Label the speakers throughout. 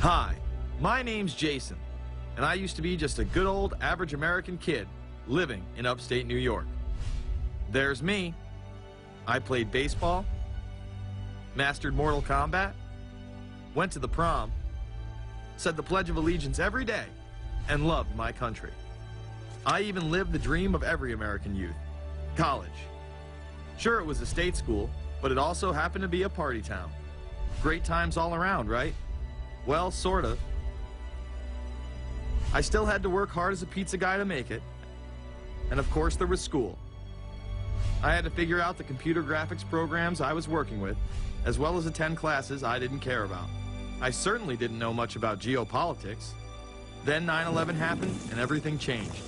Speaker 1: Hi, my name's Jason, and I used to be just a good old average American kid living in upstate New York. There's me. I played baseball, mastered Mortal Kombat, went to the prom, said the Pledge of Allegiance every day, and loved my country. I even lived the dream of every American youth, college. Sure, it was a state school, but it also happened to be a party town. Great times all around, right? Well, sort of. I still had to work hard as a pizza guy to make it. And of course, there was school. I had to figure out the computer graphics programs I was working with, as well as attend classes I didn't care about. I certainly didn't know much about geopolitics. Then 9/11 happened and everything changed.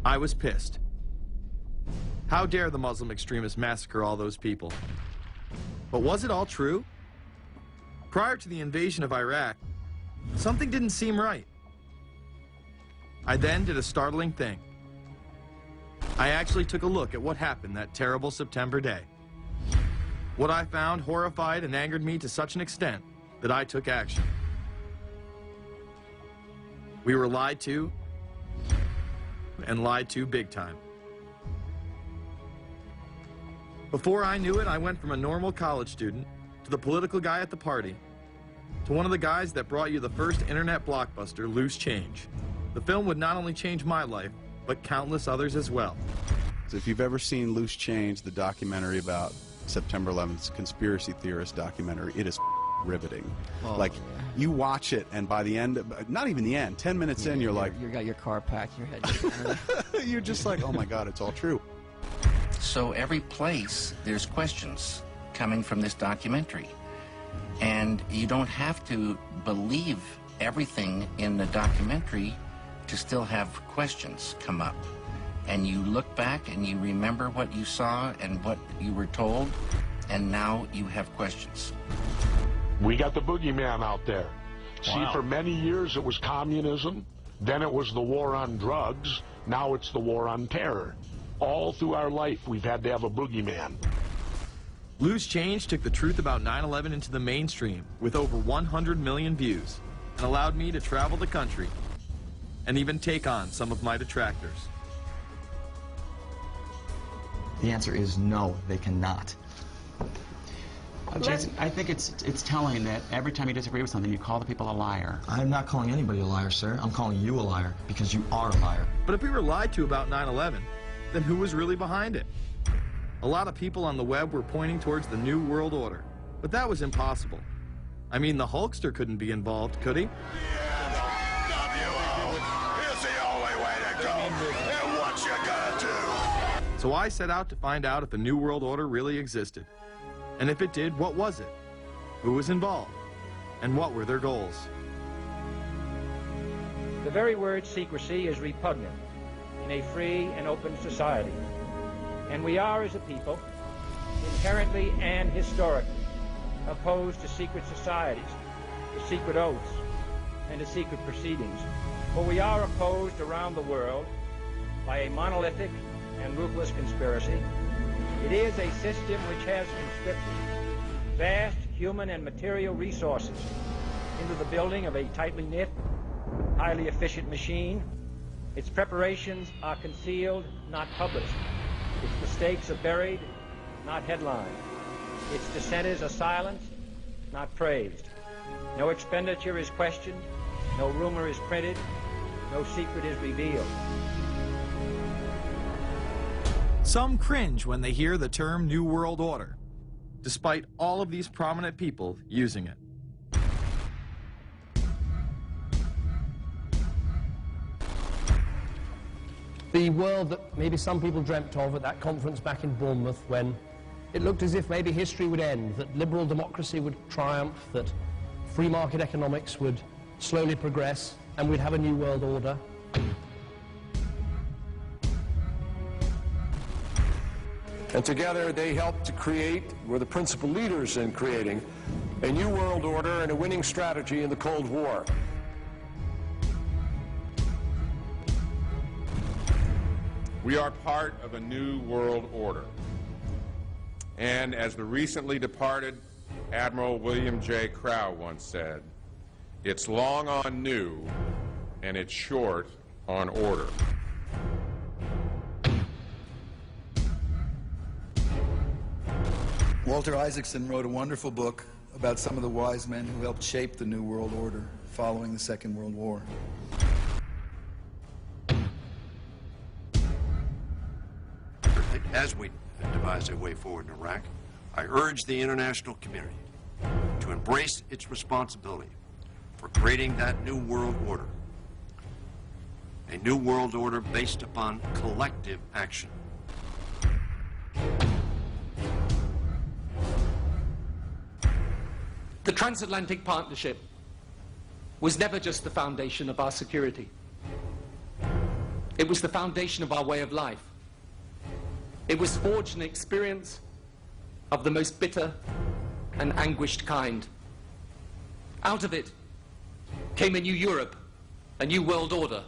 Speaker 1: I was pissed. How dare the Muslim extremists massacre all those people? But was it all true? Prior to the invasion of Iraq, something didn't seem right. I then did a startling thing. I actually took a look at what happened that terrible September day. What I found horrified and angered me to such an extent that I took action. We were lied to, and lied to big time. Before I knew it, I went from a normal college student to the political guy at the party to one of the guys that brought you the first internet blockbuster, Loose Change. The film would not only change my life, but countless others as well.
Speaker 2: So if you've ever seen Loose Change, the documentary about September 11th, conspiracy theorist documentary, it is riveting.
Speaker 3: Oh,
Speaker 2: like,
Speaker 3: yeah.
Speaker 2: you watch it, and by the end, not even the end, 10 minutes in, you're like...
Speaker 3: You got your car packed, your head...
Speaker 2: You're just like, oh my God, it's all true.
Speaker 4: So every place, there's questions coming from this documentary. And you don't have to believe everything in the documentary to still have questions come up. And you look back and you remember what you saw and what you were told, and now you have questions.
Speaker 5: We got the boogeyman out there.
Speaker 1: Wow.
Speaker 5: See, for many years it was communism, then it was the war on drugs, now it's the war on terror. All through our life, we've had to have a boogeyman.
Speaker 1: Loose Change took the truth about 9/11 into the mainstream with over 100 million views and allowed me to travel the country and even take on some of my detractors.
Speaker 6: The answer is no, they cannot.
Speaker 7: Jason, I think it's telling that every time you disagree with something, you call the people a liar.
Speaker 6: I'm not calling anybody a liar, sir. I'm calling you a liar because you are a liar.
Speaker 1: But if we were lied to about 9/11, then who was really behind it? A lot of people on the web were pointing towards the New World Order, but that was impossible. I mean, the Hulkster couldn't be involved, could he? So I set out to find out if the New World Order really existed. And if it did, what was it? Who was involved? And what were their goals?
Speaker 8: The very word secrecy is repugnant in a free and open society. And we are, as a people, inherently and historically opposed to secret societies, to secret oaths, and to secret proceedings. For we are opposed around the world by a monolithic and ruthless conspiracy. It is a system which has conscripted vast human and material resources into the building of a tightly knit, highly efficient machine. Its preparations are concealed, not published. Its mistakes are buried, not headlined. Its dissenters are silenced, not praised. No expenditure is questioned, no rumor is printed, no secret is revealed.
Speaker 1: Some cringe when they hear the term New World Order, despite all of these prominent people using it.
Speaker 9: The world that maybe some people dreamt of at that conference back in Bournemouth, when it looked as if maybe history would end, that liberal democracy would triumph, that free market economics would slowly progress, and we'd have a new world order.
Speaker 10: And together they helped to create, were the principal leaders in creating, a new world order and a winning strategy in the Cold War.
Speaker 3: We are part of a new world order. And as the recently departed Admiral William J. Crowe once said, it's long on new and it's short on order.
Speaker 11: Walter Isaacson wrote a wonderful book about some of the wise men who helped shape the New World Order following the Second World War.
Speaker 12: As we devise a way forward in Iraq, I urge the international community to embrace its responsibility for creating that new world order. A new world order based upon collective action.
Speaker 13: The transatlantic partnership was never just the foundation of our security. It was the foundation of our way of life. It was forged an experience of the most bitter and anguished kind. Out of it came a new Europe, a new world order,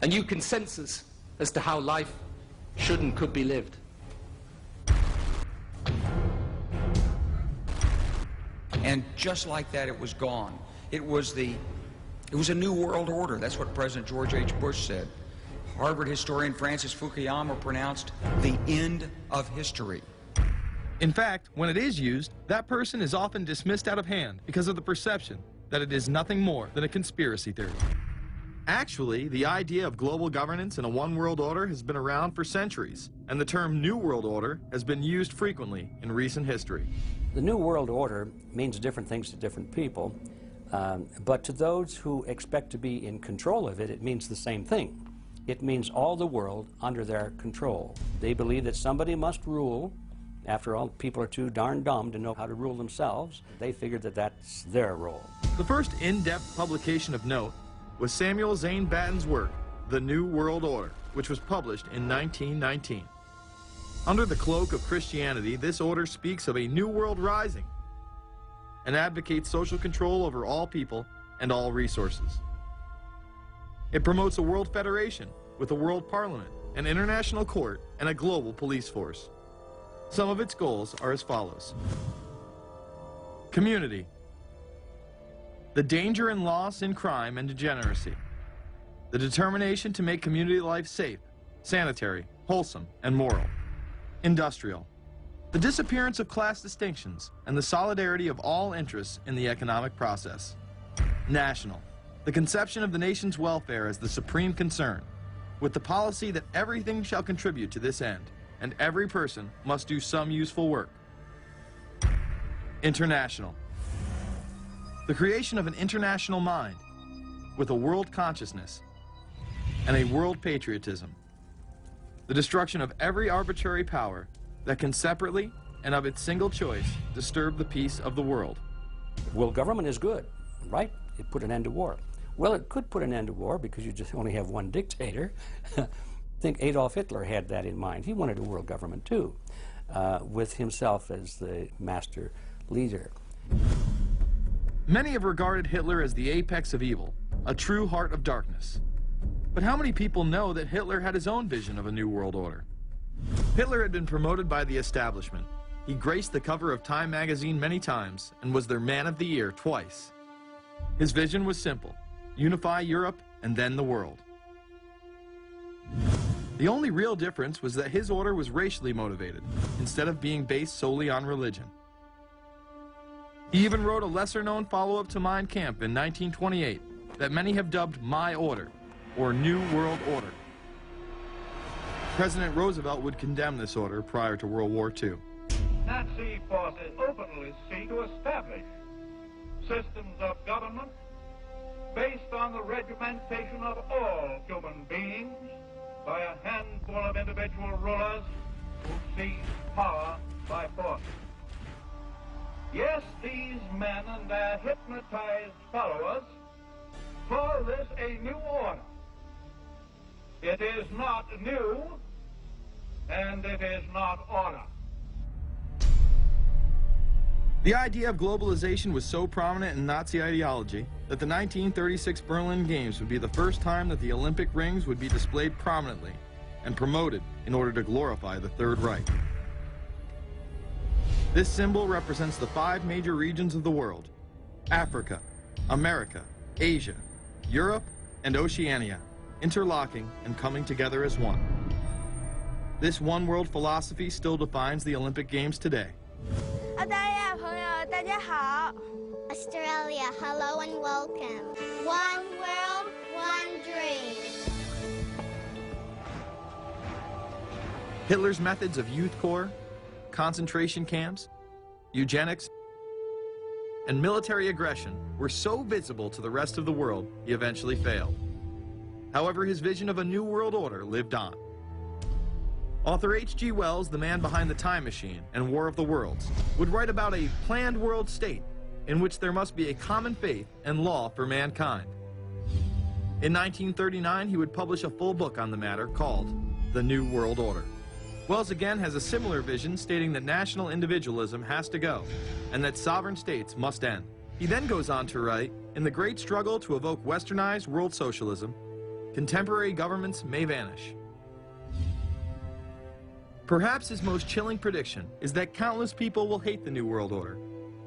Speaker 13: a new consensus as to how life should and could be lived.
Speaker 14: And just like that, it was gone. It was a new world order. That's what President George H. Bush said. Harvard historian Francis Fukuyama pronounced the end of history.
Speaker 1: In fact, when it is used, that person is often dismissed out of hand because of the perception that it is nothing more than a conspiracy theory. Actually, the idea of global governance and a one world order has been around for centuries, and the term New World Order has been used frequently in recent history.
Speaker 15: The New World Order means different things to different people, but to those who expect to be in control of it, it means the same thing. It means all the world under their control. They believe that somebody must rule. After all, people are too darn dumb to know how to rule themselves. They figured that that's their role.
Speaker 1: The first in-depth publication of note was Samuel Zane Batten's work, The New World Order, which was published in 1919. Under the cloak of Christianity, this order speaks of a new world rising and advocates social control over all people and all resources. It promotes a world federation with a world parliament, an international court, and a global police force. Some of its goals are as follows. Community. The danger and loss in crime and degeneracy. The determination to make community life safe, sanitary, wholesome, and moral. Industrial. The disappearance of class distinctions and the solidarity of all interests in the economic process. National. The conception of the nation's welfare as the supreme concern, with the policy that everything shall contribute to this end, and every person must do some useful work. International. The creation of an international mind, with a world consciousness and a world patriotism. The destruction of every arbitrary power that can separately and of its single choice disturb the peace of the world.
Speaker 15: Well, government is good, right? It put an end to war. Well, it could put an end to war because you just only have one dictator. I think Adolf Hitler had that in mind. He wanted a world government too, with himself as the master leader.
Speaker 1: Many have regarded Hitler as the apex of evil, a true heart of darkness. But how many people know that Hitler had his own vision of a new world order? Hitler had been promoted by the establishment. He graced the cover of Time magazine many times and was their Man of the Year twice. His vision was simple: unify Europe and then the world. The only real difference was that his order was racially motivated, instead of being based solely on religion. He even wrote a lesser-known follow-up to Mein Kampf in 1928 that many have dubbed My Order, or New World Order. President Roosevelt would condemn this order prior to World War II.
Speaker 16: Nazi forces openly seek to establish systems of government based on the regimentation of all human beings by a handful of individual rulers who seize power by force. Yes, these men and their hypnotized followers call this a new order. It is not new, and it is not order.
Speaker 1: The idea of globalization was so prominent in Nazi ideology that the 1936 Berlin Games would be the first time that the Olympic rings would be displayed prominently and promoted in order to glorify the Third Reich. This symbol represents the 5 major regions of the world: Africa, America, Asia, Europe, and Oceania, interlocking and coming together as one. This one world philosophy still defines the Olympic Games today.
Speaker 17: Australia, hello and welcome. One world, one dream.
Speaker 1: Hitler's methods of youth corps, concentration camps, eugenics, and military aggression were so visible to the rest of the world, he eventually failed. However, his vision of a new world order lived on. Author H.G. Wells, the man behind The Time Machine and War of the Worlds, would write about a planned world state in which there must be a common faith and law for mankind. In 1939, he would publish a full book on the matter called The New World Order. Wells again has a similar vision, stating that national individualism has to go and that sovereign states must end. He then goes on to write, in the great struggle to evoke westernized world socialism, contemporary governments may vanish. Perhaps his most chilling prediction is that countless people will hate the New World Order,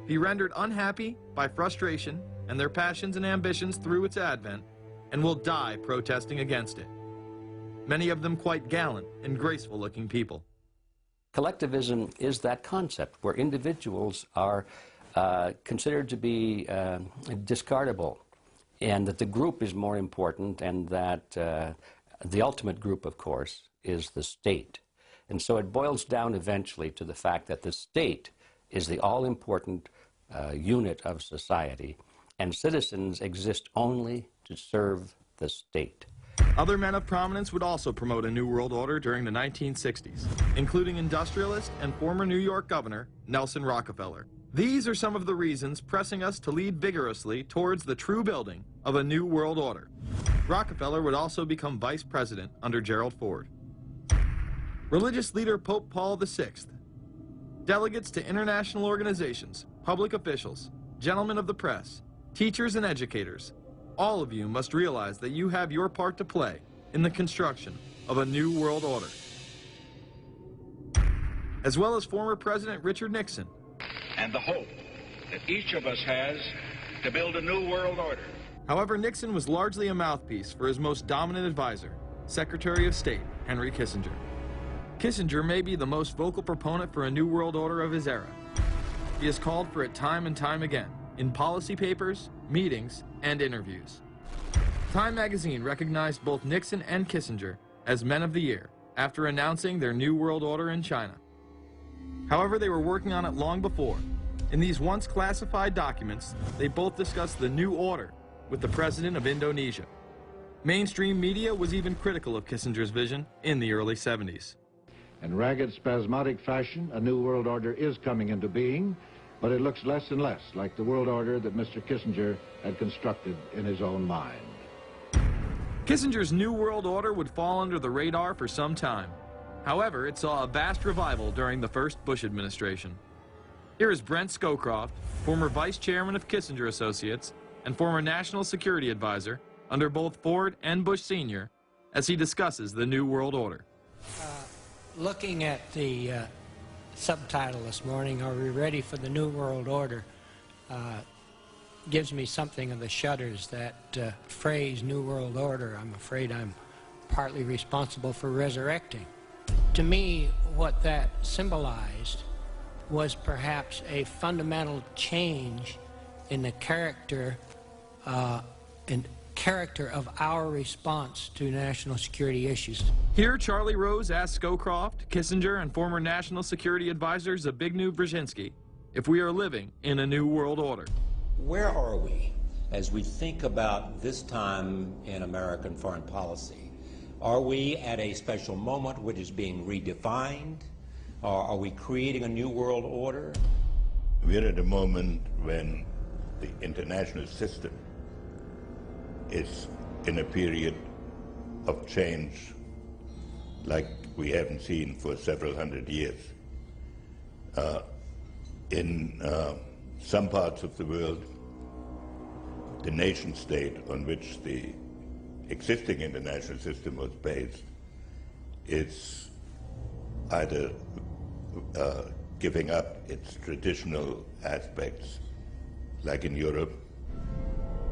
Speaker 1: be rendered unhappy by frustration and their passions and ambitions through its advent, and will die protesting against it. Many of them quite gallant and graceful-looking people.
Speaker 15: Collectivism is that concept where individuals are considered to be discardable, and that the group is more important, and that the ultimate group, of course, is the state. And so it boils down eventually to the fact that the state is the all-important unit of society, and citizens exist only to serve the state.
Speaker 1: Other men of prominence would also promote a New World Order during the 1960s, including industrialist and former New York Governor Nelson Rockefeller. These are some of the reasons pressing us to lead vigorously towards the true building of a New World Order. Rockefeller would also become vice president under Gerald Ford. Religious leader Pope Paul VI, delegates to international organizations, public officials, gentlemen of the press, teachers and educators, all of you must realize that you have your part to play in the construction of a new world order. As well as former President Richard Nixon.
Speaker 18: And the hope that each of us has to build a new world order.
Speaker 1: However, Nixon was largely a mouthpiece for his most dominant advisor, Secretary of State Henry Kissinger. Kissinger may be the most vocal proponent for a new world order of his era. He has called for it time and time again, in policy papers, meetings, and interviews. Time magazine recognized both Nixon and Kissinger as Men of the Year after announcing their New World Order in China. However, they were working on it long before. In these once classified documents, they both discussed the new order with the president of Indonesia. Mainstream media was even critical of Kissinger's vision in the early 70s.
Speaker 19: In ragged, spasmodic fashion, a new world order is coming into being, but it looks less and less like the world order that Mr. Kissinger had constructed in his own mind.
Speaker 1: Kissinger's New World Order would fall under the radar for some time. However, it saw a vast revival during the first Bush administration. Here is Brent Scowcroft, former vice chairman of Kissinger Associates and former national security advisor under both Ford and Bush Sr., as he discusses the New World Order.
Speaker 20: Looking at the subtitle this morning, Are We Ready for the New World Order? Gives me something of the shudders. That phrase, New World Order, I'm afraid I'm partly responsible for resurrecting. To me, what that symbolized was perhaps a fundamental change in the character of our response to national security issues.
Speaker 1: Here, Charlie Rose asked Scowcroft, Kissinger, and former national security advisor Zbigniew Brzezinski if we are living in a new world order.
Speaker 21: Where are we as we think about this time in American foreign policy? Are we at a special moment which is being redefined? Or are we creating a new world order?
Speaker 22: We're at a moment when the international system is in a period of change like we haven't seen for several hundred years. In some parts of the world, the nation state on which the existing international system was based is either giving up its traditional aspects, like in Europe,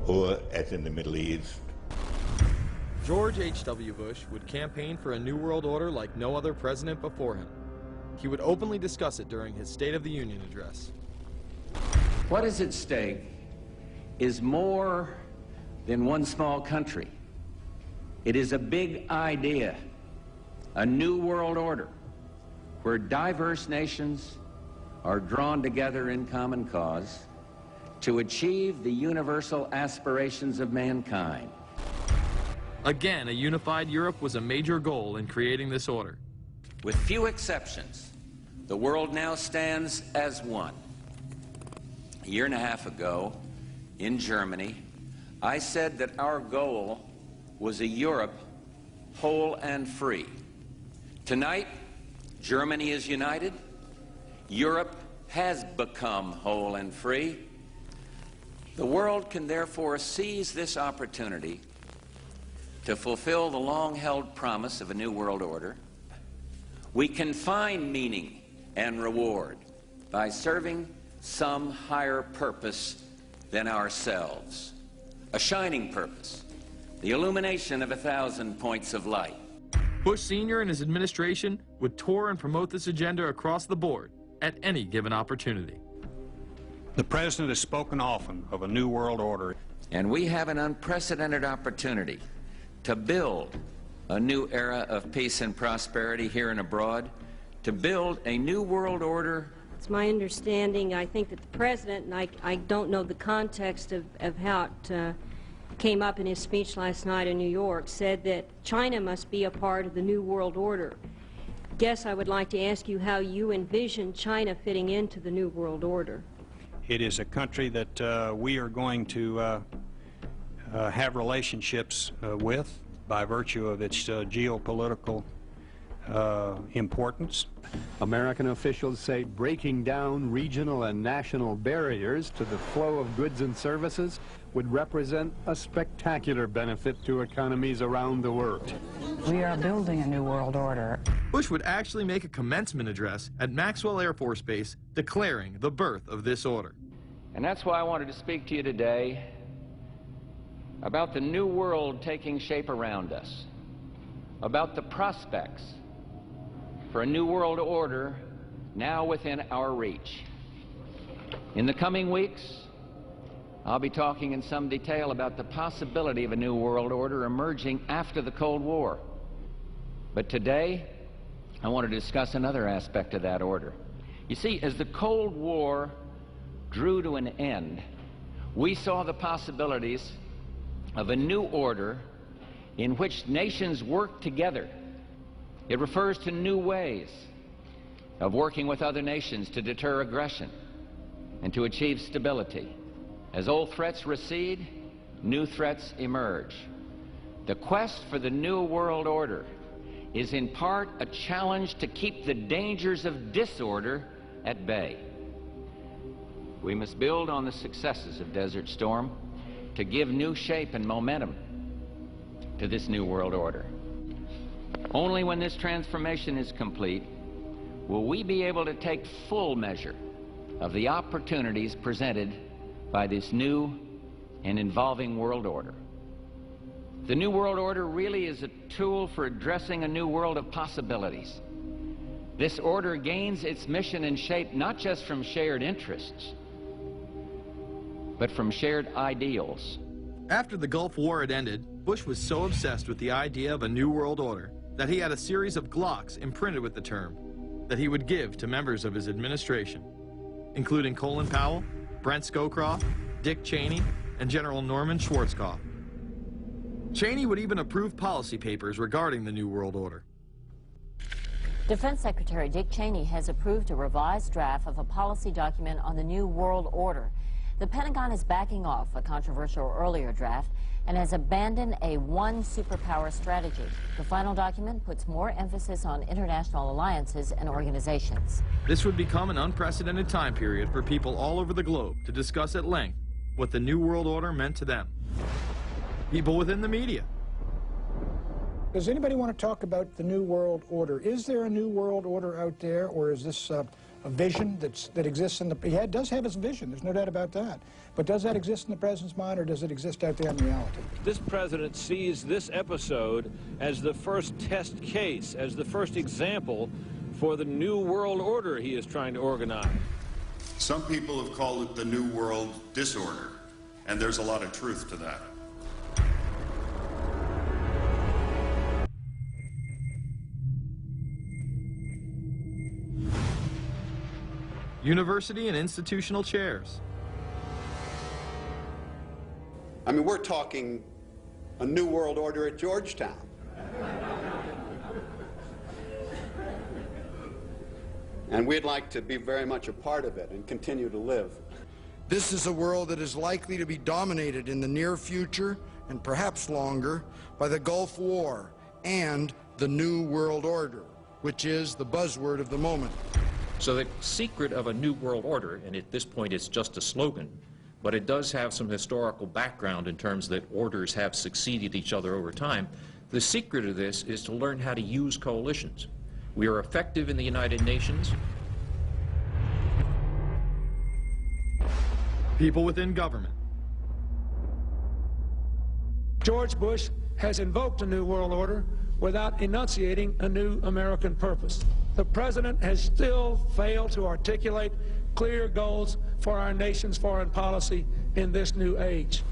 Speaker 22: or as in the Middle East.
Speaker 1: George H.W. Bush would campaign for a New World Order like no other president before him. He would openly discuss it during his State of the Union address.
Speaker 2: What is at stake is more than one small country. It is a big idea, a new world order, where diverse nations are drawn together in common cause to achieve the universal aspirations of mankind.
Speaker 1: Again, a unified Europe was a major goal in creating this order.
Speaker 2: With few exceptions, the world now stands as one. A year and a half ago, in Germany, I said that our goal was a Europe whole and free. Tonight, Germany is united. Europe has become whole and free. The world can therefore seize this opportunity to fulfill the long-held promise of a new world order. We can find meaning and reward by serving some higher purpose than ourselves, a shining purpose, the illumination of 1,000 points of light.
Speaker 1: Bush Sr. and his administration would tour and promote this agenda across the board at any given opportunity.
Speaker 4: The President has spoken often of a new world order.
Speaker 2: And we have an unprecedented opportunity to build a new era of peace and prosperity here and abroad, to build a new world order.
Speaker 23: It's my understanding, I think that the President, and I don't know the context of how it came up in his speech last night in New York, said that China must be a part of the new world order. Guess I would like to ask you how you envision China fitting into the new world order.
Speaker 4: It is a country that we are going to have relationships with by virtue of its geopolitical importance.
Speaker 24: American officials say breaking down regional and national barriers to the flow of goods and services would represent a spectacular benefit to economies around the world.
Speaker 25: We are building a new world order.
Speaker 1: Bush would actually make a commencement address at Maxwell Air Force Base declaring the birth of this order.
Speaker 2: And that's why I wanted to speak to you today about the new world taking shape around us, about the prospects for a new world order now within our reach. In the coming weeks, I'll be talking in some detail about the possibility of a new world order emerging after the Cold War. But today, I want to discuss another aspect of that order. You see, as the Cold War drew to an end, we saw the possibilities of a new order in which nations work together. It refers to new ways of working with other nations to deter aggression and to achieve stability. As old threats recede, new threats emerge. The quest for the new world order is in part a challenge to keep the dangers of disorder at bay. We must build on the successes of Desert Storm to give new shape and momentum to this new world order. Only when this transformation is complete will we be able to take full measure of the opportunities presented by this new and evolving world order. The new world order really is a tool for addressing a new world of possibilities. This order gains its mission and shape not just from shared interests, but from shared ideals.
Speaker 1: After the Gulf War had ended, Bush was so obsessed with the idea of a new world order that he had a series of Glocks imprinted with the term that he would give to members of his administration, including Colin Powell, Brent Scowcroft, Dick Cheney, and General Norman Schwarzkopf. Cheney would even approve policy papers regarding the New World Order.
Speaker 26: Defense Secretary Dick Cheney has approved a revised draft of a policy document on the New World Order. The Pentagon is backing off a controversial earlier draft and has abandoned a one superpower strategy. The final document puts more emphasis on international alliances and organizations.
Speaker 1: This would become an unprecedented time period for people all over the globe to discuss at length what the New World Order meant to them. People within the media,
Speaker 5: Does anybody want to talk about the New World Order? Is there a New World Order out there, or is this a vision that exists in the... He does have his vision, there's no doubt about that. But does that exist in the president's mind, or does it exist out there in reality?
Speaker 6: This president sees this episode as the first test case, as the first example for the New World Order he is trying to organize.
Speaker 7: Some people have called it the New World Disorder, and there's a lot of truth to that.
Speaker 1: University and institutional chairs.
Speaker 8: I mean, we're talking a New World Order at Georgetown. And we'd like to be very much a part of it and continue to live.
Speaker 9: This is a world that is likely to be dominated in the near future, and perhaps longer, by the Gulf War and the New World Order, which is the buzzword of the moment.
Speaker 10: So the secret of a New World Order, and at this point it's just a slogan, but it does have some historical background in terms that orders have succeeded each other over time. The secret of this is to learn how to use coalitions. We are effective in the United Nations.
Speaker 1: People within government.
Speaker 5: George Bush has invoked a New World Order without enunciating a new American purpose. The president has still failed to articulate clear goals for our nation's foreign policy in this new age.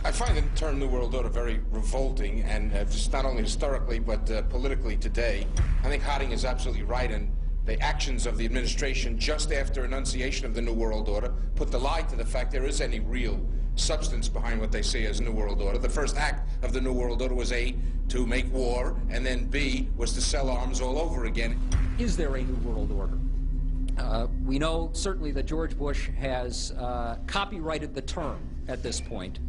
Speaker 27: I find the term New World Order very revolting, and just not only historically but politically today. I think Harding is absolutely right, and the actions of the administration just after enunciation of the New World Order put the lie to the fact there is any real substance behind what they say as New World Order. The first act of the New World Order was A, to make war, and then B, was to sell arms all over again.
Speaker 28: Is there a New World Order? We know certainly that George Bush has copyrighted the term at this point.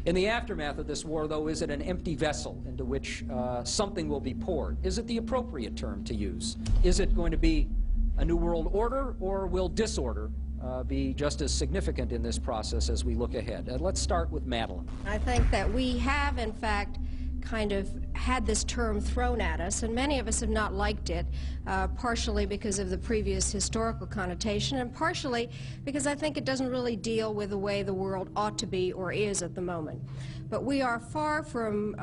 Speaker 28: In the aftermath of this war, though, is it an empty vessel into which something will be poured? Is it the appropriate term to use? Is it going to be a New World Order, or will disorder be just as significant in this process as we look ahead? Let's start with Madeleine.
Speaker 29: I think that we have, in fact, kind of had this term thrown at us, and many of us have not liked it, partially because of the previous historical connotation, and partially because I think it doesn't really deal with the way the world ought to be or is at the moment. But we are far from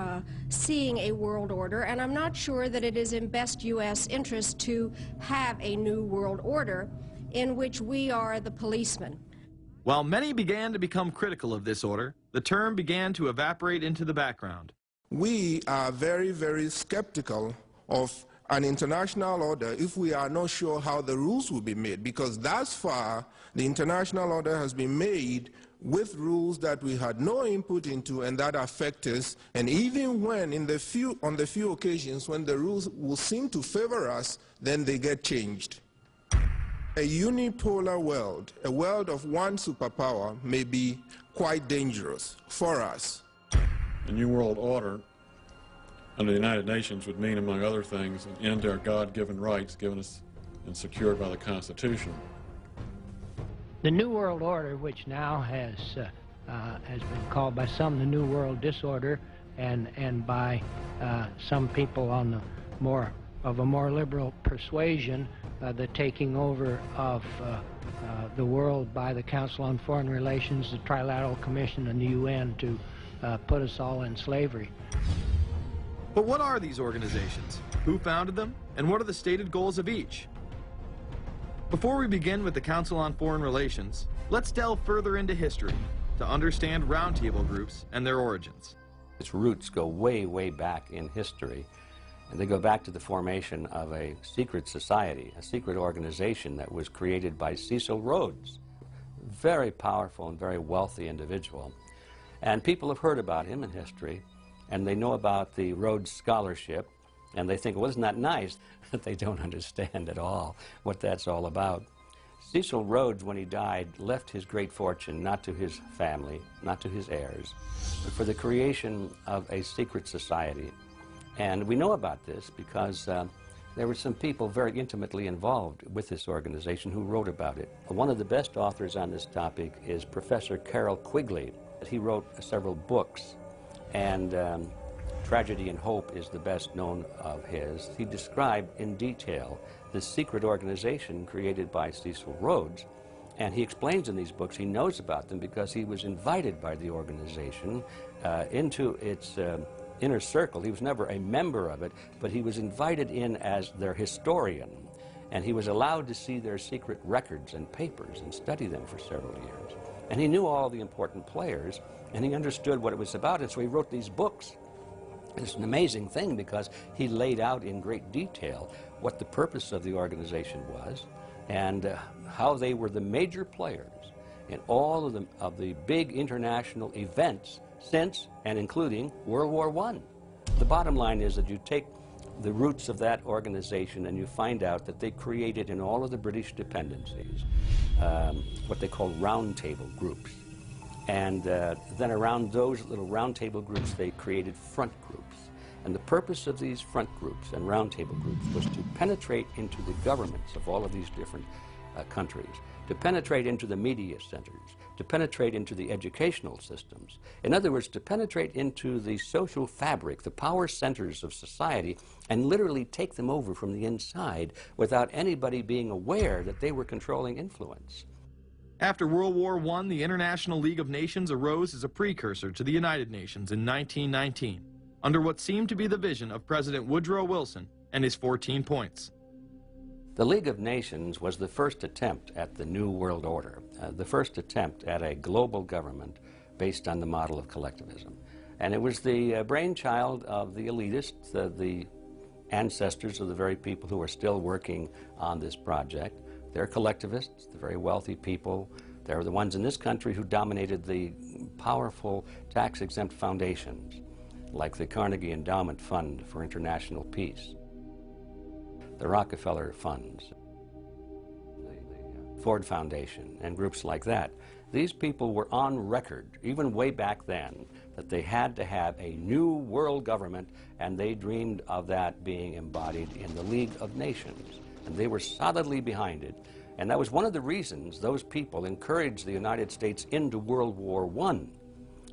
Speaker 29: seeing a world order, and I'm not sure that it is in best U.S. interest to have a new world order in which we are the policeman.
Speaker 1: While many began to become critical of this order, the term began to evaporate into the background.
Speaker 30: We are very, very skeptical of an international order if we are not sure how the rules will be made, because thus far the international order has been made with rules that we had no input into and that affect us, and even when on the few occasions when the rules will seem to favor us, then they get changed. A unipolar world, a world of one superpower, may be quite dangerous for us.
Speaker 31: A New World Order under the United Nations would mean, among other things, an end to our God-given rights given us and secured by the Constitution.
Speaker 20: The New World Order, which now has been called by some the New World Disorder, and by some people on the more liberal persuasion, the taking over of the world by the Council on Foreign Relations, the Trilateral Commission, and the UN to put us all in slavery.
Speaker 1: But what are these organizations? Who founded them? And what are the stated goals of each? Before we begin with the Council on Foreign Relations, let's delve further into history to understand roundtable groups and their origins.
Speaker 15: Its roots go way, way back in history, and they go back to the formation of a secret society, a secret organization that was created by Cecil Rhodes, a very powerful and very wealthy individual. And people have heard about him in history, and they know about the Rhodes Scholarship, and they think, well, isn't that nice? But they don't understand at all what that's all about. Cecil Rhodes, when he died, left his great fortune not to his family, not to his heirs, but for the creation of a secret society. And we know about this because there were some people very intimately involved with this organization who wrote about it. One of the best authors on this topic is Professor Carroll Quigley. He wrote several books, and Tragedy and Hope is the best known of his. He described in detail the secret organization created by Cecil Rhodes, and he explains in these books he knows about them because he was invited by the organization into its inner circle. He was never a member of it, but he was invited in as their historian, and he was allowed to see their secret records and papers and study them for several years. And he knew all the important players, and he understood what it was about, and so he wrote these books. It's an amazing thing because he laid out in great detail what the purpose of the organization was and how they were the major players in all of the big international events since and including World War I. The bottom line is that you take the roots of that organization and you find out that they created in all of the British dependencies what they call roundtable groups. And then around those little roundtable groups, they created front groups. And the purpose of these front groups and roundtable groups was to penetrate into the governments of all of these different countries, to penetrate into the media centers, to penetrate into the educational systems. In other words, to penetrate into the social fabric, the power centers of society, and literally take them over from the inside without anybody being aware that they were controlling influence.
Speaker 1: After World War I, the International League of Nations arose as a precursor to the United Nations in 1919, under what seemed to be the vision of President Woodrow Wilson and his 14 points.
Speaker 15: The League of Nations was the first attempt at the New World Order, the first attempt at a global government based on the model of collectivism. And it was the brainchild of the elitists, the ancestors of the very people who are still working on this project. They're collectivists, the very wealthy people. They're the ones in this country who dominated the powerful tax-exempt foundations, like the Carnegie Endowment Fund for International Peace, the Rockefeller Funds, the Ford Foundation, and groups like that. These people were on record, even way back then, that they had to have a new world government, and they dreamed of that being embodied in the League of Nations. And they were solidly behind it. And that was one of the reasons those people encouraged the United States into World War I,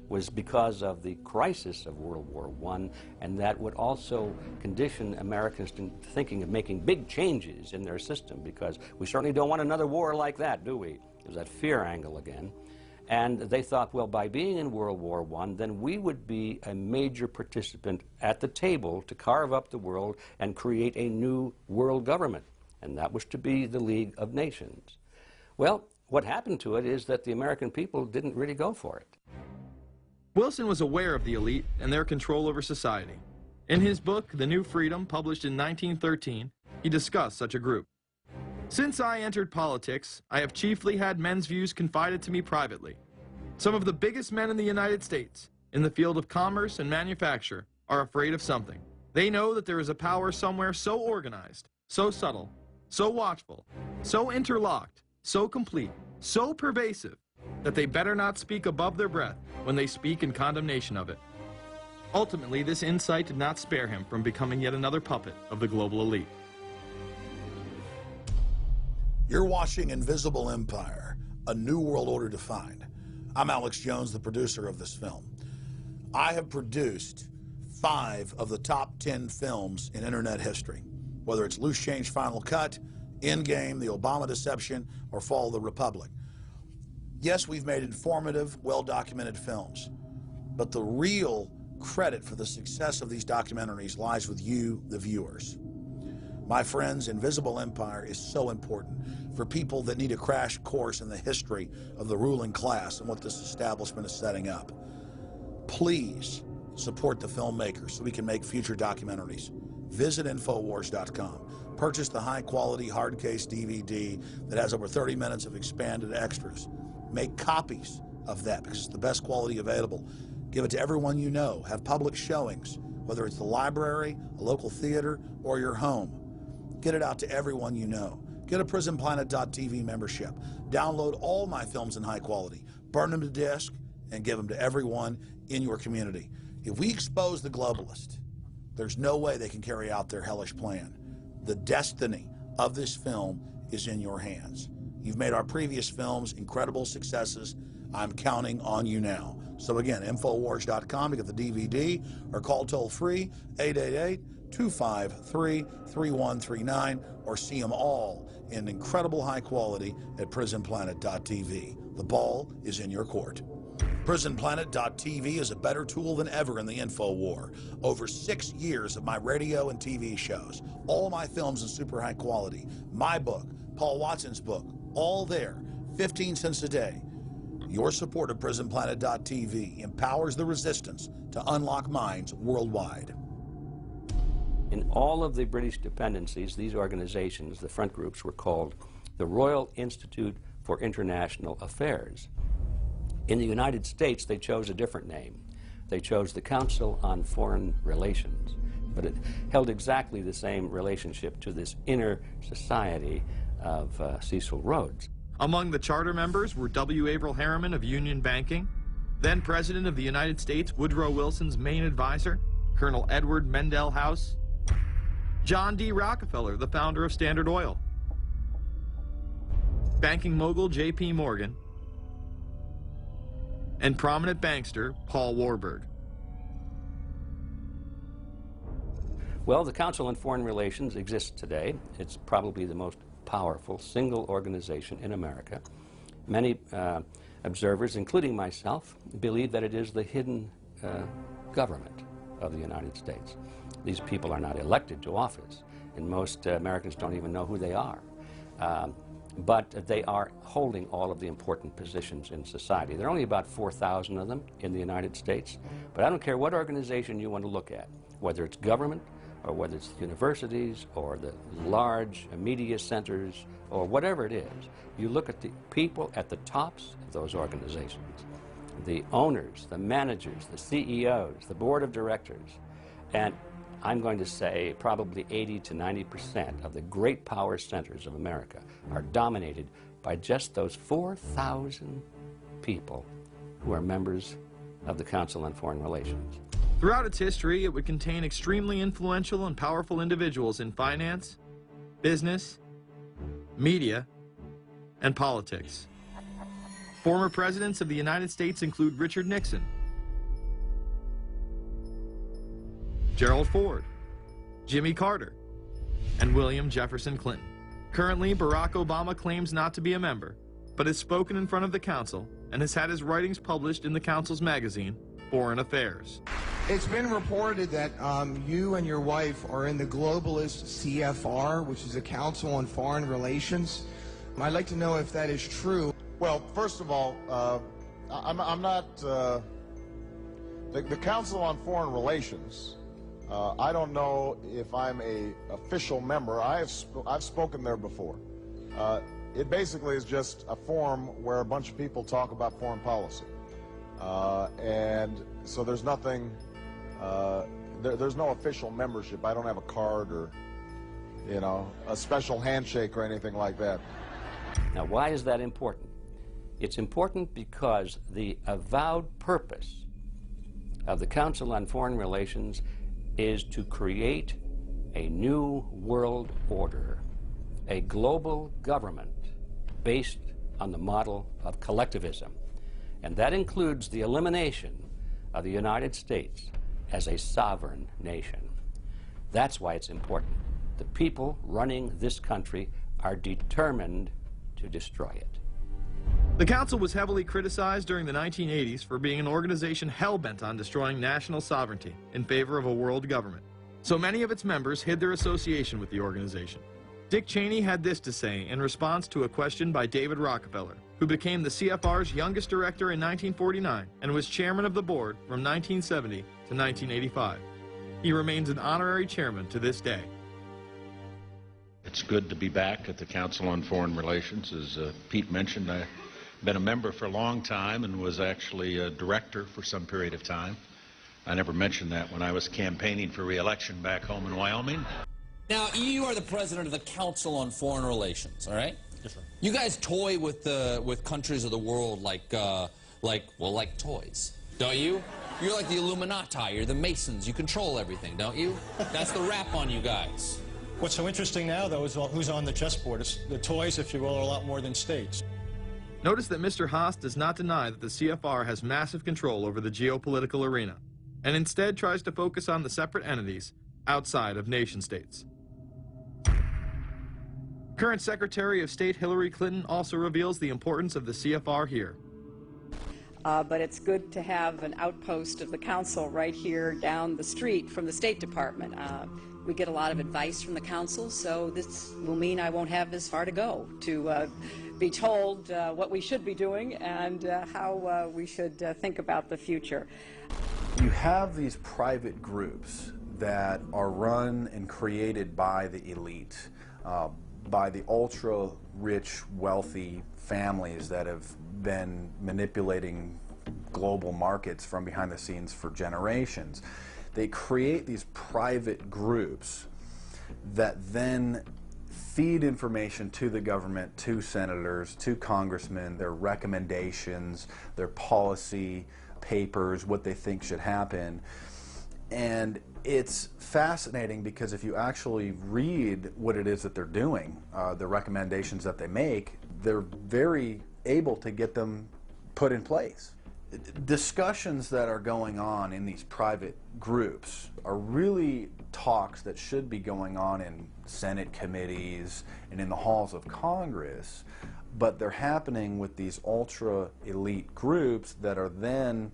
Speaker 15: was because of the crisis of World War I, and that would also condition Americans to thinking of making big changes in their system, because we certainly don't want another war like that, do we? There's that fear angle again. And they thought, well, by being in World War I, then we would be a major participant at the table to carve up the world and create a new world government. And that was to be the League of Nations. Well, what happened to it is that the American people didn't really go for it.
Speaker 1: Wilson was aware of the elite and their control over society. In his book, The New Freedom, published in 1913, he discussed such a group. Since I entered politics, I have chiefly had men's views confided to me privately. Some of the biggest men in the United States, in the field of commerce and manufacture, are afraid of something. They know that there is a power somewhere so organized, so subtle, so watchful, so interlocked, so complete, so pervasive, that they better not speak above their breath when they speak in condemnation of it. Ultimately, this insight did not spare him from becoming yet another puppet of the global elite.
Speaker 3: You're watching Invisible Empire, A New World Order Defined. I'm Alex Jones, the producer of this film. I have produced 5 of the top 10 films in internet history, whether it's Loose Change Final Cut, Endgame, The Obama Deception, or Fall of the Republic. Yes, we've made informative, well-documented films, but the real credit for the success of these documentaries lies with you, the viewers. My friends, Invisible Empire is so important for people that need a crash course in the history of the ruling class and what this establishment is setting up. Please support the filmmakers so we can make future documentaries. Visit Infowars.com. Purchase the high-quality hard case DVD that has over 30 minutes of expanded extras. Make copies of that because it's the best quality available. Give it to everyone you know. Have public showings, whether it's the library, a local theater, or your home. Get it out to everyone you know. Get a PrisonPlanet.tv membership. Download all my films in high quality. Burn them to disk and give them to everyone in your community. If we expose the globalist, there's no way they can carry out their hellish plan. The destiny of this film is in your hands. You've made our previous films incredible successes. I'm counting on you now. So again, Infowars.com to get the DVD, or call toll-free 888-253-3139, or see them all in incredible high quality at PrisonPlanet.tv. The ball is in your court. PrisonPlanet.tv is a better tool than ever in the info war. Over 6 years of my radio and TV shows, all my films in super high quality, my book, Paul Watson's book, all there, 15 cents a day. Your support of PrisonPlanet.tv empowers the resistance to unlock minds worldwide.
Speaker 15: In all of the British dependencies, these organizations, the front groups, were called the Royal Institute for International Affairs. In the United States, they chose a different name. They chose the Council on Foreign Relations, but it held exactly the same relationship to this inner society of Cecil Rhodes.
Speaker 1: Among the charter members were W. Averell Harriman of Union Banking, then President of the United States Woodrow Wilson's main advisor, Colonel Edward Mendell House, John D. Rockefeller, the founder of Standard Oil, banking mogul J.P. Morgan, and prominent bankster Paul Warburg.
Speaker 15: Well, the Council on Foreign Relations exists today. It's probably the most powerful single organization in America. Many observers, including myself, believe that it is the hidden government of the United States. These people are not elected to office, and most Americans don't even know who they are. But they are holding all of the important positions in society. There are only about 4,000 of them in the United States, but I don't care what organization you want to look at, whether it's government, or whether it's universities, or the large media centers, or whatever it is. You look at the people at the tops of those organizations, the owners, the managers, the CEOs, the board of directors, and I'm going to say probably 80 to 90% of the great power centers of America are dominated by just those 4,000 people who are members of the Council on Foreign Relations.
Speaker 1: Throughout its history, it would contain extremely influential and powerful individuals in finance, business, media, and politics. Former presidents of the United States include Richard Nixon, Gerald Ford, Jimmy Carter, and William Jefferson Clinton. Currently, Barack Obama claims not to be a member, but has spoken in front of the Council and has had his writings published in the Council's magazine, Foreign Affairs.
Speaker 11: It's been reported that you and your wife are in the globalist CFR, which is the Council on Foreign Relations. I'd like to know if that is true.
Speaker 12: Well, first of all, I'm not the Council on Foreign Relations. I don't know if I'm a official member. I've spoken there before. It basically is just a forum where a bunch of people talk about foreign policy, and so there's nothing. There's no official membership. I don't have a card or, you know, a special handshake or anything like that.
Speaker 15: Now, why is that important? It's important because the avowed purpose of the Council on Foreign Relations is to create a new world order, a global government based on the model of collectivism. And that includes the elimination of the United States as a sovereign nation. That's why it's important. The people running this country are determined to destroy it.
Speaker 1: The Council was heavily criticized during the 1980s for being an organization hell-bent on destroying national sovereignty in favor of a world government. So many of its members hid their association with the organization. Dick Cheney had this to say in response to a question by David Rockefeller, who became the CFR's youngest director in 1949 and was chairman of the board from 1970 to 1985. He remains an honorary chairman to this day.
Speaker 13: It's good to be back at the Council on Foreign Relations. As Pete mentioned, I've been a member for a long time and was actually a director for some period of time. I never mentioned that when I was campaigning for re-election back home in Wyoming.
Speaker 14: Now, you are the president of the Council on Foreign Relations, all right?
Speaker 13: Yes, sir.
Speaker 14: You guys toy with countries of the world like toys, don't you? You're like the Illuminati, you're the Masons, you control everything, don't you? That's the rap on you guys.
Speaker 16: What's so interesting now, though, is who's on the chessboard. It's the toys, if you will, are a lot more than states.
Speaker 1: Notice that Mr. Haas does not deny that the CFR has massive control over the geopolitical arena, and instead tries to focus on the separate entities outside of nation-states. Current Secretary of State Hillary Clinton also reveals the importance of the CFR here.
Speaker 2: But it's good to have an outpost of the council right here down the street from the State Department. We get a lot of advice from the council, so this will mean I won't have as far to go to be told what we should be doing and how we should think about the future.
Speaker 4: You have these private groups that are run and created by the elite, by the ultra-rich, wealthy families that have been manipulating global markets from behind the scenes for generations. They create these private groups that then feed information to the government, to senators, to congressmen, their recommendations, their policy papers, what they think should happen. And it's fascinating because if you actually read what it is that they're doing, the recommendations that they make, they're very able to get them put in place. Discussions that are going on in these private groups are really talks that should be going on in Senate committees and in the halls of Congress, but they're happening with these ultra-elite groups that are then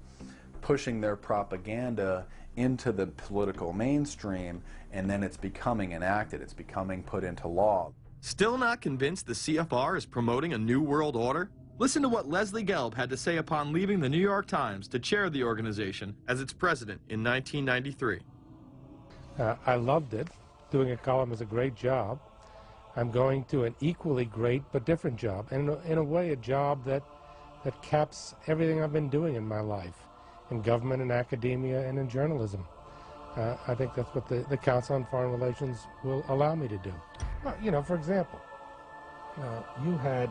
Speaker 4: pushing their propaganda into the political mainstream, and then it's becoming enacted, it's becoming put into law.
Speaker 1: Still not convinced the CFR is promoting a new world order? Listen to what Leslie Gelb had to say upon leaving the New York Times to chair the organization as its president in 1993.
Speaker 16: I loved it. Doing a column is a great job. I'm going to an equally great but different job, and in a way a job that caps everything I've been doing in my life, in government, in academia, and in journalism. I think that's what the Council on Foreign Relations will allow me to do. Well, you know, for example, you had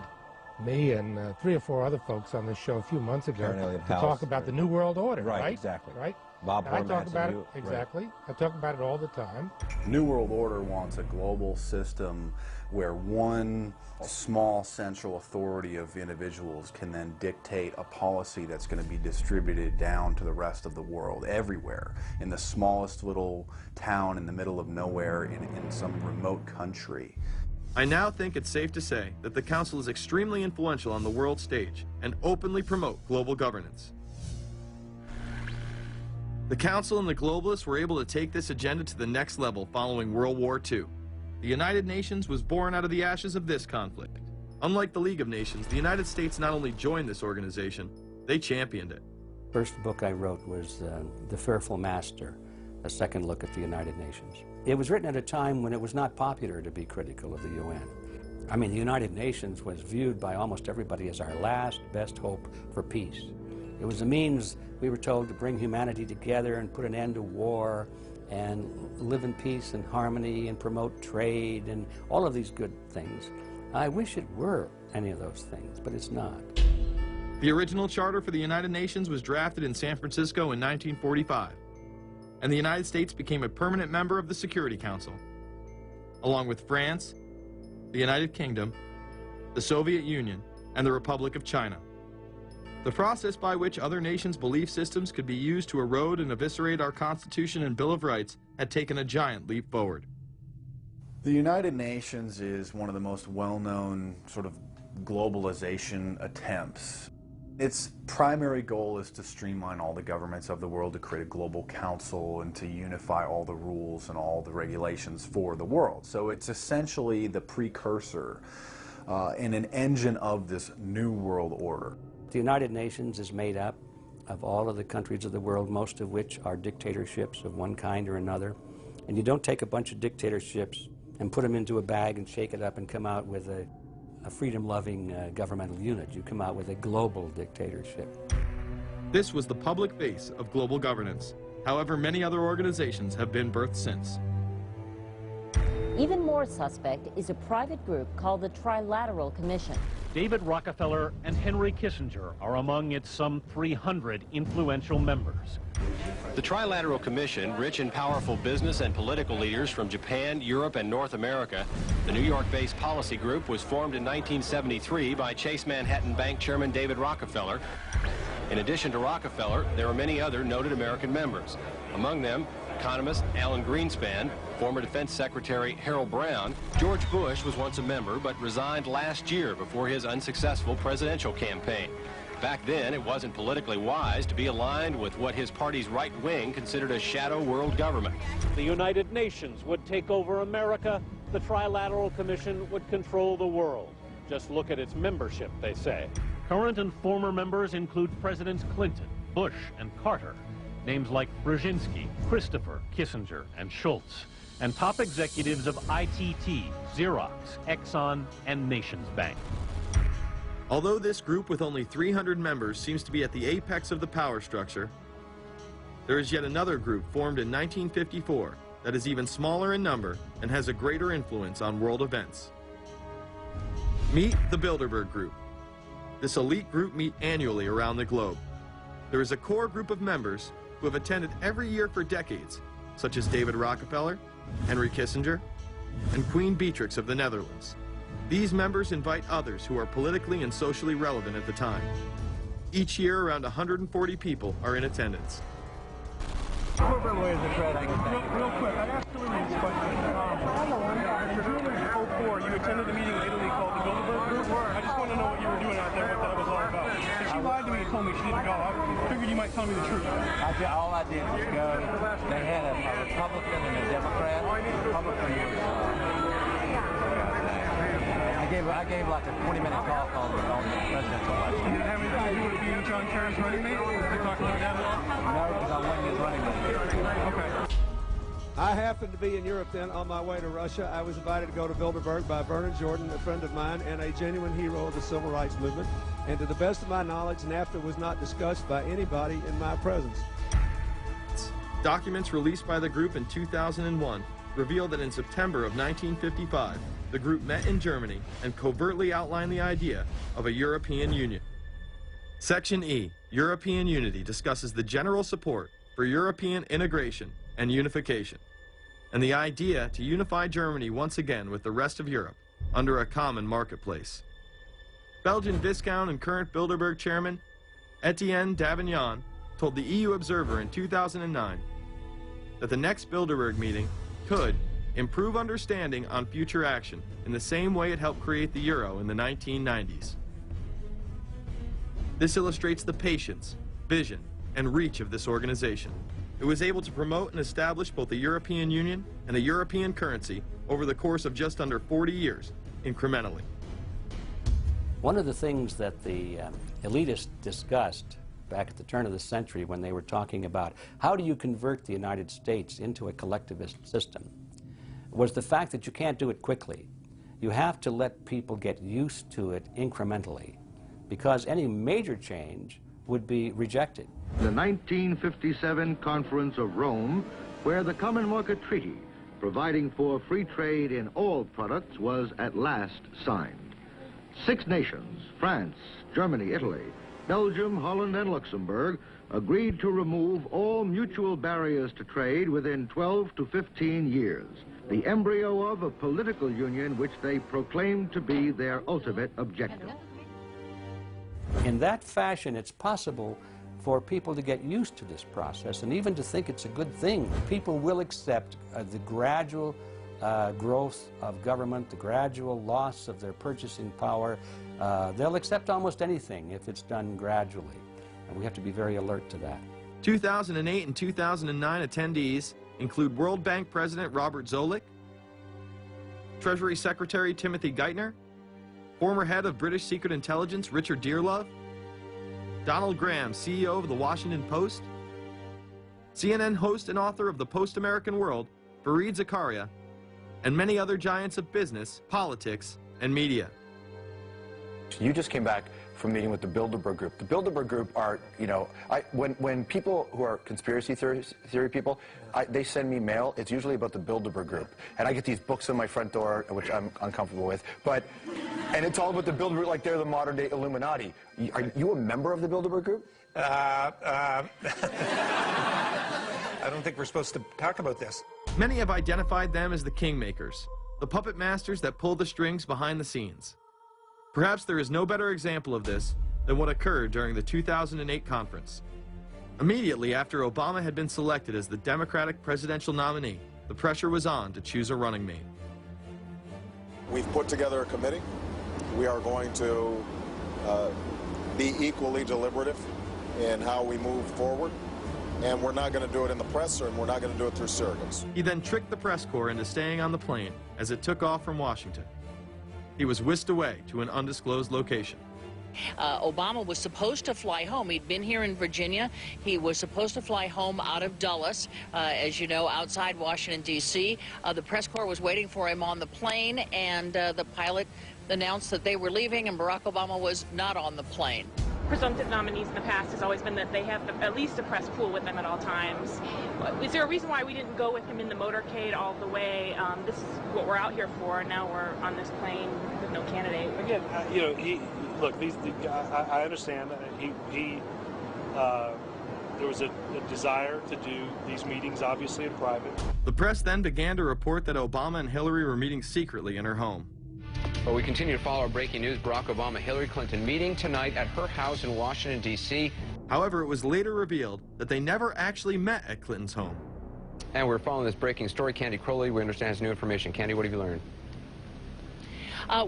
Speaker 16: me and 3 or 4 other folks on this show a few months ago to talk about the New World Order, right?
Speaker 17: Exactly.
Speaker 16: Right?
Speaker 17: Bob
Speaker 16: I talk about it,
Speaker 17: you,
Speaker 16: exactly.
Speaker 17: Right.
Speaker 16: I talk about it all the time.
Speaker 4: New World Order wants a global system where one small central authority of individuals can then dictate a policy that's going to be distributed down to the rest of the world, everywhere, in the smallest little town in the middle of nowhere in some remote country.
Speaker 1: I now think it's safe to say that the Council is extremely influential on the world stage and openly promote global governance. The Council and the globalists were able to take this agenda to the next level following World War II. The United Nations was born out of the ashes of this conflict. Unlike the League of Nations, the United States not only joined this organization, they championed it.
Speaker 15: First book I wrote was The Fearful Master, a second look at the United Nations. It was written at a time when it was not popular to be critical of the UN. I mean, the United Nations was viewed by almost everybody as our last best hope for peace. It was a means, we were told, to bring humanity together and put an end to war and live in peace and harmony and promote trade and all of these good things. I wish it were any of those things, but it's not.
Speaker 1: The original charter for the United Nations was drafted in San Francisco in 1945. And the United States became a permanent member of the Security Council, along with France, the United Kingdom, the Soviet Union, and the Republic of China. The process by which other nations' belief systems could be used to erode and eviscerate our Constitution and Bill of Rights had taken a giant leap forward.
Speaker 4: The United Nations is one of the most well-known sort of globalization attempts. Its primary goal is to streamline all the governments of the world, to create a global council and to unify all the rules and all the regulations for the world. So it's essentially the precursor and an engine of this new world order.
Speaker 15: The United Nations is made up of all of the countries of the world, most of which are dictatorships of one kind or another. And you don't take a bunch of dictatorships and put them into a bag and shake it up and come out with a freedom-loving governmental unit. You come out with a global dictatorship.
Speaker 1: This was the public face of global governance. However, many other organizations have been birthed since.
Speaker 6: Even more suspect is a private group called the Trilateral Commission.
Speaker 7: David Rockefeller and Henry Kissinger are among its some 300 influential members.
Speaker 17: The Trilateral Commission, rich and powerful business and political leaders from Japan, Europe, and North America. The New York-based policy group was formed in 1973 by Chase Manhattan Bank Chairman David Rockefeller. In addition to Rockefeller, there are many other noted American members. Among them, economist Alan Greenspan, former Defense Secretary Harold Brown. George Bush was once a member but resigned last year before his unsuccessful presidential campaign. Back then, it wasn't politically wise to be aligned with what his party's right wing considered a shadow world government.
Speaker 7: The United Nations would take over America. The Trilateral Commission would control the world. Just look at its membership, they say. Current and former members include Presidents Clinton, Bush, and Carter. Names like Brzezinski, Christopher, Kissinger, and Schultz. And top executives of ITT, Xerox, Exxon, and Nations Bank.
Speaker 1: Although this group with only 300 members seems to be at the apex of the power structure, there is yet another group formed in 1954 that is even smaller in number and has a greater influence on world events. Meet the Bilderberg Group. This elite group meet annually around the globe. There is a core group of members who have attended every year for decades, such as David Rockefeller, Henry Kissinger, and Queen Beatrix of the Netherlands. These members invite others who are politically and socially relevant at the time. Each year, around 140 people are in attendance.
Speaker 18: Real quick, I asked two of these questions. In 2004, you attended a meeting in Italy called the Bilderberg Group. I just want to know what you were doing out there, what that was all about. If she lied to me and told me she didn't go, I figured you might tell me the truth.
Speaker 19: All I did was go. They had a Republican and a Democrat. Republican was... I gave like a 20-minute talk on the presidential election.
Speaker 18: Did it have anything to do with being John Kerry's running mate? Did you talk about that at all?
Speaker 19: No, because I wasn't his running mate.
Speaker 18: Okay.
Speaker 21: I happened to be in Europe then on my way to Russia. I was invited to go to Bilderberg by Bernard Jordan, a friend of mine and a genuine hero of the civil rights movement. And to the best of my knowledge, NAFTA was not discussed by anybody in my presence.
Speaker 1: Documents released by the group in 2001 reveal that in September of 1955, the group met in Germany and covertly outlined the idea of a European Union. Section E, European Unity, discusses the general support for European integration and unification, and the idea to unify Germany once again with the rest of Europe under a common marketplace. Belgian Viscount and current Bilderberg chairman Etienne Davignon told the EU Observer in 2009 that the next Bilderberg meeting could improve understanding on future action in the same way it helped create the euro in the 1990s. This illustrates the patience, vision, and reach of this organization. It was able to promote and establish both the European Union and a European currency over the course of just under 40 years, incrementally.
Speaker 15: One of the things that the elitists discussed back at the turn of the century when they were talking about how do you convert the United States into a collectivist system was the fact that you can't do it quickly. You have to let people get used to it incrementally, because any major change would be rejected.
Speaker 22: The 1957 Conference of Rome, where the Common Market Treaty, providing for free trade in all products, was at last signed. 6 nations, France, Germany, Italy, Belgium, Holland, and Luxembourg, agreed to remove all mutual barriers to trade within 12 to 15 years, the embryo of a political union which they proclaimed to be their ultimate objective.
Speaker 15: In that fashion, it's possible for people to get used to this process and even to think it's a good thing. People will accept the gradual growth of government, the gradual loss of their purchasing power. They'll accept almost anything if it's done gradually, and we have to be very alert to that.
Speaker 1: 2008 and 2009 attendees include World Bank President Robert Zoellick, Treasury Secretary Timothy Geithner, former head of British Secret Intelligence Richard Dearlove, Donald Graham, CEO of the Washington Post, CNN host and author of The Post-American World, Fareed Zakaria, and many other giants of business, politics, and media.
Speaker 23: You just came back
Speaker 5: from meeting with the Bilderberg Group. The Bilderberg Group are, you know, when people who are conspiracy theory people, they send me mail, it's usually about the Bilderberg Group. And I get these books on my front door, which I'm uncomfortable with. And it's all about the Bilderberg, like they're the modern day Illuminati. Are you a member of the Bilderberg Group?
Speaker 8: I don't think we're supposed to talk about this.
Speaker 1: Many have identified them as the kingmakers, the puppet masters that pull the strings behind the scenes. Perhaps there is no better example of this than what occurred during the 2008 conference. Immediately after Obama had been selected as the Democratic presidential nominee, the pressure was on to choose a running mate.
Speaker 9: We've put together a committee. We are going to be equally deliberative in how we move forward. And we're not going to do it in the press, and we're not going to do it through surrogates.
Speaker 1: He then tricked the press corps into staying on the plane as it took off from Washington. He was whisked away to an undisclosed location.
Speaker 10: Obama was supposed to fly home. He'd been here in Virginia. He was supposed to fly home out of Dulles, as you know, outside Washington, D.C. The press corps was waiting for him on the plane, and the pilot announced that they were leaving, and Barack Obama was not on the plane.
Speaker 23: Presumptive nominees in the past has always been that they have at least a press pool with them at all times. Is there a reason why we didn't go with him in the motorcade all the way? This is what we're out here for, and now we're on this plane with no candidate.
Speaker 18: Again, you know, look, I understand. There was a desire to do these meetings, obviously, in private.
Speaker 1: The press then began to report that Obama and Hillary were meeting secretly in her home.
Speaker 24: Well, we continue to follow our breaking news. Barack Obama, Hillary Clinton meeting tonight at her house in Washington, D.C.
Speaker 1: However, it was later revealed that they never actually met at Clinton's home.
Speaker 24: And we're following this breaking story. Candy Crowley, we understand, has new information. Candy, what have you learned?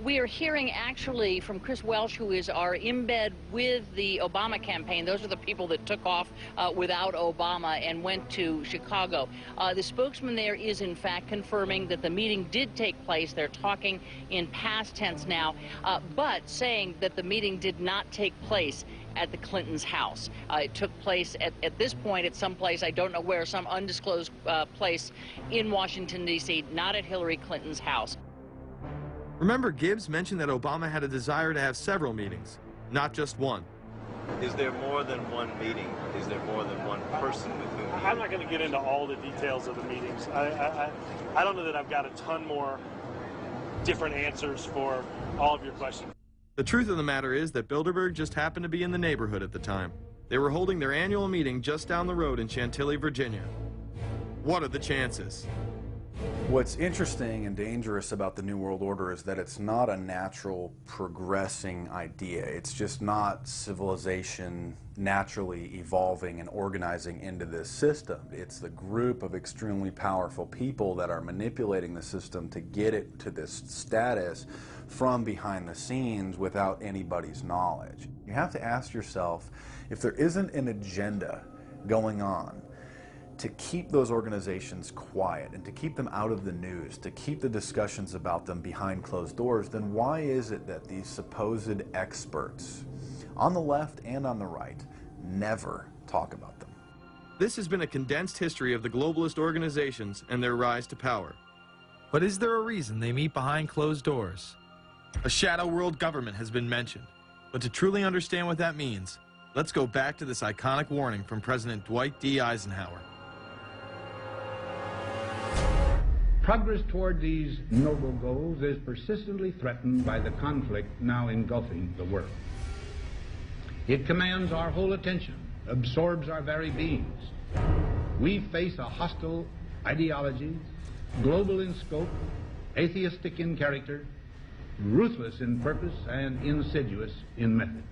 Speaker 10: We are hearing actually from Chris Welsh, who is our embed with the Obama campaign. Those are the people that took off without Obama and went to Chicago. The spokesman there is in fact confirming that the meeting did take place. They're talking in past tense now, but saying that the meeting did not take place at the Clintons' house. It took place at this point at some place, I don't know where, some undisclosed place in Washington, D.C., not at Hillary Clinton's house.
Speaker 1: Remember, Gibbs mentioned that Obama had a desire to have several meetings, not just one.
Speaker 25: Is there more than one meeting? Is there more than one person with whom?
Speaker 18: I'm not going to get into all the details of the meetings. I don't know that I've got a ton more different answers for all of your questions.
Speaker 1: The truth of the matter is that Bilderberg just happened to be in the neighborhood at the time. They were holding their annual meeting just down the road in Chantilly, Virginia. What are the chances?
Speaker 4: What's interesting and dangerous about the New World Order is that it's not a natural progressing idea. It's just not civilization naturally evolving and organizing into this system. It's the group of extremely powerful people that are manipulating the system to get it to this status from behind the scenes without anybody's knowledge. You have to ask yourself, if there isn't an agenda going on to keep those organizations quiet and to keep them out of the news, to keep the discussions about them behind closed doors, then why is it that these supposed experts on the left and on the right never talk about them?
Speaker 1: This has been a condensed history of the globalist organizations and their rise to power. But is there a reason they meet behind closed doors? A shadow world government has been mentioned, but to truly understand what that means, let's go back to this iconic warning from President Dwight D. Eisenhower.
Speaker 26: Progress toward these noble goals is persistently threatened by the conflict now engulfing the world. It commands our whole attention, absorbs our very beings. We face a hostile ideology, global in scope, atheistic in character, ruthless in purpose, and insidious in method.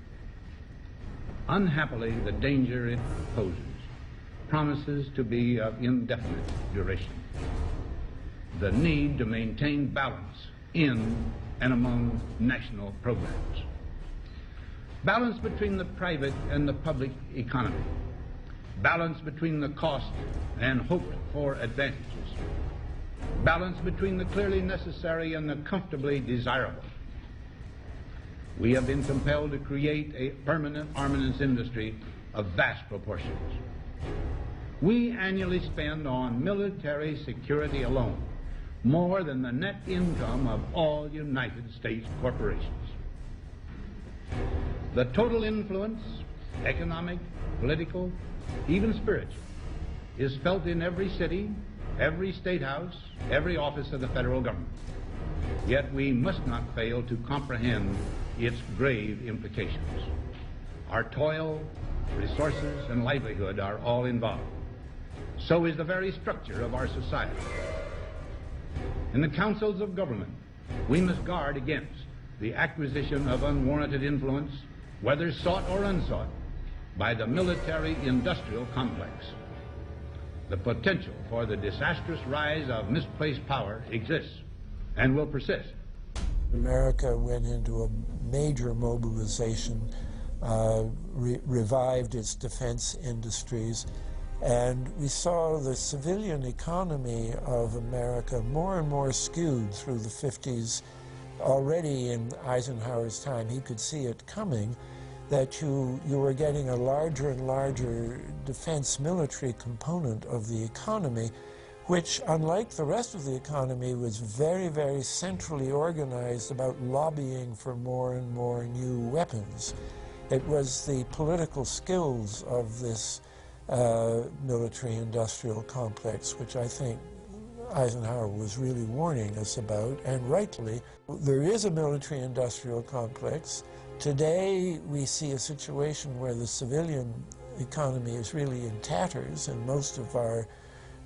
Speaker 26: Unhappily, the danger it poses promises to be of indefinite duration. The need to maintain balance in and among national programs. Balance between the private and the public economy. Balance between the cost and hoped for advantages. Balance between the clearly necessary and the comfortably desirable. We have been compelled to create a permanent armaments industry of vast proportions. We annually spend on military security alone more than the net income of all United States corporations. The total influence, economic, political, even spiritual, is felt in every city, every state house, every office of the federal government. Yet we must not fail to comprehend its grave implications. Our toil, resources, and livelihood are all involved. So is the very structure of our society. In the councils of government, we must guard against the acquisition of unwarranted influence, whether sought or unsought, by the military-industrial complex. The potential for the disastrous rise of misplaced power exists and will persist.
Speaker 3: America went into a major mobilization, revived its defense industries, and we saw the civilian economy of America more and more skewed through the 50s. Already in Eisenhower's time, he could see it coming, that you were getting a larger and larger defense military component of the economy, which, unlike the rest of the economy, was very, very centrally organized about lobbying for more and more new weapons. It was the political skills of this military-industrial complex, which I think Eisenhower was really warning us about, and rightly. There is a military-industrial complex. Today, we see a situation where the civilian economy is really in tatters, and most of our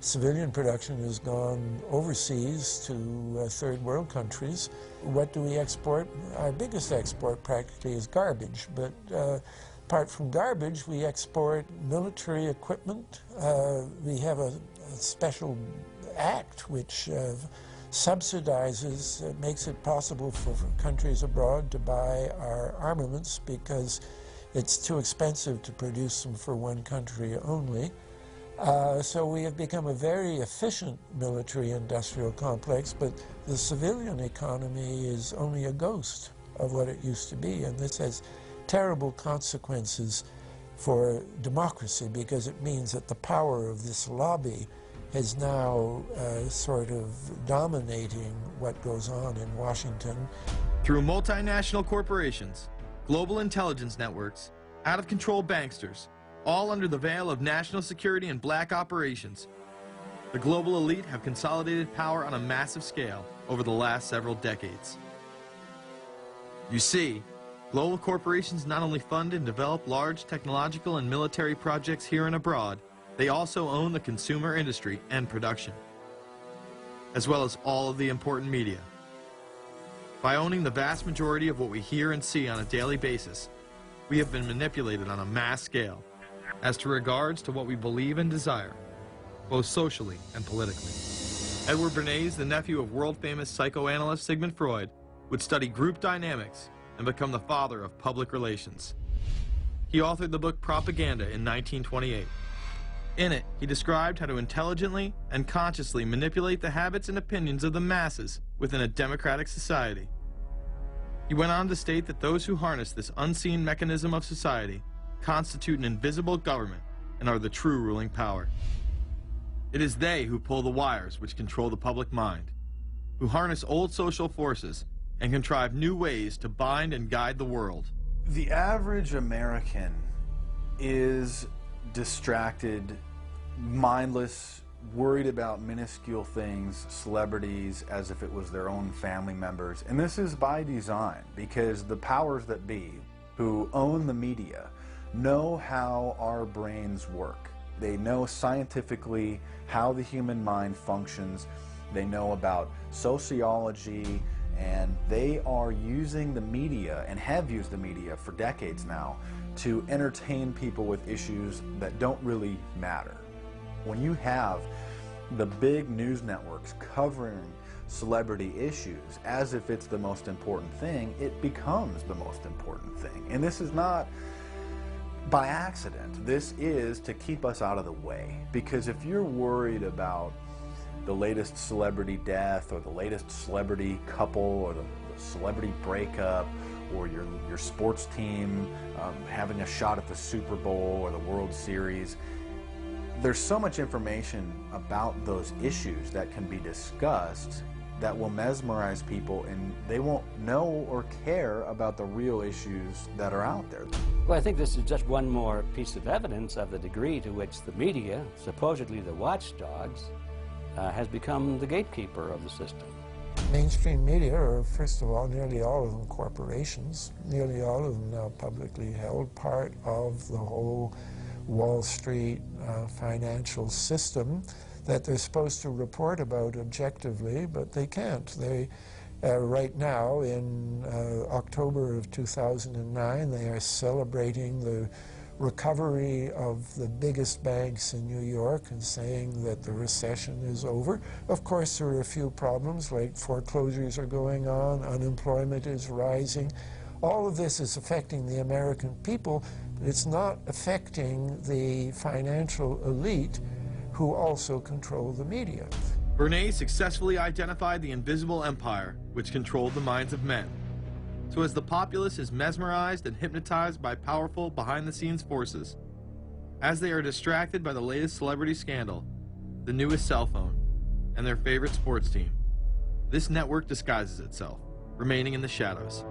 Speaker 3: civilian production has gone overseas to third world countries. What do we export? Our biggest export practically is garbage, but apart from garbage, we export military equipment. We have a special act which subsidizes, makes it possible for countries abroad to buy our armaments because it's too expensive to produce them for one country only. So we have become a very efficient military-industrial complex, but the civilian economy is only a ghost of what it used to be, and this has terrible consequences for democracy because it means that the power of this lobby is now sort of dominating what goes on in Washington.
Speaker 1: Through multinational corporations, global intelligence networks, out-of-control banksters, all under the veil of national security and black operations, the global elite have consolidated power on a massive scale over the last several decades. You see, global corporations not only fund and develop large technological and military projects here and abroad, they also own the consumer industry and production, as well as all of the important media. By owning the vast majority of what we hear and see on a daily basis, we have been manipulated on a mass scale as to regards to what we believe and desire, both socially and politically. Edward Bernays, the nephew of world-famous psychoanalyst Sigmund Freud, would study group dynamics and become the father of public relations. He authored the book Propaganda in 1928. In it, he described how to intelligently and consciously manipulate the habits and opinions of the masses within a democratic society. He went on to state that those who harness this unseen mechanism of society constitute an invisible government and are the true ruling power. It is they who pull the wires which control the public mind, who harness old social forces and contrive new ways to bind and guide the world.
Speaker 4: The average American is distracted, mindless, worried about minuscule things, celebrities, as if it was their own family members. And this is by design, because the powers that be, who own the media, know how our brains work. They know scientifically how the human mind functions. They know about sociology, and they are using the media, and have used the media for decades now, to entertain people with issues that don't really matter. When you have the big news networks covering celebrity issues as if it's the most important thing, it becomes the most important thing. And this is not by accident. This is to keep us out of the way. Because if you're worried about the latest celebrity death or the latest celebrity couple or the celebrity breakup or your sports team having a shot at the Super Bowl or the World Series, there's so much information about those issues that can be discussed that will mesmerize people, and they won't know or care about the real issues that are out there.
Speaker 15: Well, I think this is just one more piece of evidence of the degree to which the media, supposedly the watchdogs, has become the gatekeeper of the system.
Speaker 3: Mainstream media are, first of all, nearly all of them corporations, nearly all of them now publicly held, part of the whole Wall Street financial system that they're supposed to report about objectively, but they can't. They, right now, in October of 2009, they are celebrating the recovery of the biggest banks in New York and saying that the recession is over. Of course, there are a few problems, like foreclosures are going on, unemployment is rising. All of this is affecting the American people, but it's not affecting the financial elite who also control the media.
Speaker 1: Bernays successfully identified the invisible empire which controlled the minds of men. So as the populace is mesmerized and hypnotized by powerful behind-the-scenes forces, as they are distracted by the latest celebrity scandal, the newest cell phone, and their favorite sports team, this network disguises itself, remaining in the shadows.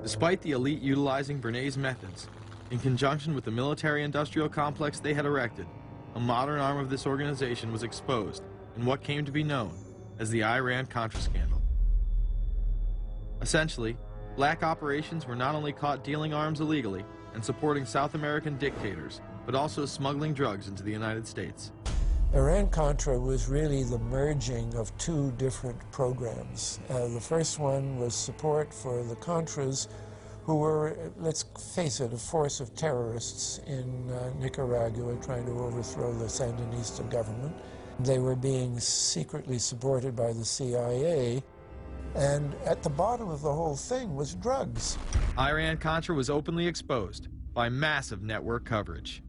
Speaker 1: Despite the elite utilizing Bernays' methods, in conjunction with the military-industrial complex they had erected, a modern arm of this organization was exposed in what came to be known as the Iran-Contra scandal. Essentially, black operations were not only caught dealing arms illegally and supporting South American dictators, but also smuggling drugs into the United States.
Speaker 3: Iran-Contra was really the merging of two different programs. The first one was support for the Contras, who were, let's face it, a force of terrorists in Nicaragua trying to overthrow the Sandinista government. They were being secretly supported by the CIA, and at the bottom of the whole thing was drugs.
Speaker 1: Iran-Contra was openly exposed by massive network coverage.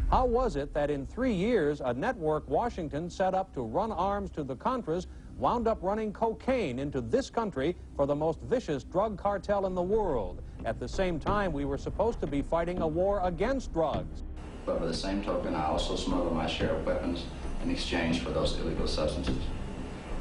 Speaker 2: How was it that in 3 years, a network Washington set up to run arms to the Contras wound up running cocaine into this country for the most vicious drug cartel in the world? At the same time, we were supposed to be fighting a war against drugs.
Speaker 11: But by the same token, I also smuggled my share of weapons in exchange for those illegal substances,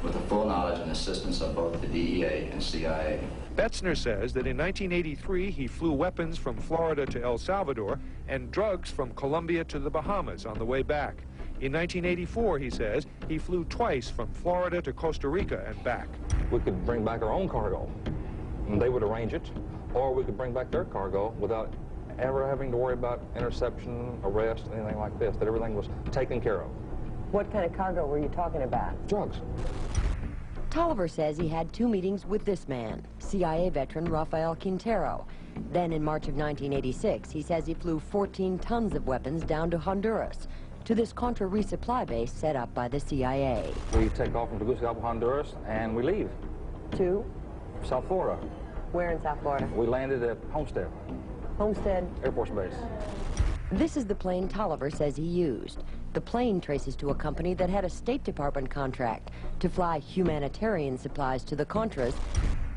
Speaker 11: with the full knowledge and assistance of both the DEA and CIA.
Speaker 12: Betzner says that in 1983 he flew weapons from Florida to El Salvador and drugs from Colombia to the Bahamas on the way back. In 1984, he says, he flew twice from Florida to Costa Rica and back.
Speaker 13: We could bring back our own cargo, and they would arrange it, or we could bring back their cargo without ever having to worry about interception, arrest, anything like this, that everything was taken care of.
Speaker 14: What kind of cargo were you talking about?
Speaker 13: Drugs.
Speaker 14: Tolliver says he had 2 meetings with this man, CIA veteran Rafael Quintero. Then in March of 1986, he says he flew 14 tons of weapons down to Honduras, to this Contra resupply base set up by the CIA.
Speaker 13: We take off from Tegucigalpa, Honduras, and we leave.
Speaker 14: To?
Speaker 13: South Florida.
Speaker 14: Where in South Florida?
Speaker 13: We landed at Homestead.
Speaker 14: Homestead?
Speaker 13: Air Force Base.
Speaker 14: This is the plane Tolliver says he used. The plane traces to a company that had a State Department contract to fly humanitarian supplies to the Contras.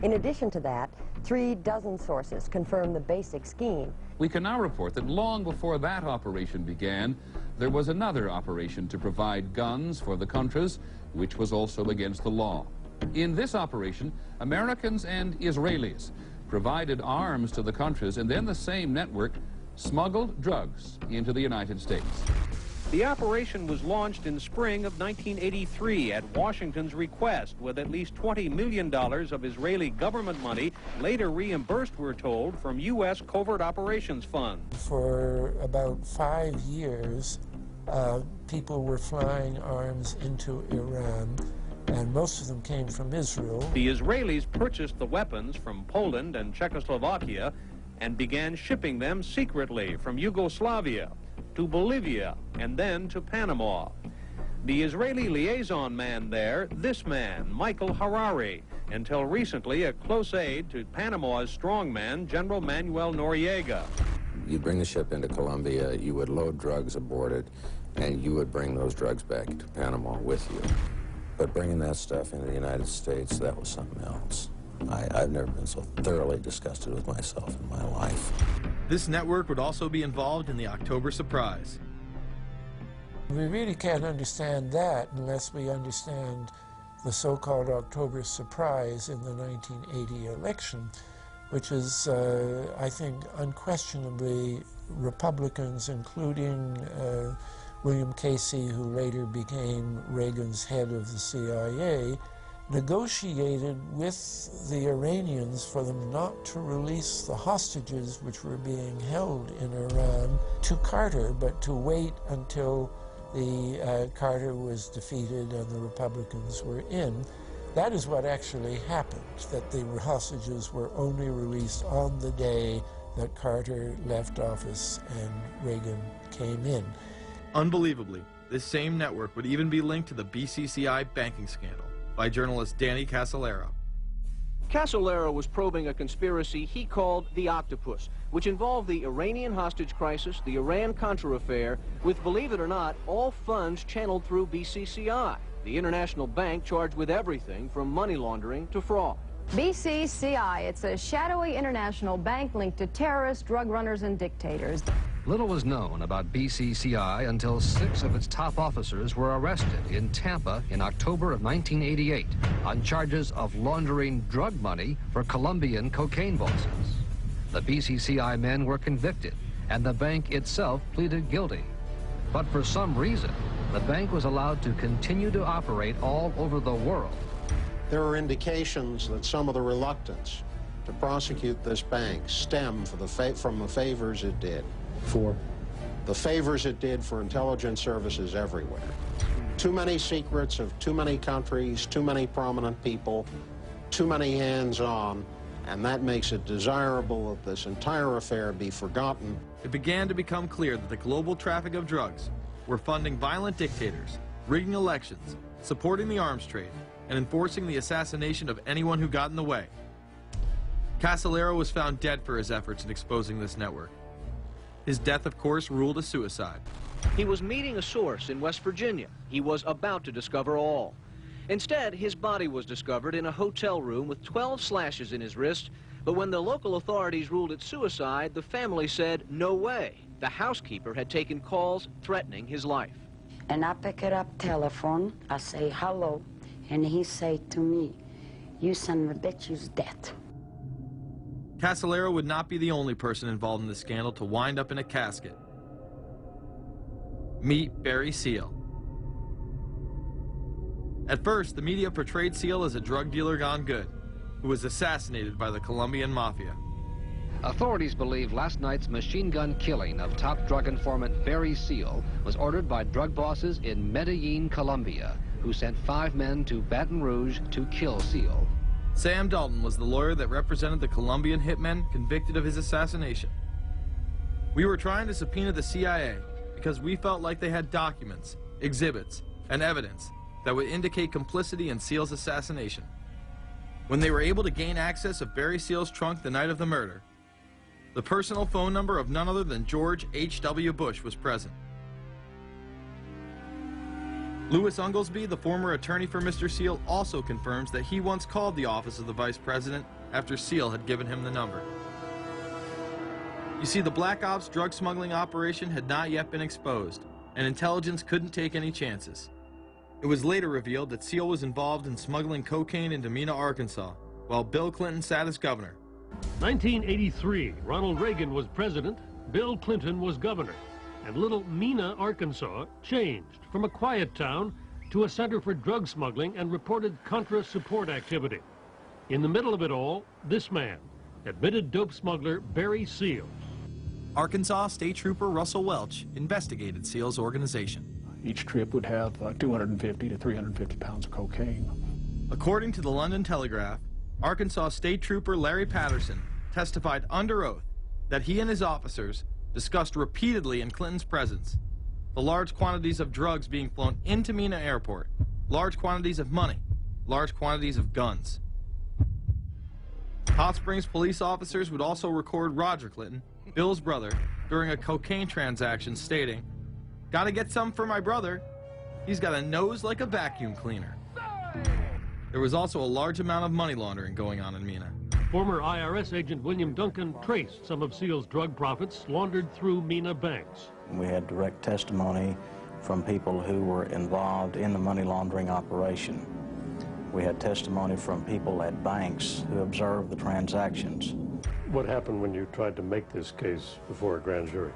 Speaker 14: In addition to that, 3 dozen sources confirm the basic scheme.
Speaker 20: We can now report that long before that operation began, there was another operation to provide guns for the Contras, which was also against the law. In this operation, Americans and Israelis provided arms to the Contras, and then the same network smuggled drugs into the United States.
Speaker 2: The operation was launched in spring of 1983 at Washington's request, with at least $20 million of Israeli government money later reimbursed, we're told, from U.S. Covert Operations Fund.
Speaker 3: For about 5 years, people were flying arms into Iran, and most of them came from Israel.
Speaker 2: The Israelis purchased the weapons from Poland and Czechoslovakia and began shipping them secretly from Yugoslavia to Bolivia, and then to Panama. The Israeli liaison man there, this man, Michael Harari, until recently a close aide to Panama's strongman, General Manuel Noriega.
Speaker 27: You'd bring the ship into Colombia, you would load drugs aboard it, and you would bring those drugs back to Panama with you. But bringing that stuff into the United States, that was something else. I've never been so thoroughly disgusted with myself in my life.
Speaker 1: This network would also be involved in the October surprise.
Speaker 3: We really can't understand that unless we understand the so-called October surprise in the 1980 election, which is, I think, unquestionably Republicans, including William Casey, who later became Reagan's head of the CIA, negotiated with the Iranians for them not to release the hostages which were being held in Iran to Carter, but to wait until the Carter was defeated and the Republicans were in. That is what actually happened, that the hostages were only released on the day that Carter left office and Reagan came in.
Speaker 1: Unbelievably, this same network would even be linked to the BCCI banking scandal by journalist Danny Casolaro.
Speaker 6: Casolaro was probing a conspiracy he called the Octopus, which involved the Iranian hostage crisis, the Iran-Contra affair, with, believe it or not, all funds channeled through BCCI, the international bank charged with everything from money laundering to fraud.
Speaker 7: BCCI, it's a shadowy international bank linked to terrorists, drug runners, and dictators.
Speaker 16: Little was known about BCCI until 6 of its top officers were arrested in Tampa in October of 1988 on charges of laundering drug money for Colombian cocaine bosses. The BCCI men were convicted, and the bank itself pleaded guilty. But for some reason, the bank was allowed to continue to operate all over the world.
Speaker 17: There are indications that some of the reluctance to prosecute this bank stemmed from the favors it did. The favors it did for intelligence services everywhere. Too many secrets of too many countries, too many prominent people, too many hands-on, and that makes it desirable that this entire affair be forgotten.
Speaker 1: It began to become clear that the global traffic of drugs were funding violent dictators, rigging elections, supporting the arms trade, and enforcing the assassination of anyone who got in the way. Casolaro was found dead for his efforts in exposing this network. His death, of course, ruled a suicide.
Speaker 6: He was meeting a source in West Virginia. He was about to discover all. Instead, his body was discovered in a hotel room with 12 slashes in his wrist, but when the local authorities ruled it suicide, the family said, no way. The housekeeper had taken calls threatening his life.
Speaker 19: And I pick it up telephone, I say hello, and he say to me, you son of a bitch, you's dead.
Speaker 1: Casolaro would not be the only person involved in the scandal to wind up in a casket. Meet Barry Seal. At first, the media portrayed Seal as a drug dealer gone good, who was assassinated by the Colombian mafia.
Speaker 16: Authorities believe last night's machine gun killing of top drug informant Barry Seal was ordered by drug bosses in Medellin, Colombia, who sent 5 men to Baton Rouge to kill Seal.
Speaker 1: Sam Dalton was the lawyer that represented the Colombian hitmen convicted of his assassination. We were trying to subpoena the CIA because we felt like they had documents, exhibits, and evidence that would indicate complicity in Seal's assassination. When they were able to gain access of Barry Seal's trunk the night of the murder, the personal phone number of none other than George H.W. Bush was present. Louis Unglesby, the former attorney for Mr. Seal, also confirms that he once called the office of the vice president after Seal had given him the number. You see, the Black Ops drug smuggling operation had not yet been exposed, and intelligence couldn't take any chances. It was later revealed that Seal was involved in smuggling cocaine into Mena, Arkansas, while Bill Clinton sat as governor.
Speaker 21: 1983, Ronald Reagan was president, Bill Clinton was governor. And little Mena, Arkansas, changed from a quiet town to a center for drug smuggling and reported Contra support activity. In the middle of it all, this man, admitted dope smuggler Barry Seal.
Speaker 22: Arkansas State Trooper Russell Welch investigated Seal's organization.
Speaker 28: Each trip would have 250 to 350 pounds of cocaine.
Speaker 1: According to the London Telegraph, Arkansas State Trooper Larry Patterson testified under oath that he and his officers discussed repeatedly in Clinton's presence the large quantities of drugs being flown into Mena Airport, large quantities of money, large quantities of guns. Hot Springs police officers would also record Roger Clinton, Bill's brother, during a cocaine transaction stating, "Gotta get some for my brother. He's got a nose like a vacuum cleaner." There was also a large amount of money laundering going on in Mena.
Speaker 21: Former IRS agent William Duncan traced some of Seal's drug profits laundered through Mena banks.
Speaker 29: We had direct testimony from people who were involved in the money laundering operation.
Speaker 5: We had testimony from people at banks who observed the transactions.
Speaker 21: What happened when you tried to make this case before a grand jury?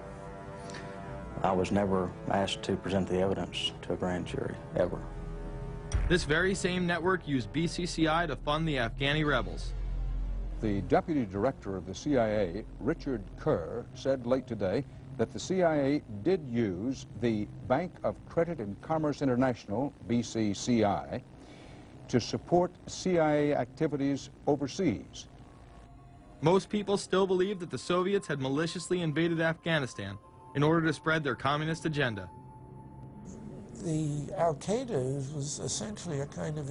Speaker 5: I was never asked to present the evidence to a grand jury, ever.
Speaker 1: This very same network used BCCI to fund the Afghani rebels.
Speaker 8: The deputy director of the CIA, Richard Kerr, said late today that the CIA did use the Bank of Credit and Commerce International, BCCI, to support CIA activities overseas.
Speaker 1: Most people still believe that the Soviets had maliciously invaded Afghanistan in order to spread their communist agenda.
Speaker 3: The Al-Qaeda was essentially a kind of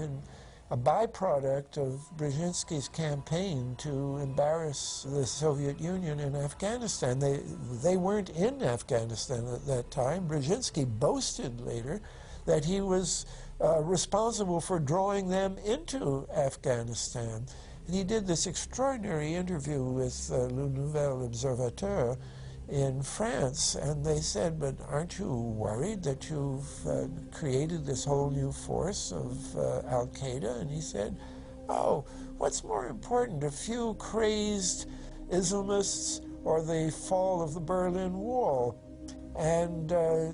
Speaker 3: a byproduct of Brzezinski's campaign to embarrass the Soviet Union in Afghanistan. They weren't in Afghanistan at that time. Brzezinski boasted later that he was responsible for drawing them into Afghanistan. And he did this extraordinary interview with Le Nouvel Observateur in France, and they said, but aren't you worried that you've created this whole new force of Al-Qaeda? And he said, oh, what's more important, a few crazed Islamists or the fall of the Berlin Wall? And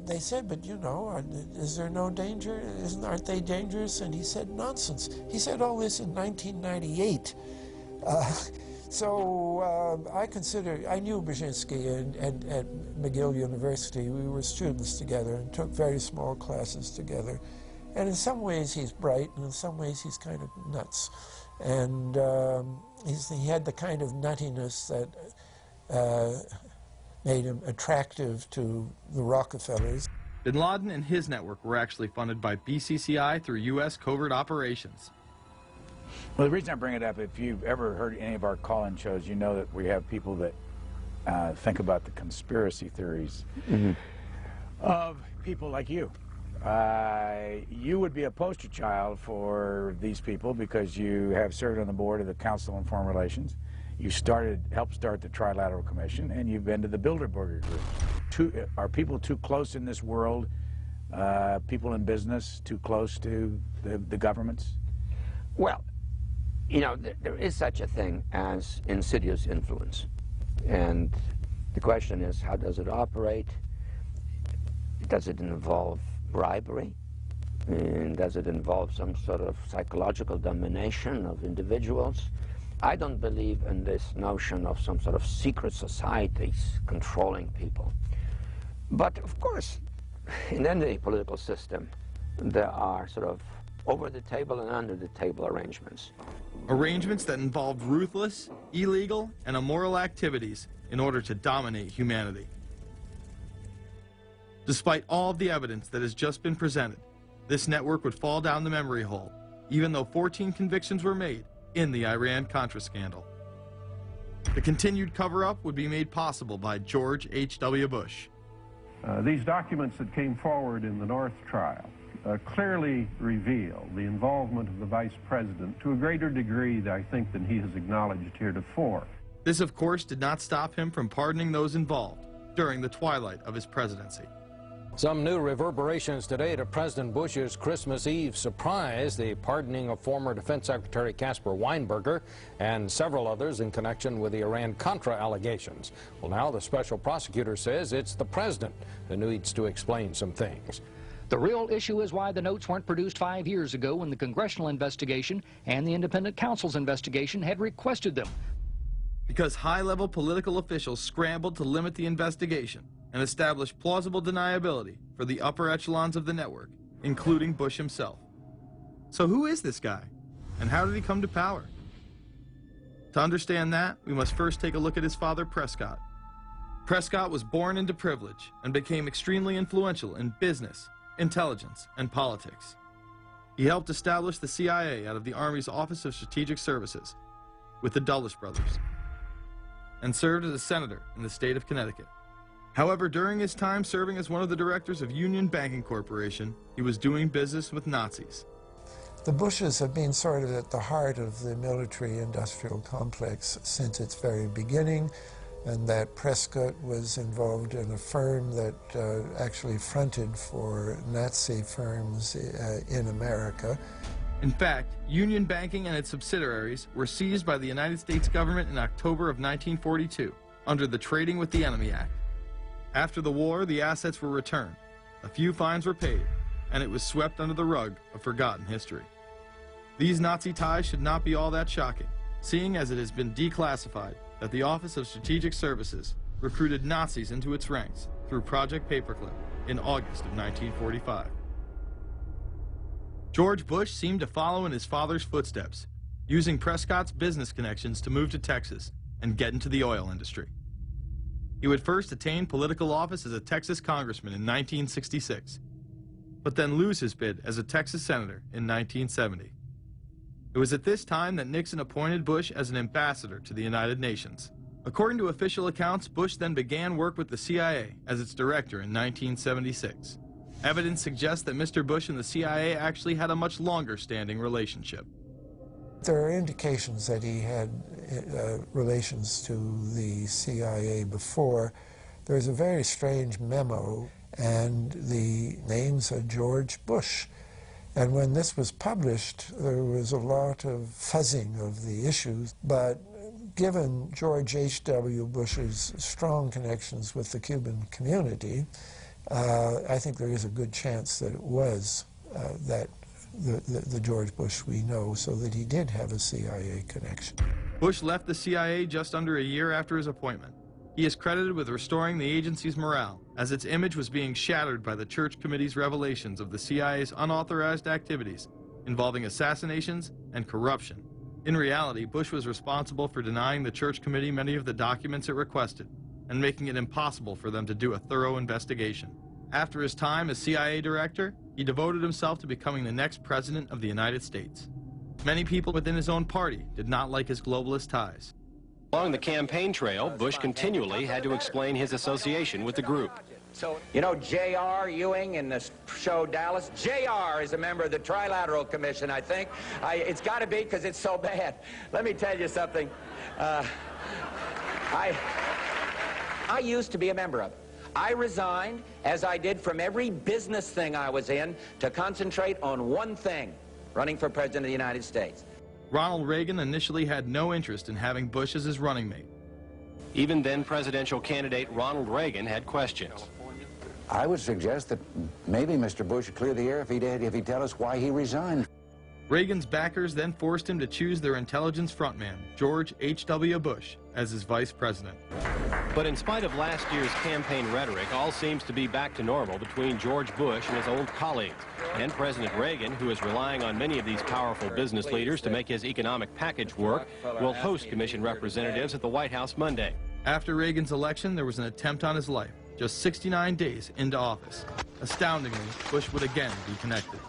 Speaker 3: they said, but you know, is there no danger? Aren't they dangerous? And he said, nonsense. He said all this in 1998. So I knew Brzezinski at McGill University. We were students together and took very small classes together. And in some ways he's bright, and in some ways he's kind of nuts. And he had the kind of nuttiness that made him attractive to the Rockefellers.
Speaker 1: Bin Laden and his network were actually funded by BCCI through U.S. covert operations.
Speaker 9: Well, the reason I bring it up, if you've ever heard any of our call-in shows, you know that we have people that think about the conspiracy theories of people like you. You would be a poster child for these people because you have served on the board of the Council on Foreign Relations. You helped start the Trilateral Commission, and you've been to the Bilderberger Group. Are people too close in this world, people in business, too close to the governments?
Speaker 10: Well, you know, there is such a thing as insidious influence. And the question is, how does it operate? Does it involve bribery? And does it involve some sort of psychological domination of individuals? I don't believe in this notion of some sort of secret societies controlling people. But of course, in any political system, there are sort of over-the-table and under-the-table arrangements.
Speaker 1: Arrangements that involved ruthless, illegal, and immoral activities in order to dominate humanity. Despite all of the evidence that has just been presented, this network would fall down the memory hole, even though 14 convictions were made in the Iran-Contra scandal. The continued cover-up would be made possible by George H.W. Bush.
Speaker 18: These documents that came forward in the North trial clearly reveal the involvement of the Vice President to a greater degree, I think, than he has acknowledged heretofore.
Speaker 1: This, of course, did not stop him from pardoning those involved during the twilight of his presidency.
Speaker 23: Some new reverberations today to President Bush's Christmas Eve surprise, the pardoning of former Defense Secretary Caspar Weinberger and several others in connection with the Iran-Contra allegations. Well, now the special prosecutor says it's the president who needs to explain some things.
Speaker 24: The real issue is why the notes weren't produced 5 years ago when the congressional investigation and the independent counsel's investigation had requested them.
Speaker 1: Because high-level political officials scrambled to limit the investigation and establish plausible deniability for the upper echelons of the network, including Bush himself. So who is this guy, and how did he come to power? To understand that, we must first take a look at his father, Prescott. Prescott was born into privilege and became extremely influential in business, intelligence, and politics. He helped establish the CIA out of the Army's Office of Strategic Services with the Dulles brothers, and served as a senator in the state of Connecticut. However, during his time serving as one of the directors of Union Banking Corporation, he was doing business with Nazis.
Speaker 3: The Bushes have been sort of at the heart of the military-industrial complex since its very beginning, and that Prescott was involved in a firm that actually fronted for Nazi firms in America.
Speaker 1: In fact, Union Banking and its subsidiaries were seized by the United States government in October of 1942 under the Trading with the Enemy Act. After the war, the assets were returned, a few fines were paid, and it was swept under the rug of forgotten history. These Nazi ties should not be all that shocking, seeing as it has been declassified that the Office of Strategic Services recruited Nazis into its ranks through Project Paperclip in August of 1945. George Bush seemed to follow in his father's footsteps, using Prescott's business connections to move to Texas and get into the oil industry. He would first attain political office as a Texas congressman in 1966, but then lose his bid as a Texas senator in 1970. It was at this time that Nixon appointed Bush as an ambassador to the United Nations. According to official accounts, Bush then began work with the CIA as its director in 1976. Evidence suggests that Mr. Bush and the CIA actually had a much longer-standing relationship.
Speaker 3: There are indications that he had relations to the CIA before. There's a very strange memo, and the names are George Bush. And when this was published, there was a lot of fuzzing of the issues, but given George H.W. Bush's strong connections with the Cuban community, I think there is a good chance that it was that the George Bush we know, so that he did have a CIA connection.
Speaker 1: Bush left the CIA just under a year after his appointment. He is credited with restoring the agency's morale, as its image was being shattered by the Church Committee's revelations of the CIA's unauthorized activities involving assassinations and corruption. In reality, Bush was responsible for denying the Church Committee many of the documents it requested and making it impossible for them to do a thorough investigation. After his time as CIA director, he devoted himself to becoming the next president of the United States. Many people within his own party did not like his globalist ties.
Speaker 4: Along the campaign trail, Bush continually had to explain his association with the group.
Speaker 11: You know J.R. Ewing in the show Dallas? J.R. is a member of the Trilateral Commission, I think. It's got to be because it's so bad. Let me tell you something. I used to be a member of it. I resigned, as I did from every business thing I was in, to concentrate on one thing, running for President of the United States.
Speaker 1: Ronald Reagan initially had no interest in having Bush as his running mate.
Speaker 4: Even then presidential candidate Ronald Reagan had questions.
Speaker 8: I would suggest that maybe Mr. Bush would clear the air if he'd tell us why he resigned.
Speaker 1: Reagan's backers then forced him to choose their intelligence frontman, George H.W. Bush, as his vice president.
Speaker 4: But in spite of last year's campaign rhetoric, all seems to be back to normal between George Bush and his old colleagues. And President Reagan, who is relying on many of these powerful business leaders to make his economic package work, will host commission representatives at the White House Monday.
Speaker 1: After Reagan's election, there was an attempt on his life, just 69 days into office. Astoundingly, Bush would again be connected.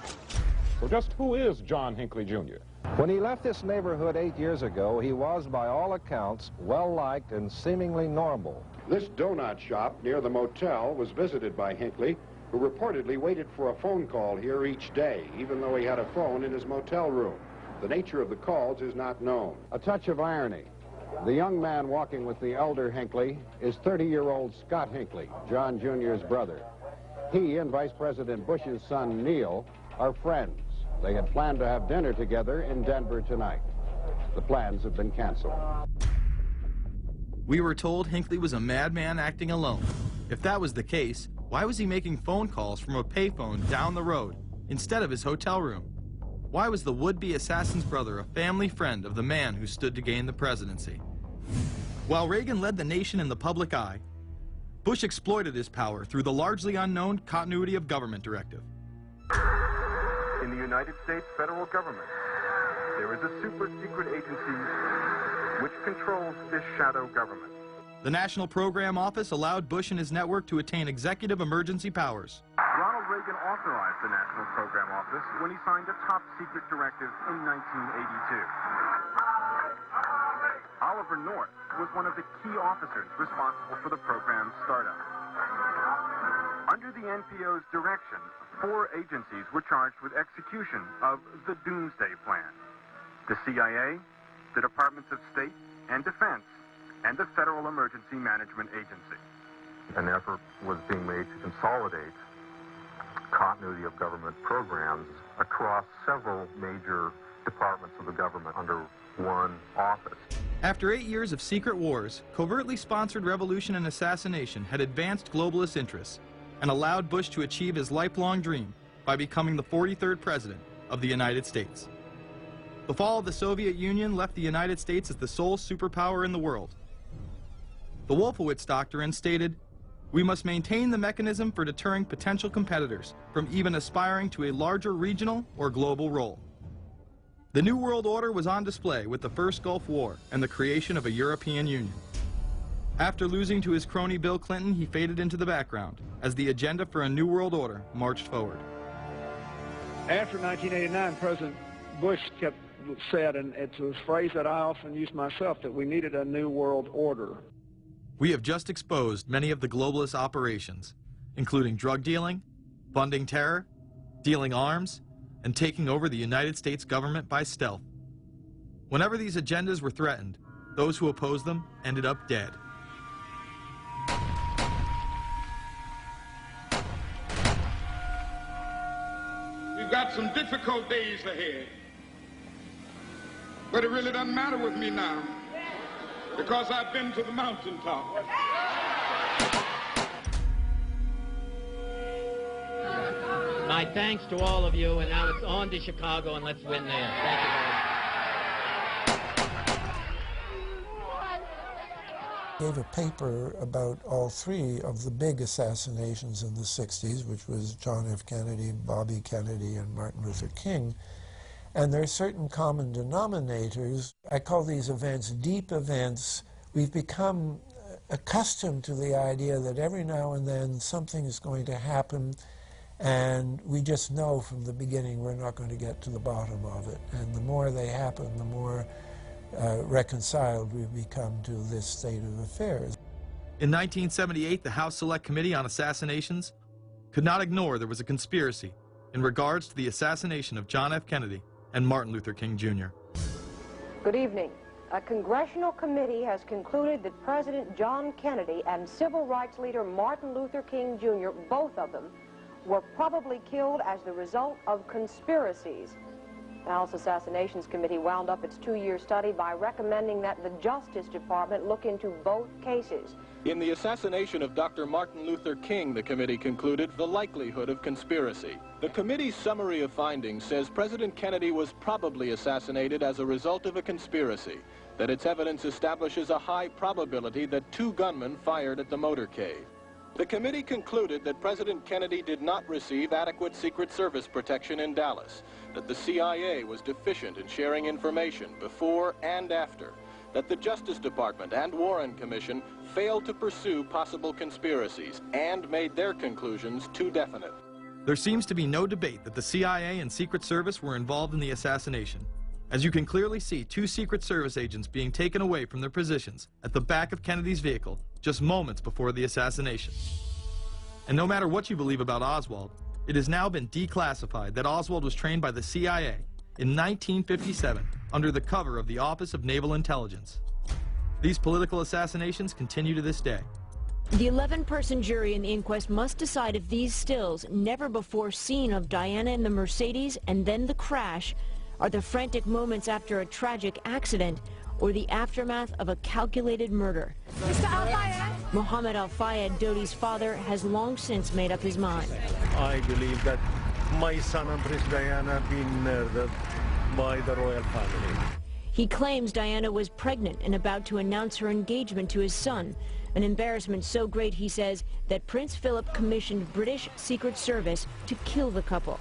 Speaker 12: So just who is John Hinckley, Jr.?
Speaker 13: When he left this neighborhood 8 years ago, he was, by all accounts, well-liked and seemingly normal.
Speaker 14: This donut shop near the motel was visited by Hinckley, who reportedly waited for a phone call here each day, even though he had a phone in his motel room. The nature of the calls is not known. A touch of irony. The young man walking with the elder Hinckley is 30-year-old Scott Hinckley, John Jr.'s brother. He and Vice President Bush's son, Neil, are friends. They had planned to have dinner together in Denver tonight. The plans have been canceled.
Speaker 1: We were told Hinckley was a madman acting alone. If that was the case, why was he making phone calls from a payphone down the road instead of his hotel room? Why was the would-be assassin's brother a family friend of the man who stood to gain the presidency? While Reagan led the nation in the public eye, Bush exploited his power through the largely unknown Continuity of Government Directive.
Speaker 15: In the United States federal government, there is a super-secret agency which controls this shadow government.
Speaker 1: The National Program Office allowed Bush and his network to attain executive emergency powers.
Speaker 15: Ronald Reagan authorized the National Program Office when he signed a top-secret directive in 1982. Oliver North was one of the key officers responsible for the program's startup. Under the NPO's direction, 4 agencies were charged with execution of the Doomsday Plan: the CIA, the Departments of State and Defense, and the Federal Emergency Management Agency. An effort was being made to consolidate continuity of government programs across several major departments of the government under one office.
Speaker 22: After 8 years of secret wars, covertly sponsored revolution and assassination had advanced globalist interests and allowed Bush to achieve his lifelong dream by becoming the 43rd president of the United States. The fall of the Soviet Union left the United States as the sole superpower in the world. The Wolfowitz Doctrine stated, "We must maintain the mechanism for deterring potential competitors from even aspiring to a larger regional or global role." The New World Order was on display with the first Gulf War and the creation of a European Union. After losing to his crony Bill Clinton, he faded into the background as the agenda for a New World Order marched forward.
Speaker 2: After 1989, President Bush said, and it's a phrase that I often use myself, that we needed a New World Order.
Speaker 22: We have just exposed many of the globalist operations, including drug dealing, funding terror, dealing arms, and taking over the United States government by stealth. Whenever these agendas were threatened, those who opposed them ended up dead.
Speaker 6: We've got some difficult days ahead, but it really doesn't matter with me now, because I've been to the mountaintop.
Speaker 7: My thanks to all of you, and now it's on to Chicago, and let's win there. Thank you very much.
Speaker 3: Gave a paper about all three of the big assassinations in the 60s, which was John F. Kennedy, Bobby Kennedy, and Martin Luther King. And there are certain common denominators. I call these events deep events. We've become accustomed to the idea that every now and then something is going to happen, and we just know from the beginning we're not going to get to the bottom of it. And the more they happen, the more reconciled we've become to this state of affairs.
Speaker 22: In 1978, the House Select Committee on Assassinations could not ignore there was a conspiracy in regards to the assassination of John F. Kennedy and Martin Luther King Jr.
Speaker 17: Good evening. A congressional committee has concluded that President John Kennedy and civil rights leader Martin Luther King Jr., both of them, were probably killed as the result of conspiracies. The House Assassinations Committee wound up its 2-year study by recommending that the Justice Department look into both cases.
Speaker 20: In the assassination of Dr. Martin Luther King, the committee concluded the likelihood of conspiracy. The committee's summary of findings says President Kennedy was probably assassinated as a result of a conspiracy, that its evidence establishes a high probability that 2 gunmen fired at the motorcade. The committee concluded that President Kennedy did not receive adequate Secret Service protection in Dallas, that the CIA was deficient in sharing information before and after, that the Justice Department and Warren Commission failed to pursue possible conspiracies and made their conclusions too definite.
Speaker 22: There seems to be no debate that the CIA and Secret Service were involved in the assassination, as you can clearly see 2 Secret Service agents being taken away from their positions at the back of Kennedy's vehicle just moments before the assassination. And no matter what you believe about Oswald, it has now been declassified that Oswald was trained by the CIA in 1957 under the cover of the Office of Naval Intelligence. These political assassinations continue to this day.
Speaker 25: The 11-person jury in the inquest must decide if these stills, never before seen of Diana in the Mercedes and then the crash, are the frantic moments after a tragic accident or the aftermath of a calculated murder.
Speaker 26: Mr. Al-Fayed?
Speaker 25: Mohammed Al-Fayed, Dodi's father, has long since made up his mind.
Speaker 27: I believe that my son and Princess Diana have been murdered by the royal family.
Speaker 25: He claims Diana was pregnant and about to announce her engagement to his son, an embarrassment so great, he says, that Prince Philip commissioned British Secret Service to kill the couple.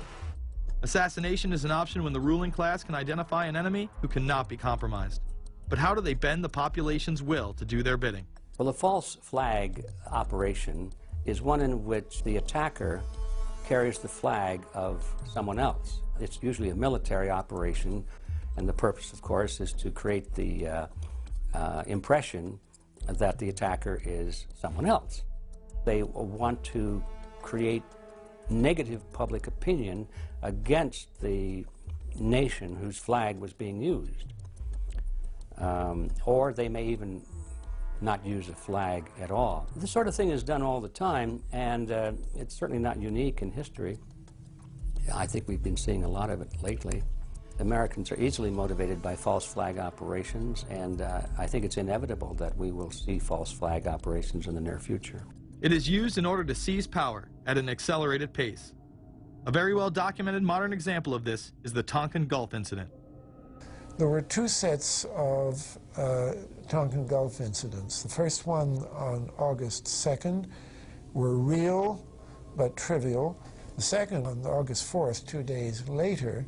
Speaker 22: Assassination is an option when the ruling class can identify an enemy who cannot be compromised. But how do they bend the population's will to do their bidding?
Speaker 29: Well, the false flag operation is one in which the attacker carries the flag of someone else. It's usually a military operation, and the purpose, of course, is to create the impression that the attacker is someone else. They want to create negative public opinion against the nation whose flag was being used. Or they may even not use a flag at all. This sort of thing is done all the time, and it's certainly not unique in history. I think we've been seeing a lot of it lately. Americans are easily motivated by false flag operations, and I think it's inevitable that we will see false flag operations in the near future.
Speaker 22: It is used in order to seize power at an accelerated pace. A very well-documented modern example of this is the Tonkin Gulf incident.
Speaker 3: There were two sets of Tonkin Gulf incidents. The first one on August 2nd were real but trivial. The second on August 4th, 2 days later,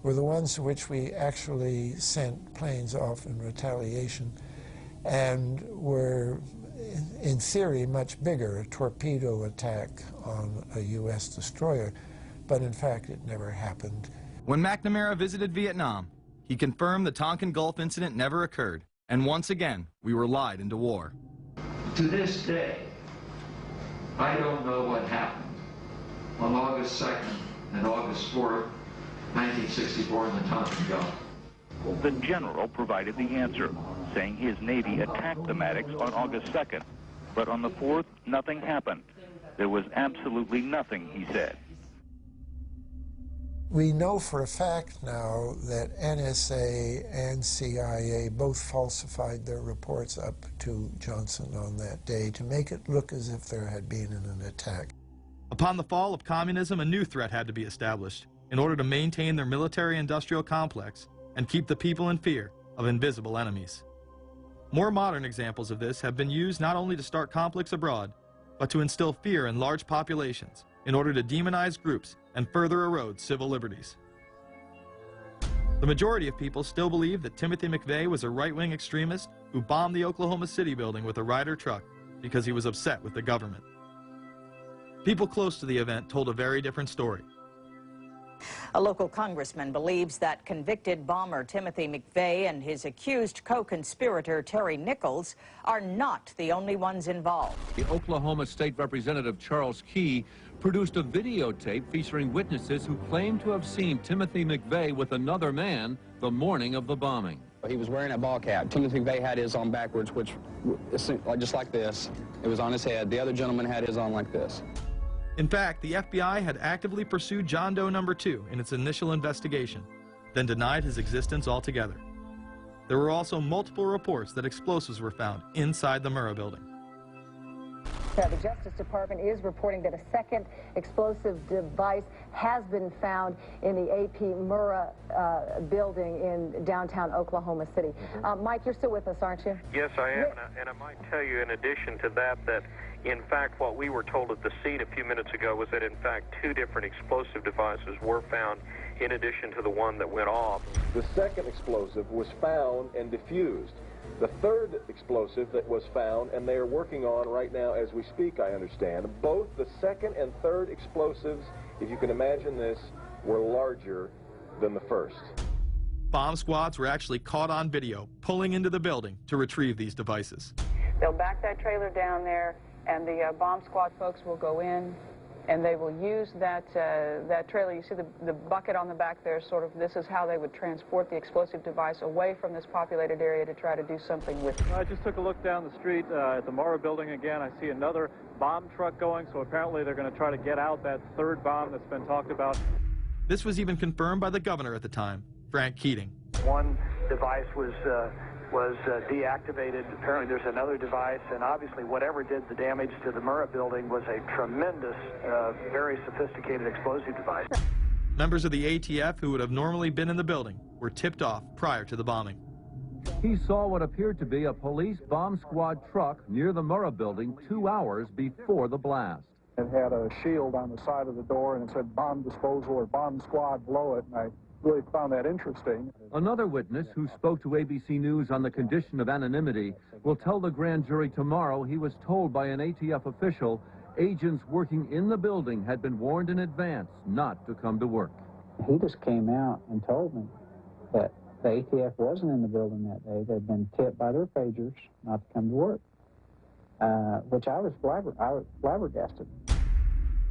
Speaker 3: were the ones to which we actually sent planes off in retaliation and were, in theory, much bigger, a torpedo attack on a U.S. destroyer, but in fact it never happened.
Speaker 22: When McNamara visited Vietnam, he confirmed the Tonkin Gulf incident never occurred, and once again, we were lied into war.
Speaker 5: To this day, I don't know what happened on August 2nd and August 4th, 1964 in the Tonkin Gulf.
Speaker 9: The general provided the answer, saying his Navy attacked the Maddocks on August 2nd, but on the 4th, nothing happened. There was absolutely nothing, he said.
Speaker 3: We know for a fact now that NSA and CIA both falsified their reports up to Johnson on that day to make it look as if there had been an attack.
Speaker 22: Upon the fall of communism, a new threat had to be established in order to maintain their military-industrial complex and keep the people in fear of invisible enemies. More modern examples of this have been used not only to start conflicts abroad, but to instill fear in large populations in order to demonize groups and further erode civil liberties. The majority of people still believe that Timothy McVeigh was a right-wing extremist who bombed the Oklahoma City building with a Ryder truck because he was upset with the government. People close to the event told a very different story.
Speaker 10: A local congressman believes that convicted bomber Timothy McVeigh and his accused co-conspirator Terry Nichols are not the only ones involved.
Speaker 16: The Oklahoma State Representative Charles Key produced a videotape featuring witnesses who claim to have seen Timothy McVeigh with another man the morning of the bombing.
Speaker 18: He was wearing a ball cap. Timothy McVeigh had his on backwards, which just like this. It was on his head. The other gentleman had his on like this.
Speaker 22: In fact, the FBI had actively pursued John Doe No. 2 in its initial investigation, then denied his existence altogether. There were also multiple reports that explosives were found inside the Murrah building.
Speaker 19: The Justice Department is reporting that a second explosive device has been found in the AP Murrah building in downtown Oklahoma City. Mike, you're still with us, aren't you?
Speaker 21: Yes, I am, and I might tell you in addition to that, in fact, what we were told at the scene a few minutes ago was that, in fact, 2 different explosive devices were found in addition to the one that went off.
Speaker 26: The second explosive was found and defused. The third explosive that was found, and they are working on right now as we speak, I understand, both the second and third explosives, if you can imagine this, were larger than the first.
Speaker 22: Bomb squads were actually caught on video pulling into the building to retrieve these devices.
Speaker 19: They'll back that trailer down there, and the bomb squad folks will go in, and they will use that trailer. You see the bucket on the back there, sort of, this is how they would transport the explosive device away from this populated area to try to do something with it.
Speaker 28: I just took a look down the street at the Murrah building again. I see another bomb truck going, so apparently they're going to try to get out that third bomb that's been talked about.
Speaker 22: This was even confirmed by the governor at the time, Frank Keating.
Speaker 30: One device was deactivated. Apparently there's another device, and obviously whatever did the damage to the Murrah building was a tremendous, very sophisticated explosive device.
Speaker 22: Members of the ATF who would have normally been in the building were tipped off prior to the bombing.
Speaker 16: He saw what appeared to be a police bomb squad truck near the Murrah building 2 hours before the blast.
Speaker 31: It had a shield on the side of the door, and it said bomb disposal or bomb squad below it, and I really found that interesting.
Speaker 16: Another witness who spoke to ABC News on the condition of anonymity will tell the grand jury tomorrow he was told by an ATF official agents working in the building had been warned in advance not to come to work.
Speaker 32: He just came out and told me that the ATF wasn't in the building that day. They'd been tipped by their pagers not to come to work, which I was flabbergasted.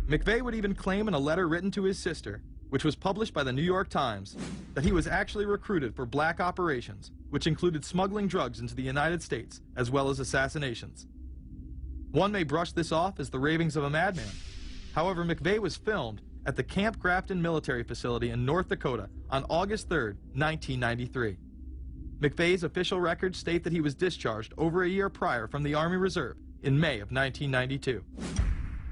Speaker 22: McVeigh would even claim in a letter written to his sister, which was published by the New York Times, that he was actually recruited for black operations, which included smuggling drugs into the United States, as well as assassinations. One may brush this off as the ravings of a madman. However, McVeigh was filmed at the Camp Grafton military facility in North Dakota on August 3, 1993. McVeigh's official records state that he was discharged over a year prior from the Army Reserve in May of 1992.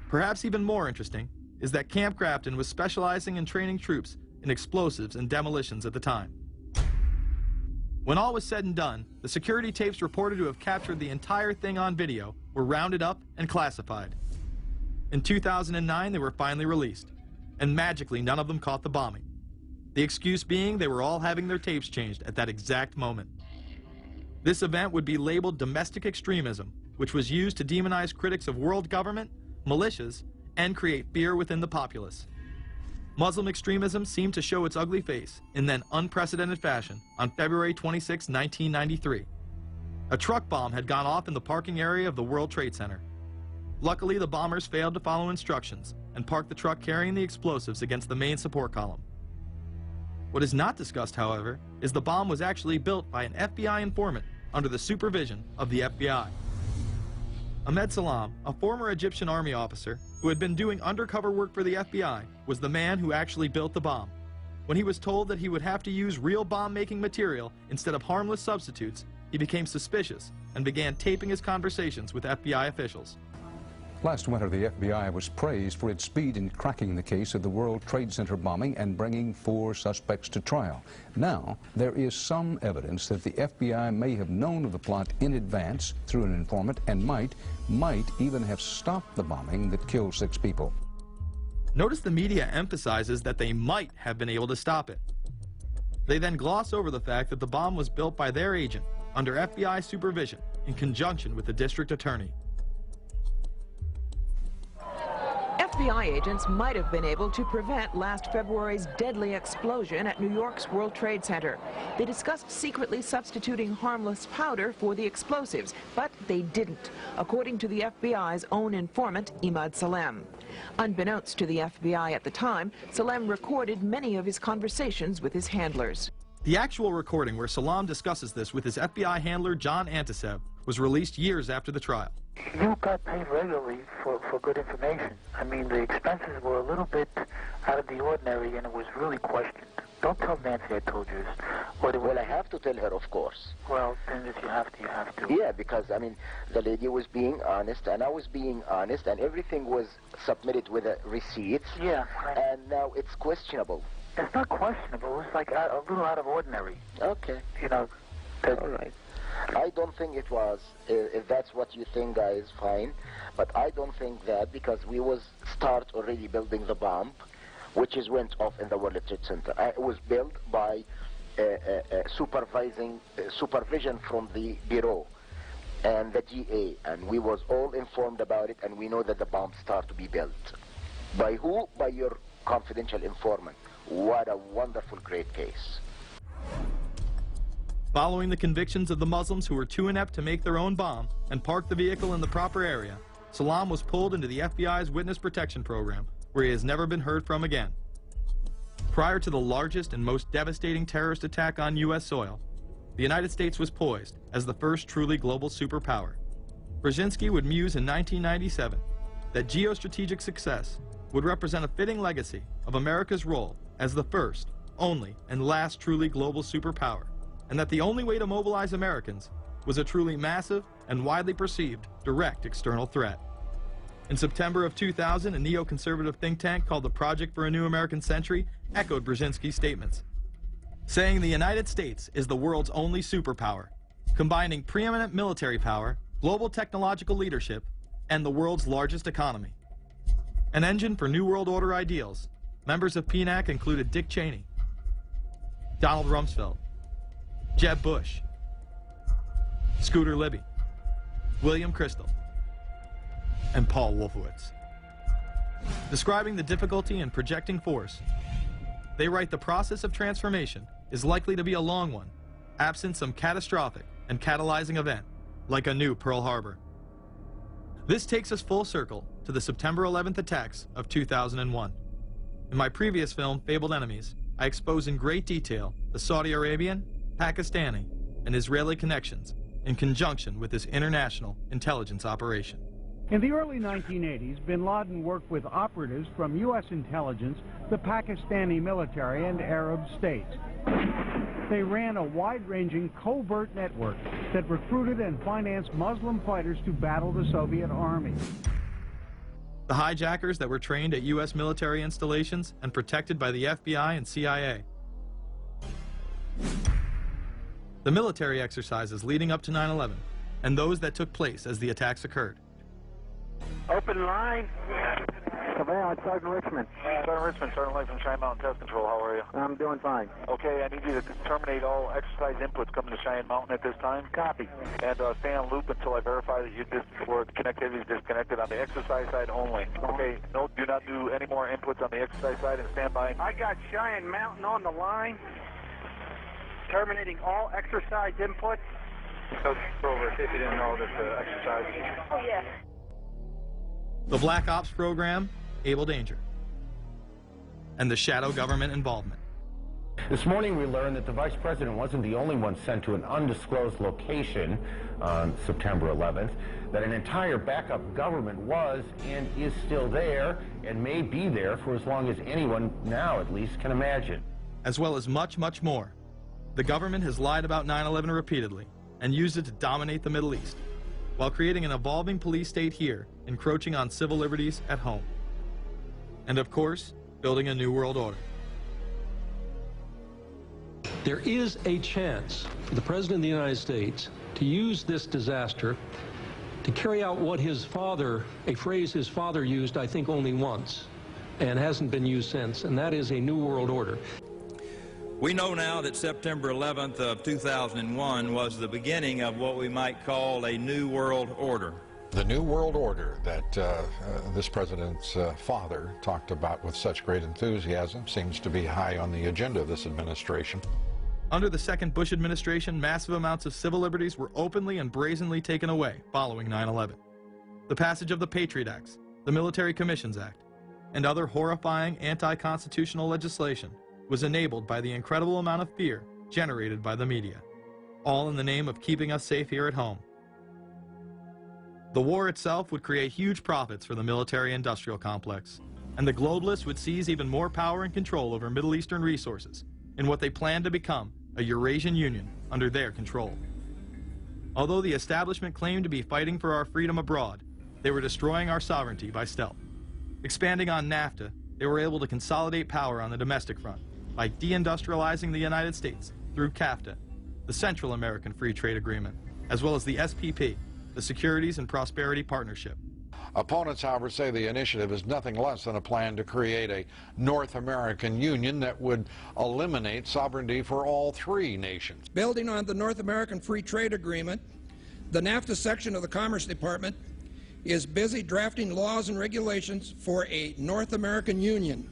Speaker 22: Perhaps even more interesting is that Camp Grafton was specializing in training troops in explosives and demolitions at the time. When all was said and done, the security tapes reported to have captured the entire thing on video were rounded up and classified. In 2009, they were finally released, and magically none of them caught the bombing. The excuse being they were all having their tapes changed at that exact moment. This event would be labeled domestic extremism, which was used to demonize critics of world government, militias, and create fear within the populace. Muslim extremism seemed to show its ugly face in then unprecedented fashion on February 26, 1993. A truck bomb had gone off in the parking area of the World Trade Center. Luckily, the bombers failed to follow instructions and parked the truck carrying the explosives against the main support column. What is not discussed, however, is the bomb was actually built by an FBI informant under the supervision of the FBI. Ahmed Salam, a former Egyptian army officer who had been doing undercover work for the FBI, was the man who actually built the bomb. When he was told that he would have to use real bomb-making material instead of harmless substitutes, he became suspicious and began taping his conversations with FBI officials.
Speaker 1: Last winter, the FBI was praised for its speed in cracking the case of the World Trade Center bombing and bringing 4 suspects to trial. Now, there is some evidence that the FBI may have known of the plot in advance through an informant and might even have stopped the bombing that killed 6 people.
Speaker 22: Notice the media emphasizes that they might have been able to stop it. They then gloss over the fact that the bomb was built by their agent under FBI supervision in conjunction with the district attorney.
Speaker 2: FBI agents might have been able to prevent last February's deadly explosion at New York's World Trade Center. They discussed secretly substituting harmless powder for the explosives, but they didn't, according to the FBI's own informant, Ahmed Salem. Unbeknownst to the FBI at the time, Salem recorded many of his conversations with his handlers.
Speaker 22: The actual recording where Salam discusses this with his FBI handler, John Antisev, was released years after the trial.
Speaker 31: You got paid regularly for good information. I mean, the expenses were a little bit out of the ordinary, and it was really questioned. Don't tell Nancy I told you this.
Speaker 4: Well, I have to tell her, of course.
Speaker 31: Well, then if you have to, you have to.
Speaker 4: Yeah, because, I mean, the lady was being honest, and I was being honest, and everything was submitted with receipts.
Speaker 31: Yeah.
Speaker 4: And now it's questionable.
Speaker 31: It's not questionable. It's like a little out of ordinary.
Speaker 4: Okay.
Speaker 31: You know.
Speaker 4: All right. I don't think it was. If that's what you think, guys, fine. But I don't think that, because we was start already building the bomb, which is went off in the World Trade Center. It was built by supervision from the Bureau and the GA, and we was all informed about it, and we know that the bomb start to be built. By who? By your confidential informant. What a wonderful, great case.
Speaker 22: Following the convictions of the Muslims who were too inept to make their own bomb and park the vehicle in the proper area, Salam was pulled into the FBI's Witness Protection Program, where he has never been heard from again. Prior to the largest and most devastating terrorist attack on U.S. soil, the United States was poised as the first truly global superpower. Brzezinski would muse in 1997 that geostrategic success would represent a fitting legacy of America's role as the first, only, and last truly global superpower, and that the only way to mobilize Americans was a truly massive and widely perceived direct external threat. In September of 2000, a neoconservative think tank called the Project for a New American Century echoed Brzezinski's statements, saying the United States is the world's only superpower, combining preeminent military power, global technological leadership, and the world's largest economy. An engine for New World Order ideals, members of PNAC included Dick Cheney, Donald Rumsfeld, Jeb Bush, Scooter Libby, William Kristol, and Paul Wolfowitz. Describing the difficulty in projecting force, they write the process of transformation is likely to be a long one, absent some catastrophic and catalyzing event, like a new Pearl Harbor. This takes us full circle to the September 11th attacks of 2001. In my previous film, Fabled Enemies, I expose in great detail the Saudi Arabian, Pakistani, and Israeli connections in conjunction with this international intelligence operation.
Speaker 6: In the early 1980s, bin Laden worked with operatives from U.S. intelligence, the Pakistani military, and Arab states. They ran a wide-ranging covert network that recruited and financed Muslim fighters to battle the Soviet army.
Speaker 22: The hijackers that were trained at U.S. military installations and protected by the FBI and CIA. The military exercises leading up to 9/11, and those that took place as the attacks occurred.
Speaker 30: Open line.
Speaker 31: Surveillance, Sergeant Richmond.
Speaker 30: Sergeant Richmond, Sergeant Light from Cheyenne Mountain Test Control. How are you?
Speaker 31: I'm doing fine.
Speaker 30: Okay, I need you to terminate all exercise inputs coming to Cheyenne Mountain at this time.
Speaker 31: Copy.
Speaker 30: And stay on loop until I verify that connectivity is disconnected on the exercise side only. Okay, no, do not do any more inputs on the exercise side and stand by.
Speaker 31: I got Cheyenne Mountain on the line. Terminating all exercise inputs.
Speaker 30: So, over, see if you didn't know this exercise.
Speaker 31: Oh, yeah.
Speaker 22: The Black Ops program, Able Danger, and the shadow government involvement.
Speaker 7: This morning we learned that the Vice President wasn't the only one sent to an undisclosed location on September 11th, that an entire backup government was and is still there and may be there for as long as anyone now at least can imagine.
Speaker 22: As well as much, much more. The government has lied about 9/11 repeatedly and used it to dominate the Middle East, while creating an evolving police state here, encroaching on civil liberties at home. And of course, building a new world order.
Speaker 8: There is a chance for the President of the United States to use this disaster to carry out what his father, a phrase his father used, I think, only once, and hasn't been used since, and that is a new world order.
Speaker 11: We know now that September 11th of 2001 was the beginning of what we might call a new world order.
Speaker 12: The new world order that this president's father talked about with such great enthusiasm seems to be high on the agenda of this administration.
Speaker 22: Under the second Bush administration, massive amounts of civil liberties were openly and brazenly taken away following 9/11. The passage of the Patriot Acts, the Military Commissions Act, and other horrifying anti-constitutional legislation was enabled by the incredible amount of fear generated by the media, all in the name of keeping us safe here at home. The war itself would create huge profits for the military-industrial complex, and the globalists would seize even more power and control over Middle Eastern resources in what they planned to become a Eurasian Union under their control. Although the establishment claimed to be fighting for our freedom abroad, they were destroying our sovereignty by stealth. Expanding on NAFTA, they were able to consolidate power on the domestic front by deindustrializing the United States through CAFTA, the Central American Free Trade Agreement, as well as the SPP, the Securities and Prosperity Partnership.
Speaker 12: Opponents, however, say the initiative is nothing less than a plan to create a North American Union that would eliminate sovereignty for all three nations.
Speaker 13: Building on the North American Free Trade Agreement, the NAFTA section of the Commerce Department is busy drafting laws and regulations for a North American Union,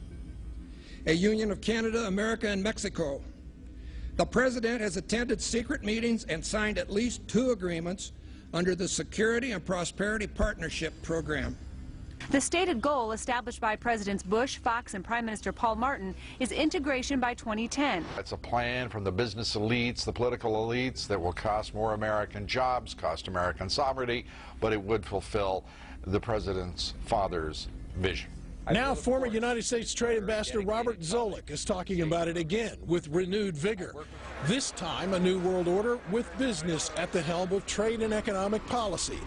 Speaker 13: a union of Canada, America, and Mexico. The President has attended secret meetings and signed at least 2 agreements under the Security and Prosperity Partnership Program.
Speaker 14: The stated goal established by Presidents Bush, Fox, and Prime Minister Paul Martin is integration by 2010.
Speaker 12: It's a plan from the business elites, the political elites, that will cost more American jobs, cost American sovereignty, but it would fulfill the President's father's vision.
Speaker 15: Now, former United States Trade Ambassador Robert Zoellick is talking about it again with renewed vigor. This time, a new world order with business at the helm of trade and economic policy.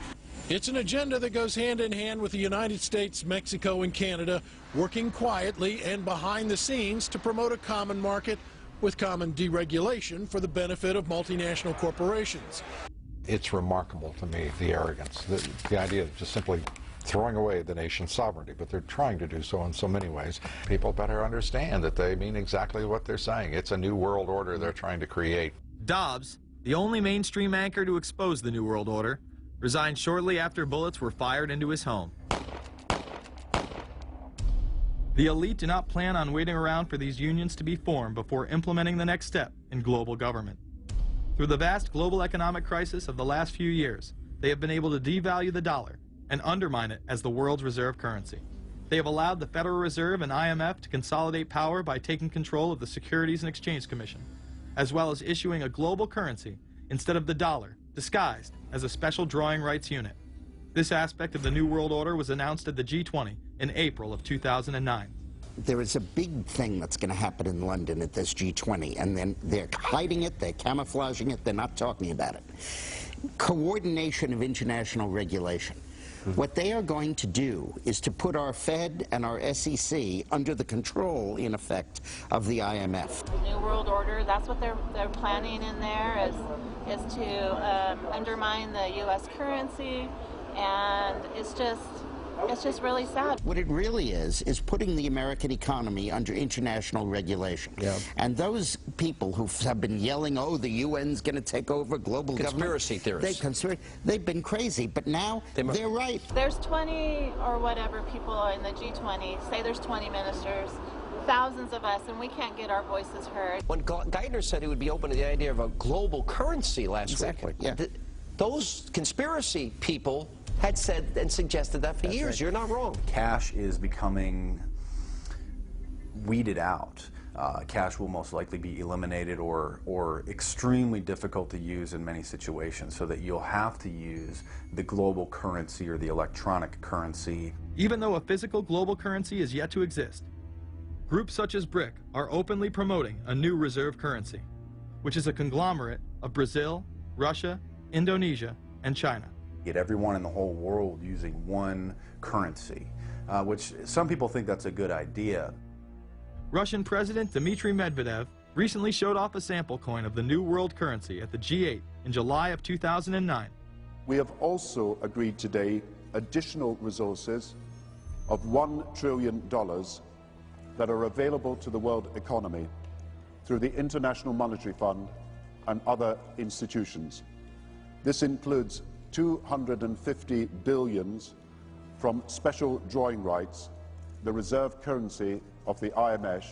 Speaker 15: It's an agenda that goes hand in hand with the United States, Mexico, and Canada, working quietly and behind the scenes to promote a common market with common deregulation for the benefit of multinational corporations.
Speaker 12: It's remarkable to me, the arrogance, the idea of just simply throwing away the nation's sovereignty, but they're trying to do so in so many ways. People better understand that they mean exactly what they're saying. It's a new world order they're trying to create.
Speaker 22: Dobbs, the only mainstream anchor to expose the new world order, resigned shortly after bullets were fired into his home. The elite do not plan on waiting around for these unions to be formed before implementing the next step in global government. Through the vast global economic crisis of the last few years, they have been able to devalue the dollar and undermine it as the world's reserve currency. They have allowed the Federal Reserve and IMF to consolidate power by taking control of the Securities and Exchange Commission, as well as issuing a global currency instead of the dollar, disguised as a special drawing rights unit. This aspect of the New World Order was announced at the G20 in April of 2009.
Speaker 3: There is a big thing that's going to happen in London at this G20, and then they're hiding it, they're camouflaging it, they're not talking about it. Coordination of international regulation. What they are going to do is to put our Fed and our SEC under the control, in effect, of the IMF.
Speaker 5: The New World Order, that's what they're planning in there, is to undermine the U.S. currency, and it's just really sad.
Speaker 3: What it really is putting the American economy under international regulation. Yeah. And those people who have been yelling, oh, the UN's going to take over global
Speaker 9: conspiracy
Speaker 3: government.
Speaker 9: Theorists.
Speaker 3: They've been crazy, but now they're right.
Speaker 5: There's 20 or whatever people in the G20, say there's 20 ministers, thousands of us, and we can't get our voices heard.
Speaker 9: When Geithner said he would be open to the idea of a global currency last
Speaker 3: week, yeah.
Speaker 9: Those conspiracy people had said and suggested that for years. Right. You're not wrong.
Speaker 10: Cash is becoming weeded out. Cash will most likely be eliminated or extremely difficult to use in many situations, so that you'll have to use the global currency or the electronic currency.
Speaker 22: Even though a physical global currency is yet to exist, groups such as BRIC are openly promoting a new reserve currency, which is a conglomerate of Brazil, Russia, Indonesia, and China.
Speaker 10: Get everyone in the whole world using one currency, which some people think that's a good idea.
Speaker 22: Russian President Dmitry Medvedev recently showed off a sample coin of the new world currency at the G8 in July of 2009.
Speaker 17: We have also agreed today additional resources of $1 trillion that are available to the world economy through the International Monetary Fund and other institutions. This includes 250 billion from special drawing rights, the reserve currency of the IMF,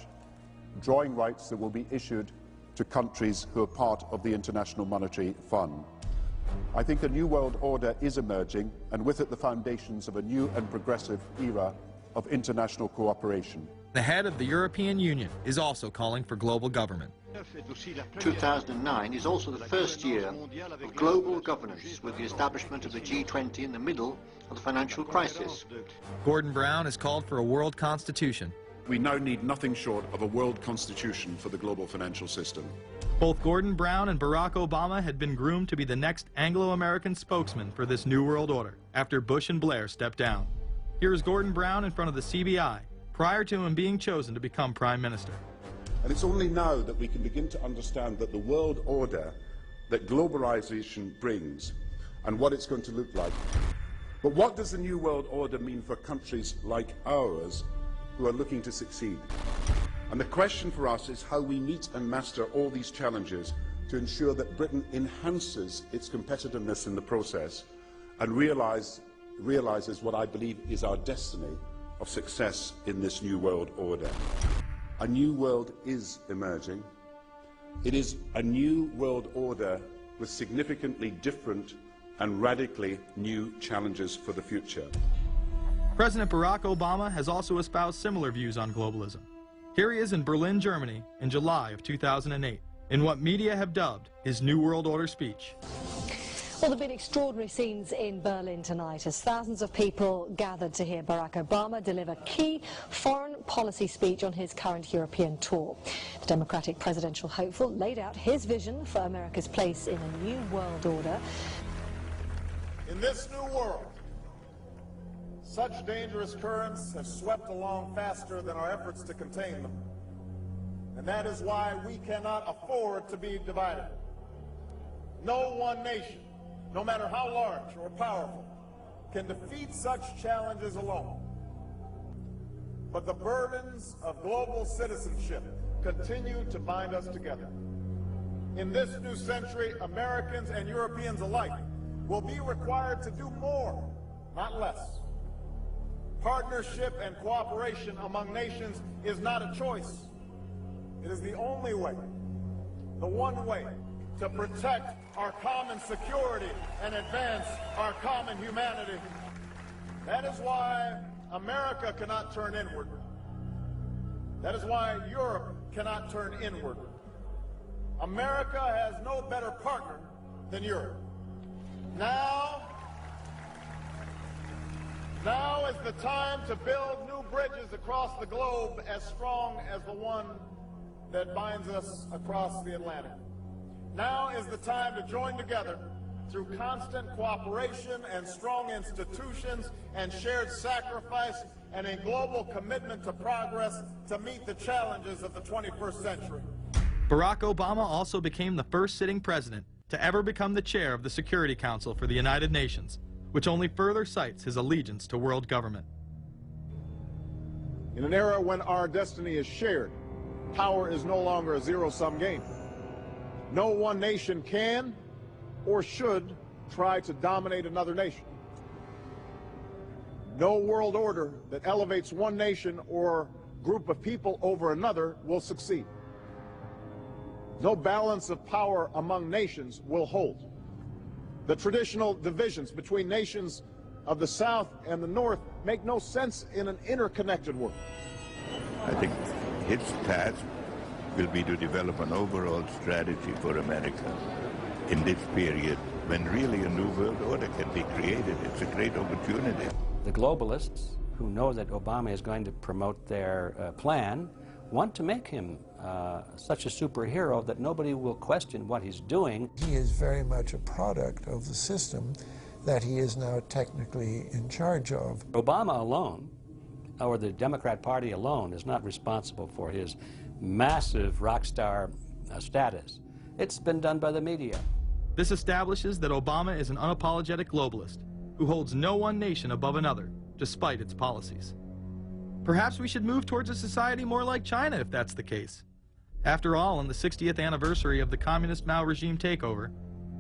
Speaker 17: drawing rights that will be issued to countries who are part of the International Monetary Fund. I think a new world order is emerging, and with it the foundations of a new and progressive era of international cooperation.
Speaker 22: The head of the European Union is also calling for global government.
Speaker 18: 2009 is also the first year of global governance, with the establishment of the G20 in the middle of the financial crisis.
Speaker 22: Gordon Brown has called for a world constitution.
Speaker 17: We now need nothing short of a world constitution for the global financial system.
Speaker 22: Both Gordon Brown and Barack Obama had been groomed to be the next Anglo-American spokesman for this new world order after Bush and Blair stepped down. Here is Gordon Brown in front of the CBI prior to him being chosen to become Prime Minister.
Speaker 17: And it's only now that we can begin to understand that the world order that globalization brings and what it's going to look like. But what does the new world order mean for countries like ours who are looking to succeed? And the question for us is how we meet and master all these challenges to ensure that Britain enhances its competitiveness in the process and realizes what I believe is our destiny of success in this new world order. A new world is emerging. It is a new world order with significantly different and radically new challenges for the future.
Speaker 22: President Barack Obama has also espoused similar views on globalism. Here he is in Berlin, Germany, in July of 2008, in what media have dubbed his New World Order speech.
Speaker 20: Well, there have been extraordinary scenes in Berlin tonight as thousands of people gathered to hear Barack Obama deliver key foreign policy speech on his current European tour. The Democratic presidential hopeful laid out his vision for America's place in a new world order.
Speaker 23: In this new world, such dangerous currents have swept along faster than our efforts to contain them. And that is why we cannot afford to be divided. No one nation, no matter how large or powerful, can defeat such challenges alone. But the burdens of global citizenship continue to bind us together. In this new century, Americans and Europeans alike will be required to do more, not less. Partnership and cooperation among nations is not a choice. It is the only way, the one way, to protect our common security and advance our common humanity. That is why America cannot turn inward. That is why Europe cannot turn inward. America has no better partner than Europe. Now Now is the time to build new bridges across the globe as strong as the one that binds us across the Atlantic. Now is the time to join together through constant cooperation and strong institutions and shared sacrifice and a global commitment to progress to meet the challenges of the 21st century.
Speaker 22: Barack Obama also became the first sitting president to ever become the chair of the Security Council for the United Nations, which only further cites his allegiance to world government.
Speaker 23: In an era when our destiny is shared, power is no longer a zero-sum game. No one nation can or should try to dominate another nation. No world order that elevates one nation or group of people over another will succeed. No balance of power among nations will hold. The traditional divisions between nations of the South and the North make no sense in an interconnected world.
Speaker 1: I think its task will be to develop an overall strategy for America in this period when really a new world order can be created. It's a great opportunity.
Speaker 2: The globalists, who know that Obama is going to promote their plan, want to make him such a superhero that nobody will question what he's doing.
Speaker 16: He is very much a product of the system that he is now technically in charge of.
Speaker 2: Obama alone, or the Democrat Party alone, is not responsible for his massive rock star status. It's been done by the media.
Speaker 22: This establishes that Obama is an unapologetic globalist who holds no one nation above another, despite its policies. Perhaps we should move towards a society more like China if that's the case. After all, on the 60th anniversary of the communist Mao regime takeover,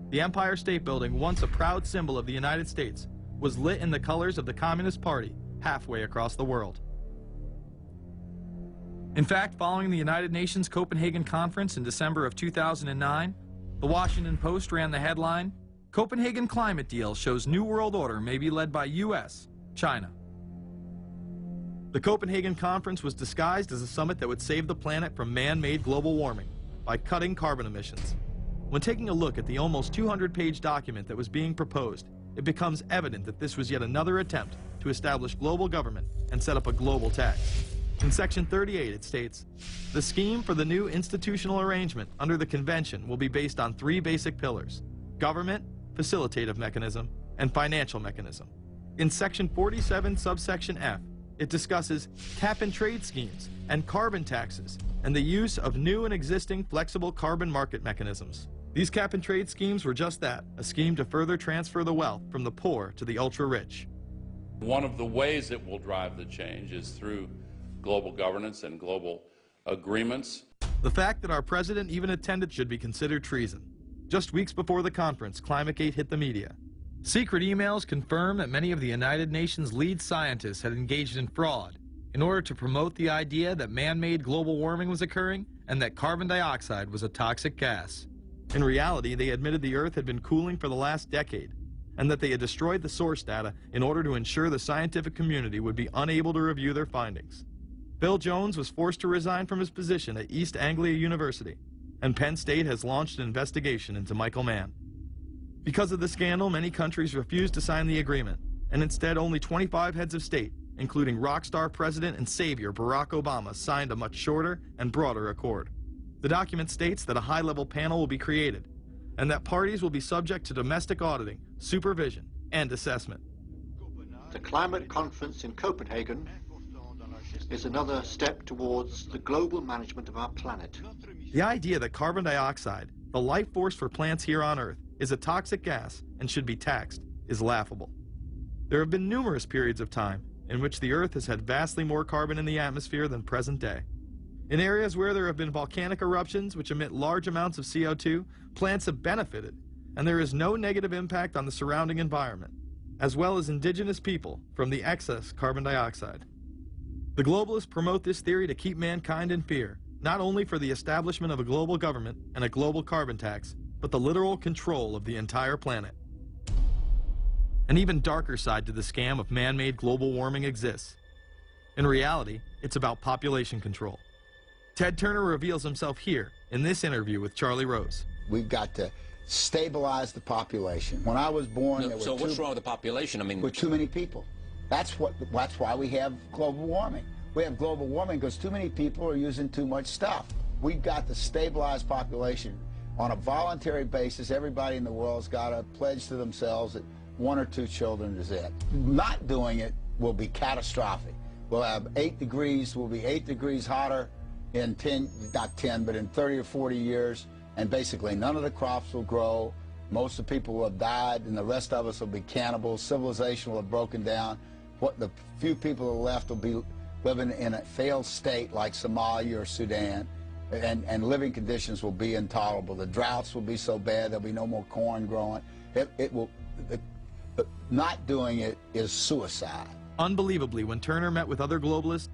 Speaker 22: the Empire State Building, once a proud symbol of the United States, was lit in the colors of the Communist Party halfway across the world. In fact, following the United Nations Copenhagen Conference in December of 2009, the Washington Post ran the headline, "Copenhagen Climate Deal Shows New World Order May Be Led by U.S., China." The Copenhagen Conference was disguised as a summit that would save the planet from man-made global warming by cutting carbon emissions. When taking a look at the almost 200-page document that was being proposed, it becomes evident that this was yet another attempt to establish global government and set up a global tax. In Section 38, it states, "The scheme for the new institutional arrangement under the Convention will be based on 3 basic pillars: government, facilitative mechanism, and financial mechanism." In Section 47, subsection F, it discusses cap-and-trade schemes and carbon taxes and the use of new and existing flexible carbon market mechanisms. These cap-and-trade schemes were just that, a scheme to further transfer the wealth from the poor to the ultra-rich.
Speaker 19: One of the ways it will drive the change is through global governance and global agreements.
Speaker 22: The fact that our president even attended should be considered treason. Just weeks before the conference, ClimateGate hit the media. Secret emails confirm that many of the United Nations lead scientists had engaged in fraud in order to promote the idea that man-made global warming was occurring and that carbon dioxide was a toxic gas. In reality, they admitted the Earth had been cooling for the last decade and that they had destroyed the source data in order to ensure the scientific community would be unable to review their findings. Bill Jones was forced to resign from his position at East Anglia University, and Penn State has launched an investigation into Michael Mann. Because of the scandal, many countries refused to sign the agreement, and instead only 25 heads of state, including rock star President and Savior Barack Obama, signed a much shorter and broader accord. The document states that a high-level panel will be created, and that parties will be subject to domestic auditing, supervision, and assessment.
Speaker 18: The climate conference in Copenhagen is another step towards the global management of our planet.
Speaker 22: The idea that carbon dioxide, the life force for plants here on Earth, is a toxic gas and should be taxed is laughable. There have been numerous periods of time in which the Earth has had vastly more carbon in the atmosphere than present day. In areas where there have been volcanic eruptions which emit large amounts of CO2, plants have benefited, and there is no negative impact on the surrounding environment, as well as indigenous people from the excess carbon dioxide. The globalists promote this theory to keep mankind in fear, not only for the establishment of a global government and a global carbon tax, but the literal control of the entire planet. An even darker side to the scam of man-made global warming exists. In reality, it's about population control. Ted Turner reveals himself here in this interview with Charlie Rose.
Speaker 21: We've got to stabilize the population. When I was born, there were
Speaker 24: what's wrong with the population? I mean,
Speaker 21: with too many people.
Speaker 4: That's why we have global warming. We have global warming because too many people are using too much stuff. We've got to stabilize population on a voluntary basis. Everybody in the world's got to pledge to themselves that 1 or 2 children is it. Not doing it will be catastrophic. We'll have 8 degrees, we'll be 8 degrees hotter in 30 or 40 years, and basically none of the crops will grow. Most of the people will have died, and the rest of us will be cannibals. Civilization will have broken down. What the few people who are left will be living in a failed state like Somalia or Sudan, and living conditions will be intolerable. The droughts will be so bad there'll be no more corn growing. Not doing it is suicide.
Speaker 22: Unbelievably, when Turner met with other globalists,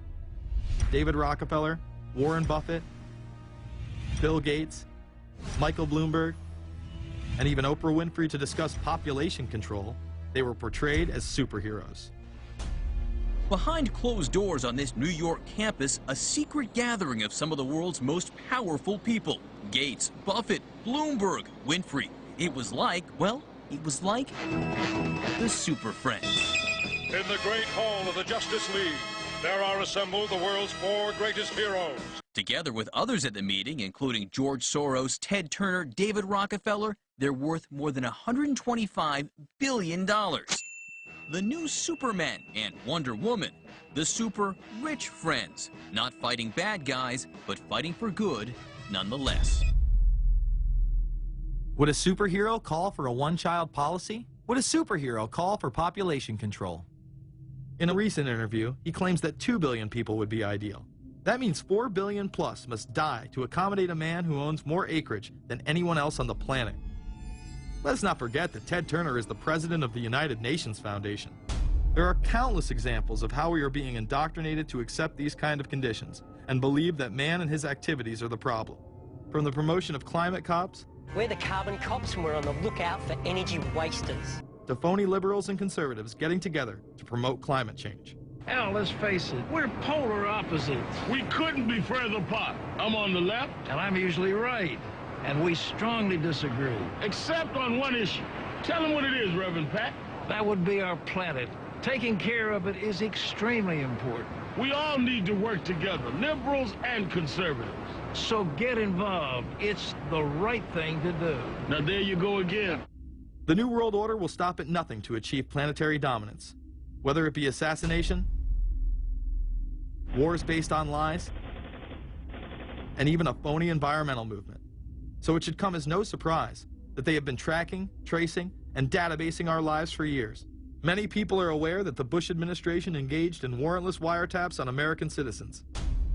Speaker 22: David Rockefeller, Warren Buffett, Bill Gates, Michael Bloomberg, and even Oprah Winfrey to discuss population control, they were portrayed as superheroes.
Speaker 6: Behind closed doors on this New York campus, a secret gathering of some of the world's most powerful people. Gates, Buffett, Bloomberg, Winfrey. It was like, well, it was like the Super Friends.
Speaker 21: In the great hall of the Justice League, there are assembled the world's 4 greatest heroes.
Speaker 6: Together with others at the meeting, including George Soros, Ted Turner, David Rockefeller, they're worth more than $125 billion. The new Superman and Wonder Woman, the super rich friends, not fighting bad guys, but fighting for good nonetheless.
Speaker 22: Would a superhero call for a one-child policy? Would a superhero call for population control? In a recent interview, he claims that 2 billion people would be ideal. That means 4 billion plus must die to accommodate a man who owns more acreage than anyone else on the planet. Let's not forget that Ted Turner is the president of the United Nations Foundation. There are countless examples of how we are being indoctrinated to accept these kind of conditions and believe that man and his activities are the problem. From the promotion of climate cops,
Speaker 24: we're the carbon cops and we're on the lookout for energy wasters,
Speaker 22: to phony liberals and conservatives getting together to promote climate change.
Speaker 25: Hell, let's face it, we're polar opposites.
Speaker 21: We couldn't be further apart. I'm on the left.
Speaker 25: And I'm usually right. And we strongly disagree.
Speaker 21: Except on one issue. Tell them what it is, Reverend Pat.
Speaker 25: That would be our planet. Taking care of it is extremely important.
Speaker 21: We all need to work together, liberals and conservatives.
Speaker 25: So get involved. It's the right thing to do.
Speaker 21: Now there you go again.
Speaker 22: The New World Order will stop at nothing to achieve planetary dominance. Whether it be assassination, wars based on lies, and even a phony environmental movement. So it should come as no surprise that they have been tracking, tracing, and databasing our lives for years. Many people are aware that the Bush administration engaged in warrantless wiretaps on American citizens.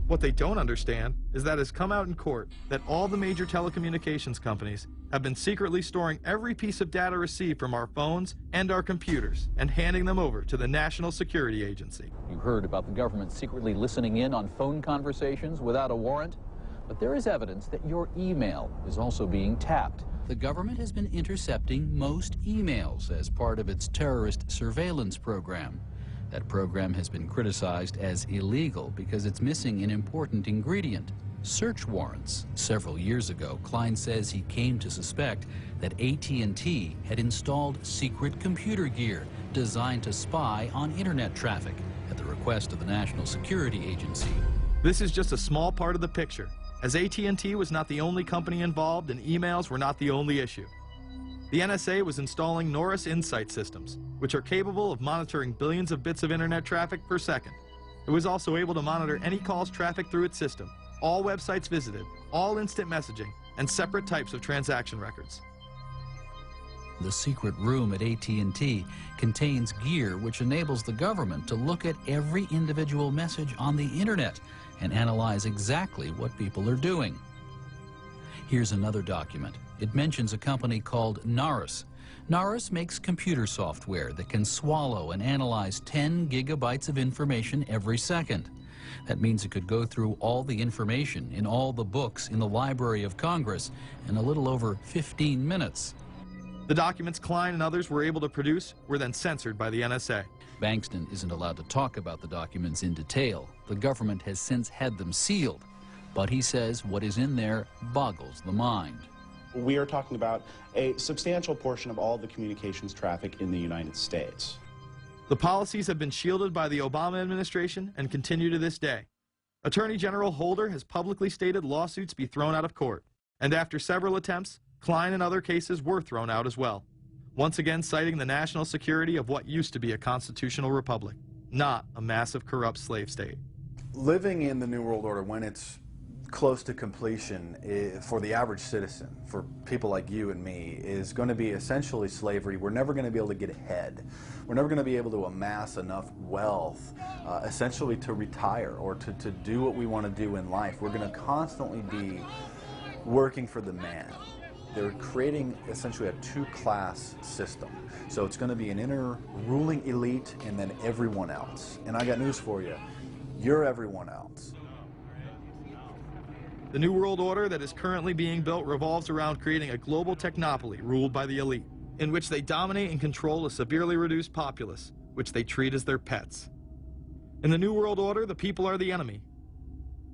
Speaker 22: What they don't understand is that it's come out in court that all the major telecommunications companies have been secretly storing every piece of data received from our phones and our computers and handing them over to the National Security Agency.
Speaker 26: You heard about the government secretly listening in on phone conversations without a warrant, but there is evidence that your email is also being tapped.
Speaker 27: The government has been intercepting most emails as part of its terrorist surveillance program. That program has been criticized as illegal because it's missing an important ingredient: search warrants. Several years ago, Klein says he came to suspect that AT&T had installed secret computer gear designed to spy on internet traffic at the request of the National Security Agency.
Speaker 22: This is just a small part of the picture, as AT&T was not the only company involved and emails were not the only issue. The NSA was installing Norris Insight systems, which are capable of monitoring billions of bits of internet traffic per second. It was also able to monitor any calls trafficked through its system, all websites visited, all instant messaging, and separate types of transaction records.
Speaker 27: The secret room at AT&T contains gear which enables the government to look at every individual message on the internet and analyze exactly what people are doing. Here's another document. It mentions a company called Norris. Norris makes computer software that can swallow and analyze 10 gigabytes of information every second. That means it could go through all the information in all the books in the Library of Congress in a little over 15 minutes.
Speaker 22: The documents Klein and others were able to produce were then censored by the NSA.
Speaker 27: Bankston isn't allowed to talk about the documents in detail. The government has since had them sealed, but he says what is in there boggles the mind.
Speaker 28: We are talking about a substantial portion of all the communications traffic in the United States.
Speaker 22: The policies have been shielded by the Obama administration and continue to this day. Attorney General Holder has publicly stated lawsuits be thrown out of court, and after several attempts, Klein and other cases were thrown out as well, once again citing the national security of what used to be a constitutional republic, not a massive corrupt slave state.
Speaker 10: Living in the New World Order, when it's close to completion, for the average citizen, for people like you and me, is going to be essentially slavery. We're never going to be able to get ahead. We're never going to be able to amass enough wealth, essentially to retire or to do what we want to do in life. We're going to constantly be working for the man. They're creating essentially a two-class system. So it's going to be an inner ruling elite and then everyone else. And I got news for you. You're everyone else.
Speaker 22: The New World Order that is currently being built revolves around creating a global technopoly ruled by the elite, in which they dominate and control a severely reduced populace, which they treat as their pets. In the New World Order, the people are the enemy.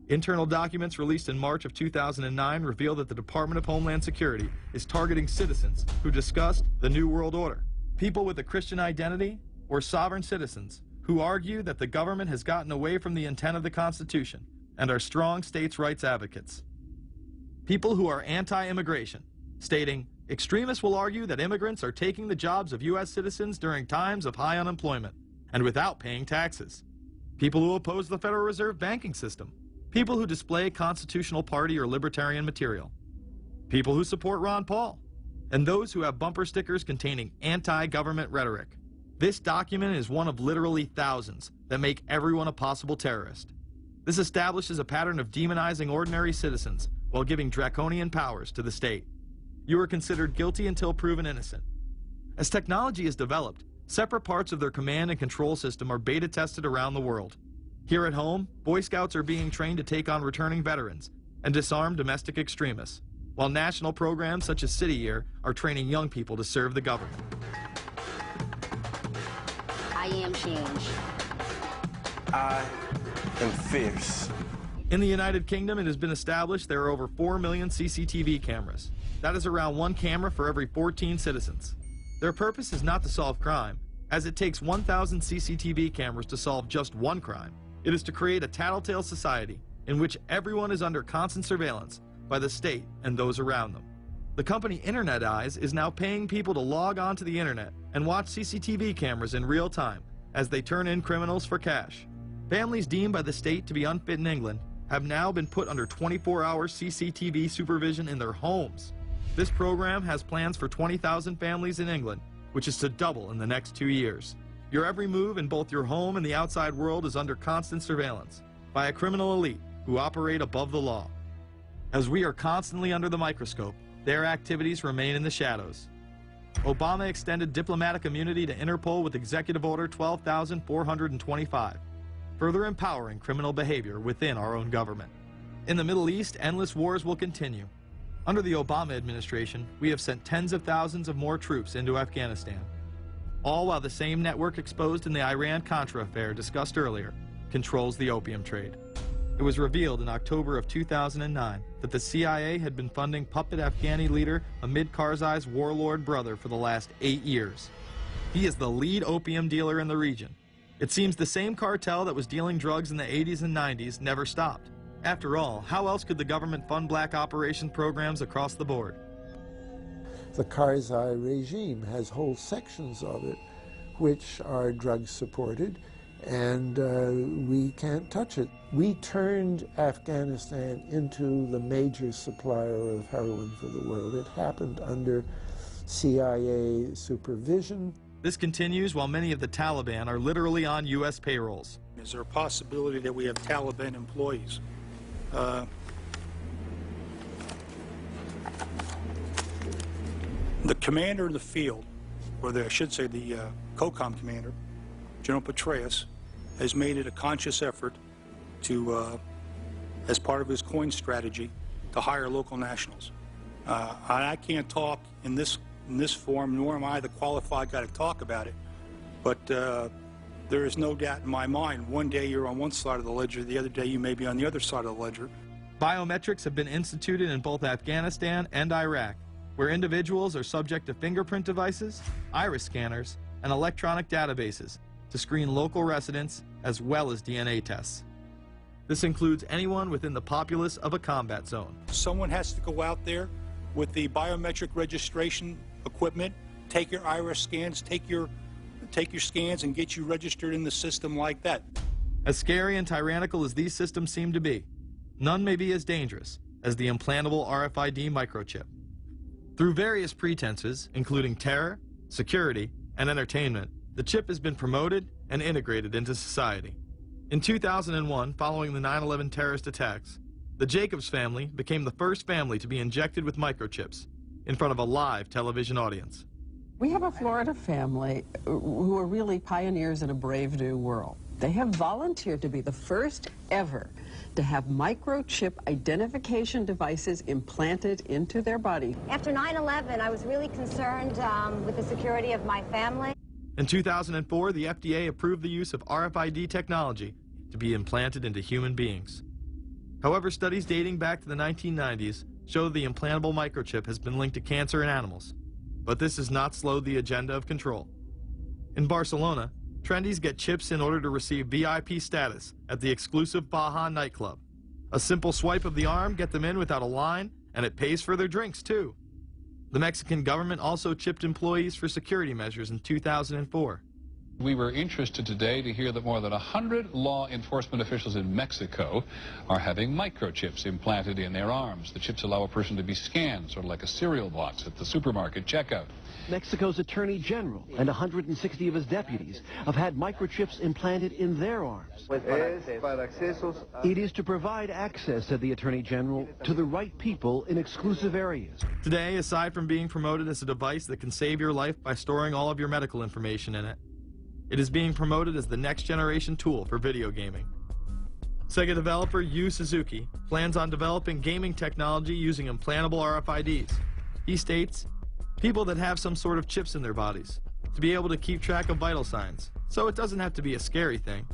Speaker 22: Internal documents released in March of 2009 reveal that the Department of Homeland Security is targeting citizens who discussed the New World Order, people with a Christian identity or sovereign citizens who argue that the government has gotten away from the intent of the Constitution and are strong states' rights advocates. People who are anti-immigration, stating, extremists will argue that immigrants are taking the jobs of U.S. citizens during times of high unemployment and without paying taxes. People who oppose the Federal Reserve banking system. People who display constitutional party or libertarian material. People who support Ron Paul. And those who have bumper stickers containing anti-government rhetoric. This document is one of literally thousands that make everyone a possible terrorist. This establishes a pattern of demonizing ordinary citizens while giving draconian powers to the state. You are considered guilty until proven innocent. As technology is developed, separate parts of their command and control system are beta tested around the world. Here at home, Boy Scouts are being trained to take on returning veterans and disarm domestic extremists, while national programs such as City Year are training young people to serve the government.
Speaker 7: I am change.
Speaker 8: I am fierce.
Speaker 22: In the United Kingdom, it has been established there are over 4 million CCTV cameras. That is around 1 camera for every 14 citizens. Their purpose is not to solve crime, as it takes 1,000 CCTV cameras to solve just one crime. It is to create a tattletale society in which everyone is under constant surveillance by the state and those around them. The company Internet Eyes is now paying people to log onto the internet and watch CCTV cameras in real time as they turn in criminals for cash. Families deemed by the state to be unfit in England have now been put under 24-hour CCTV supervision in their homes. This program has plans for 20,000 families in England, which is to double in the next 2 years. Your every move in both your home and the outside world is under constant surveillance by a criminal elite who operate above the law. As we are constantly under the microscope, their activities remain in the shadows. Obama extended diplomatic immunity to Interpol with Executive Order 12,425, further empowering criminal behavior within our own government. In the Middle East, endless wars will continue. Under the Obama administration, we have sent tens of thousands of more troops into Afghanistan, all while the same network exposed in the Iran-Contra affair discussed earlier controls the opium trade. It was revealed in October of 2009 that the CIA had been funding puppet Afghani leader Hamid Karzai's warlord brother for the last 8 years. He is the lead opium dealer in the region. It seems the same cartel that was dealing drugs in the 80s and 90s never stopped. After all, how else could the government fund black operation programs across the board?
Speaker 16: The Karzai regime has whole sections of it which are drug-supported, and we can't touch it. We turned Afghanistan into the major supplier of heroin for the world. It happened under CIA supervision.
Speaker 22: This continues while many of the Taliban are literally on U.S. payrolls.
Speaker 11: Is there a possibility that we have Taliban employees? The commander in the field, or I should say the COCOM commander, General Petraeus, has made it a conscious effort to, as part of his coin strategy, to hire local nationals. I can't talk in this forum, nor am I the qualified guy to talk about it, but there is no doubt in my mind, one day you're on one side of the ledger, the other day you may be on the other side of the ledger.
Speaker 22: Biometrics have been instituted in both Afghanistan and Iraq, where individuals are subject to fingerprint devices, iris scanners, and electronic databases to screen local residents as well as DNA tests. This includes anyone within the populace of a combat zone.
Speaker 11: Someone has to go out there with the biometric registration equipment, take your iris scans, take your scans and get you registered in the system like that.
Speaker 22: As scary and tyrannical as these systems seem to be, none may be as dangerous as the implantable RFID microchip. Through various pretenses, including terror, security, and entertainment, the chip has been promoted and integrated into society. In 2001, following the 9/11 terrorist attacks, the Jacobs family became the first family to be injected with microchips in front of a live television audience.
Speaker 3: We have a Florida family who are really pioneers in a brave new world. They have volunteered to be the first ever to have microchip identification devices implanted into their body.
Speaker 7: After 9/11, I was really concerned with the security of my family.
Speaker 22: In 2004, the FDA approved the use of RFID technology to be implanted into human beings. However, studies dating back to the 1990s show the implantable microchip has been linked to cancer in animals. But this has not slowed the agenda of control. In Barcelona, trendies get chips in order to receive VIP status at the exclusive Baja nightclub. A simple swipe of the arm gets them in without a line, and it pays for their drinks too. The Mexican government also chipped employees for security measures in 2004.
Speaker 5: We were interested today to hear that more than 100 law enforcement officials in Mexico are having microchips implanted in their arms. The chips allow a person to be scanned, sort of like a cereal box at the supermarket checkout.
Speaker 9: Mexico's Attorney General and 160 of his deputies have had microchips implanted in their arms. It is to provide access, said the Attorney General, to the right people in exclusive areas.
Speaker 22: Today, aside from being promoted as a device that can save your life by storing all of your medical information in it, it is being promoted as the next generation tool for video gaming. Sega developer Yu Suzuki plans on developing gaming technology using implantable RFIDs. He states, people that have some sort of chips in their bodies, to be able to keep track of vital signs. So it doesn't have to be a scary thing,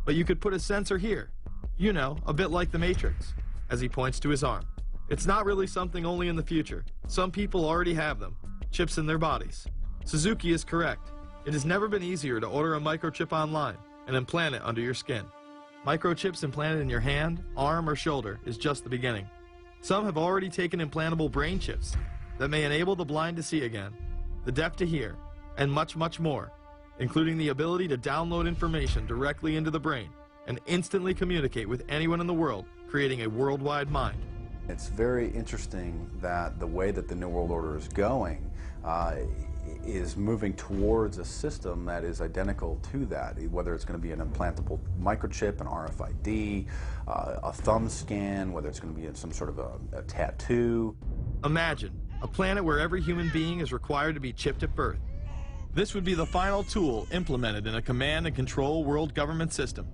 Speaker 22: but you could put a sensor here, you know, a bit like the Matrix, as he points to his arm. It's not really something only in the future. Some people already have them, chips in their bodies. Suzuki is correct. It has never been easier to order a microchip online and implant it under your skin. Microchips implanted in your hand, arm, or shoulder is just the beginning. Some have already taken implantable brain chips that may enable the blind to see again, the deaf to hear, and much, much more, including the ability to download information directly into the brain and instantly communicate with anyone in the world, creating a worldwide mind.
Speaker 10: It's very interesting that the way that the New World Order is going is moving towards a system that is identical to that, whether it's going to be an implantable microchip, an RFID, a thumb scan, whether it's going to be some sort of a tattoo.
Speaker 22: Imagine a planet where every human being is required to be chipped at birth. This would be the final tool implemented in a command and control world government system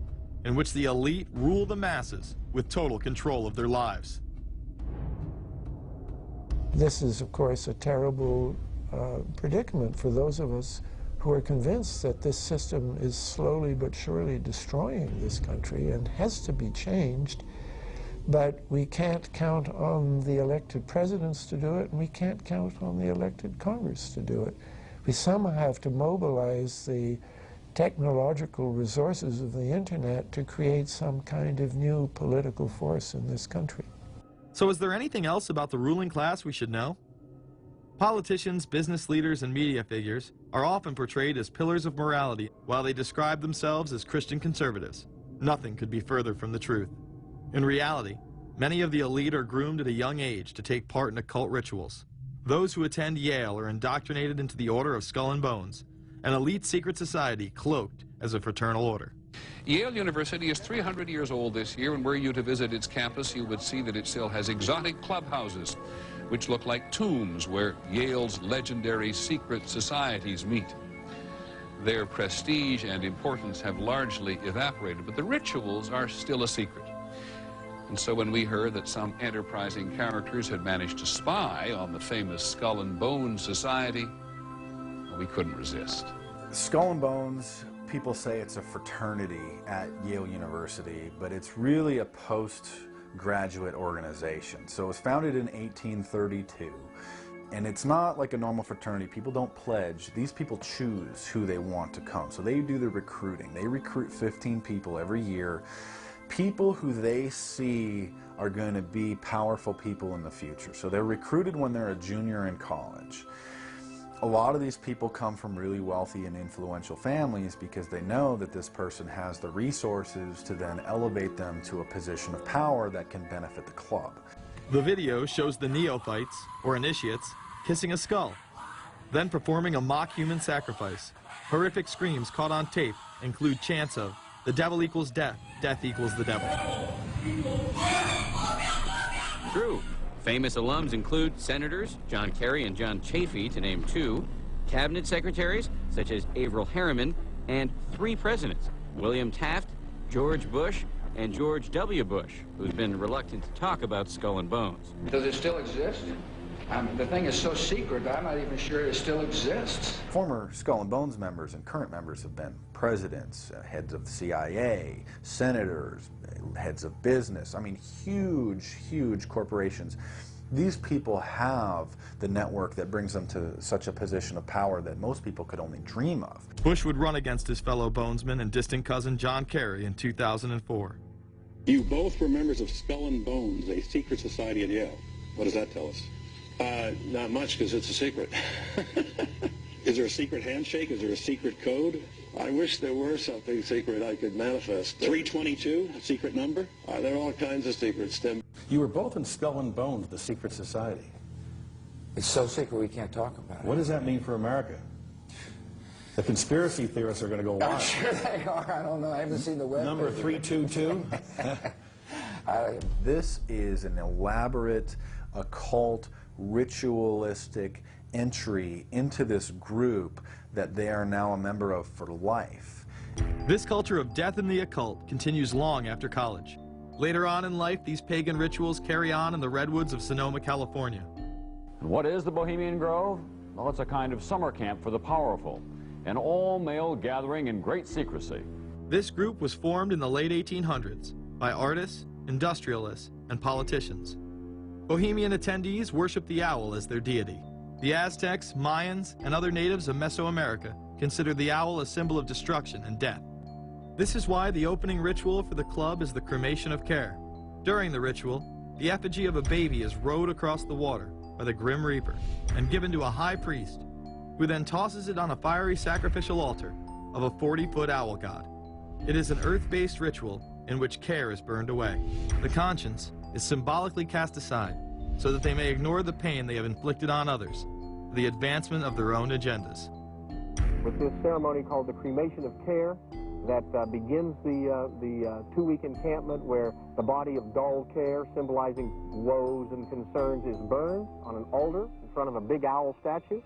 Speaker 22: in which the elite rule the masses with total control of their lives.
Speaker 16: This is, of course, a terrible predicament for those of us who are convinced that this system is slowly but surely destroying this country and has to be changed. But we can't count on the elected presidents to do it, and we can't count on the elected Congress to do it. We somehow have to mobilize the technological resources of the internet to create some kind of new political force in this country.
Speaker 22: So is there anything else about the ruling class we should know? Politicians, business leaders, and media figures are often portrayed as pillars of morality while they describe themselves as Christian conservatives. Nothing could be further from the truth. In reality, many of the elite are groomed at a young age to take part in occult rituals. Those who attend Yale are indoctrinated into the Order of Skull and Bones, an elite secret society cloaked as a fraternal order.
Speaker 5: Yale University is 300 years old this year, and were you to visit its campus, you would see that it still has exotic clubhouses, which look like tombs where Yale's legendary secret societies meet. Their prestige and importance have largely evaporated, but the rituals are still a secret. And so when we heard that some enterprising characters had managed to spy on the famous Skull and Bones Society, we couldn't resist.
Speaker 10: Skull and Bones, people say it's a fraternity at Yale University, but it's really a postgraduate organization. So it was founded in 1832. And it's not like a normal fraternity. People don't pledge. These people choose who they want to come. So they do the recruiting. They recruit 15 people every year, people who they see are going to be powerful people in the future. So they're recruited when they're a junior in college. A lot of these people come from really wealthy and influential families because they know that this person has the resources to then elevate them to a position of power that can benefit the club.
Speaker 22: The video shows the neophytes, or initiates, kissing a skull, then performing a mock human sacrifice. Horrific screams caught on tape include chants of, "The devil equals death, death equals the devil."
Speaker 12: True. Famous alums include Senators John Kerry and John Chafee, to name two, cabinet secretaries such as Averell Harriman, and 3 presidents, William Taft, George Bush, and George W. Bush, who's been reluctant to talk about Skull and Bones.
Speaker 13: Does it still exist? The thing is so secret, I'm not even sure it still exists.
Speaker 10: Former Skull and Bones members and current members have been presidents, heads of the CIA, senators, heads of business. I mean, huge, huge corporations. These people have the network that brings them to such a position of power that most people could only dream of.
Speaker 22: Bush would run against his fellow Bonesman and distant cousin John Kerry in 2004.
Speaker 14: You both were members of Skull and Bones, a secret society at Yale. What does that tell us? Not much, because it's a secret. Is there a secret handshake? Is there a secret code? I wish there were something secret I could manifest. 322, a secret number? There are all kinds of secrets, Tim.
Speaker 15: You were both in Skull and Bones, the secret society.
Speaker 13: It's so secret we can't talk about it.
Speaker 15: What does that mean for America? The conspiracy theorists are going to go wild.
Speaker 13: I'm sure they are. I don't know. I haven't seen the web.
Speaker 15: Number 322?
Speaker 10: This is an elaborate, occult, ritualistic entry into this group that they are now a member of for life.
Speaker 22: This culture of death and the occult continues long after college. Later on in life, these pagan rituals carry on in the redwoods of Sonoma, California.
Speaker 17: And what is the Bohemian Grove? Well, it's a kind of summer camp for the powerful, an all-male gathering in great secrecy.
Speaker 22: This group was formed in the late 1800s by artists, industrialists, and politicians. Bohemian attendees worship the owl as their deity. The Aztecs, Mayans, and other natives of Mesoamerica consider the owl a symbol of destruction and death. This is why the opening ritual for the club is the cremation of care. During the ritual, the effigy of a baby is rowed across the water by the Grim Reaper and given to a high priest, who then tosses it on a fiery sacrificial altar of a 40-foot owl god. It is an earth-based ritual in which care is burned away. The conscience is symbolically cast aside so that they may ignore the pain they have inflicted on others for the advancement of their own agendas.
Speaker 20: With this ceremony called the cremation of care, that begins the two-week encampment where the body of dull care, symbolizing woes and concerns, is burned on an altar in front of a big owl statue.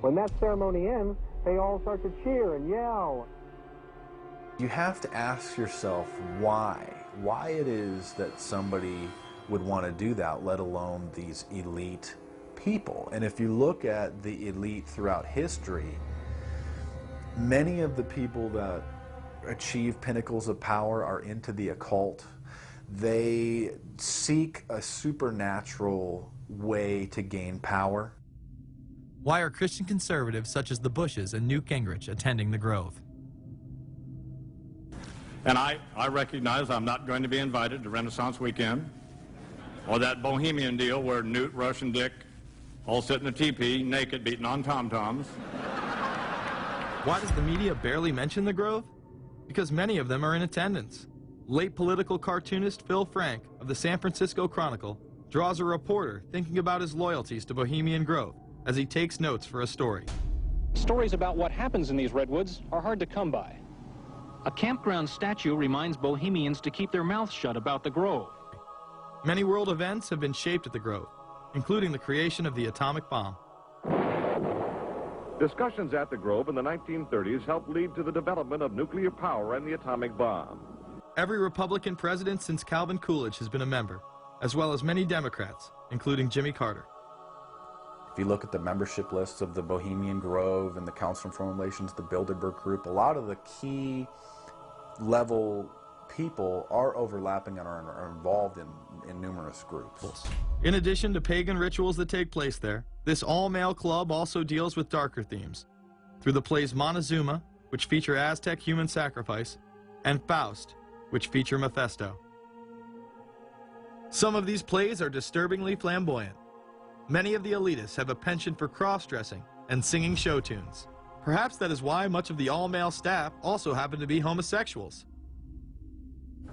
Speaker 20: When that ceremony ends, they all start to cheer and yell.
Speaker 10: You have to ask yourself why it is that somebody would want to do that, let alone these elite people. And if you look at the elite throughout history, many of the people that achieve pinnacles of power are into the occult. They seek a supernatural way to gain power.
Speaker 22: Why are Christian conservatives such as the Bushes and Newt Gingrich attending the Grove?
Speaker 21: And I recognize I'm not going to be invited to Renaissance Weekend or that Bohemian deal where Newt, Rush, and Dick all sit in a teepee naked beating on tom-toms.
Speaker 22: Why does the media barely mention the Grove? Because many of them are in attendance. Late political cartoonist Phil Frank of the San Francisco Chronicle draws a reporter thinking about his loyalties to Bohemian Grove as he takes notes for a story.
Speaker 23: Stories about what happens in these redwoods are hard to come by. A campground statue reminds Bohemians to keep their mouths shut about the Grove.
Speaker 22: Many world events have been shaped at the Grove, including the creation of the atomic bomb.
Speaker 28: Discussions at the Grove in the 1930s helped lead to the development of nuclear power and the atomic bomb.
Speaker 22: Every Republican president since Calvin Coolidge has been a member, as well as many Democrats, including Jimmy Carter.
Speaker 10: If you look at the membership lists of the Bohemian Grove and the Council on Foreign Relations, the Bilderberg Group, a lot of the key level people are overlapping and are involved in numerous groups.
Speaker 22: In addition to pagan rituals that take place there, this all-male club also deals with darker themes through the plays Montezuma, which feature Aztec human sacrifice, and Faust, which feature Mephisto. Some of these plays are disturbingly flamboyant. Many of the elitists have a penchant for cross-dressing and singing show tunes. Perhaps that is why much of the all-male staff also happen to be homosexuals.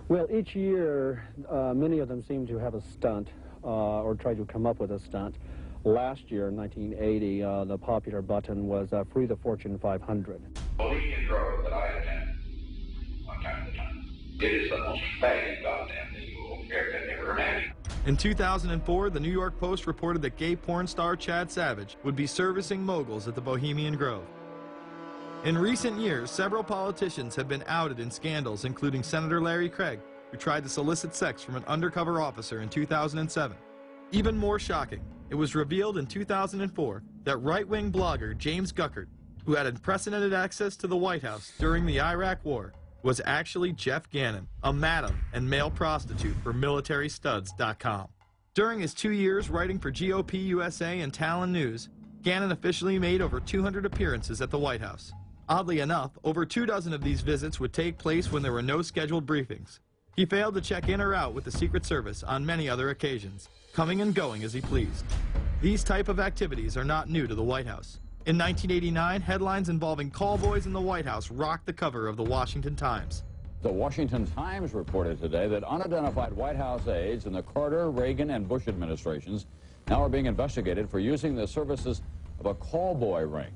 Speaker 1: Well, each year, many of them seem to have a stunt or try to come up with a stunt. Last year, in 1980, the popular button was Free the Fortune 500.
Speaker 2: Bohemian Grove that I attend one time at a time. It is the most faggot goddamn thing you will ever imagine.
Speaker 22: In 2004, the New York Post reported that gay porn star Chad Savage would be servicing moguls at the Bohemian Grove. In recent years, several politicians have been outed in scandals, including Senator Larry Craig, who tried to solicit sex from an undercover officer in 2007. Even more shocking, it was revealed in 2004 that right-wing blogger James Guckert, who had unprecedented access to the White House during the Iraq War, was actually Jeff Gannon, a madam and male prostitute for MilitaryStuds.com. During his 2 years writing for GOP USA and Talon News, Gannon officially made over 200 appearances at the White House. Oddly enough, over 24 of these visits would take place when there were no scheduled briefings. He failed to check in or out with the Secret Service on many other occasions, coming and going as he pleased. These type of activities are not new to the White House. In 1989, headlines involving callboys in the White House rocked the cover of the Washington Times.
Speaker 17: The Washington Times reported today that unidentified White House aides in the Carter, Reagan, and Bush administrations now are being investigated for using the services of a callboy ring.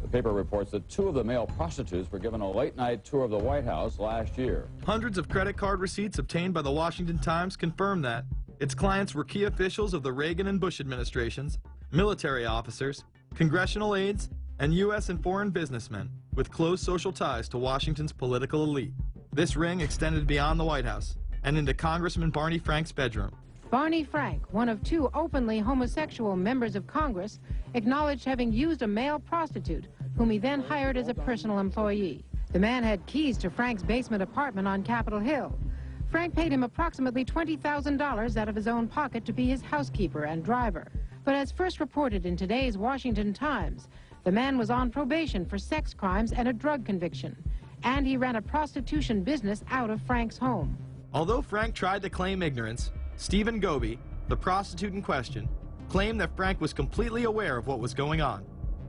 Speaker 17: The paper reports that 2 of the male prostitutes were given a late-night tour of the White House last year.
Speaker 22: Hundreds of credit card receipts obtained by the Washington Times confirm that its clients were key officials of the Reagan and Bush administrations, military officers, congressional aides, and U.S. and foreign businessmen with close social ties to Washington's political elite. This ring extended beyond the White House and into Congressman Barney Frank's bedroom.
Speaker 4: Barney Frank, one of 2 openly homosexual members of Congress, acknowledged having used a male prostitute, whom he then hired as a personal employee. The man had keys to Frank's basement apartment on Capitol Hill. Frank paid him approximately $20,000 out of his own pocket to be his housekeeper and driver. But as first reported in today's Washington Times, the man was on probation for sex crimes and a drug conviction, and he ran a prostitution business out of Frank's home.
Speaker 22: Although Frank tried to claim ignorance, Stephen Goby, the prostitute in question, claimed that Frank was completely aware of what was going on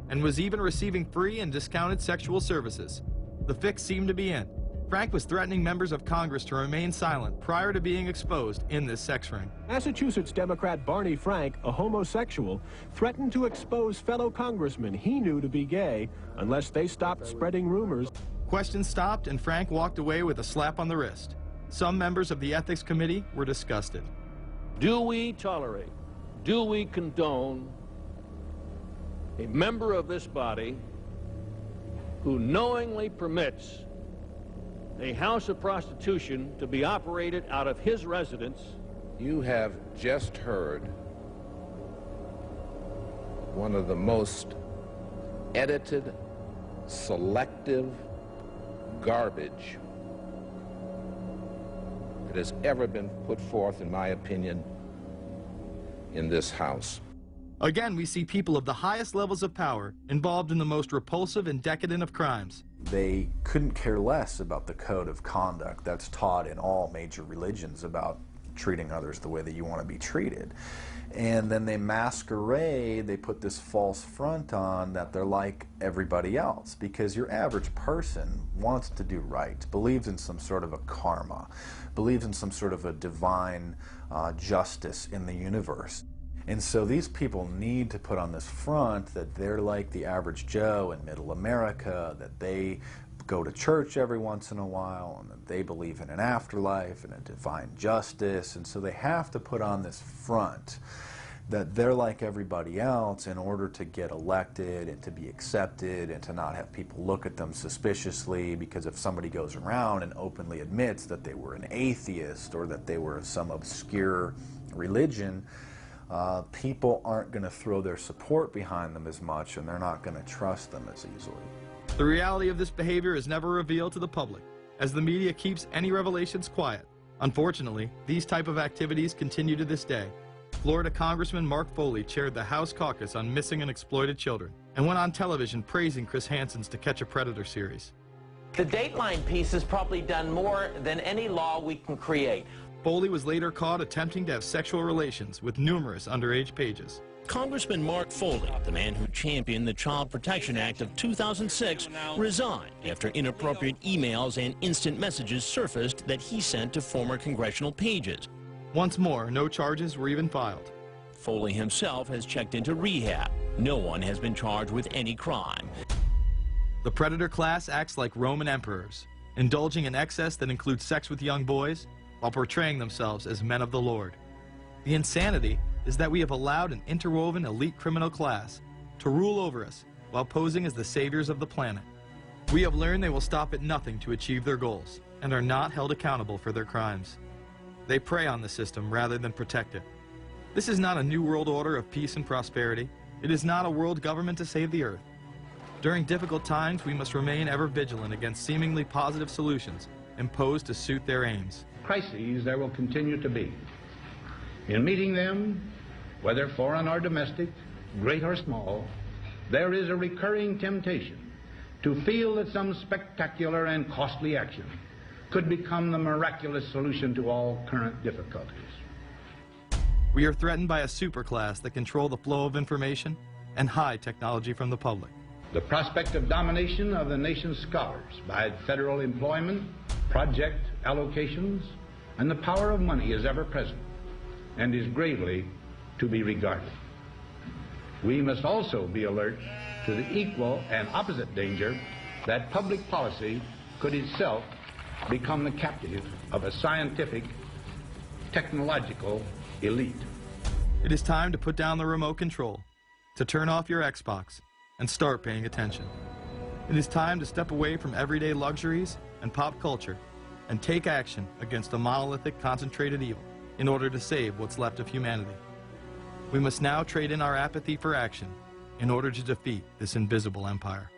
Speaker 22: and was even receiving free and discounted sexual services. The fix seemed to be in. Frank was threatening members of Congress to remain silent prior to being exposed in this sex ring.
Speaker 6: Massachusetts Democrat Barney Frank, a homosexual, threatened to expose fellow congressmen he knew to be gay unless they stopped spreading rumors.
Speaker 22: Questions stopped and Frank walked away with a slap on the wrist. Some members of the Ethics Committee were disgusted.
Speaker 18: Do we tolerate, do we condone a member of this body who knowingly permits a house of prostitution to be operated out of his residence?
Speaker 19: You have just heard one of the most edited, selective garbage that has ever been put forth, in my opinion, in this House.
Speaker 22: Again, we see people of the highest levels of power involved in the most repulsive and decadent of crimes.
Speaker 10: They couldn't care less about the code of conduct that's taught in all major religions about treating others the way that you want to be treated. And then they masquerade, they put this false front on that they're like everybody else, because your average person wants to do right, believes in some sort of a karma, believes in some sort of a divine justice in the universe. And so these people need to put on this front that they're like the average Joe in middle America, that they go to church every once in a while, and that they believe in an afterlife and a divine justice. And so they have to put on this front that they're like everybody else in order to get elected and to be accepted and to not have people look at them suspiciously, because if somebody goes around and openly admits that they were an atheist or that they were some obscure religion, people aren't going to throw their support behind them as much, and they're not going to trust them as easily.
Speaker 22: The reality of this behavior is never revealed to the public, as the media keeps any revelations quiet. Unfortunately, these type of activities continue to this day. Florida Congressman Mark Foley chaired the House caucus on missing and exploited children and went on television praising Chris Hansen's To Catch a Predator series.
Speaker 3: The Dateline piece has probably done more than any law we can create.
Speaker 22: Foley was later caught attempting to have sexual relations with numerous underage pages.
Speaker 7: Congressman Mark Foley, the man who championed the Child Protection Act of 2006, resigned after inappropriate emails and instant messages surfaced that he sent to former congressional pages.
Speaker 22: Once more, no charges were even filed.
Speaker 7: Foley himself has checked into rehab. No one has been charged with any crime.
Speaker 22: The predator class acts like Roman emperors, indulging in excess that includes sex with young boys while portraying themselves as men of the Lord. The insanity is that we have allowed an interwoven elite criminal class to rule over us while posing as the saviors of the planet. We have learned they will stop at nothing to achieve their goals and are not held accountable for their crimes. They prey on the system rather than protect it. This is not a new world order of peace and prosperity. It is not a world government to save the earth. During difficult times, we must remain ever vigilant against seemingly positive solutions imposed to suit their aims.
Speaker 8: Crises there will continue to be. In meeting them, whether foreign or domestic, great or small, there is a recurring temptation to feel that some spectacular and costly action could become the miraculous solution to all current difficulties.
Speaker 22: We are threatened by a superclass that control the flow of information and hide technology from the public.
Speaker 8: The prospect of domination of the nation's scholars by federal employment, project allocations, and the power of money is ever present and is gravely to be regarded. We must also be alert to the equal and opposite danger that public policy could itself become the captive of a scientific, technological elite.
Speaker 22: It is time to put down the remote control, to turn off your Xbox, and start paying attention. It is time to step away from everyday luxuries and pop culture and take action against a monolithic, concentrated evil in order to save what's left of humanity. We must now trade in our apathy for action in order to defeat this invisible empire.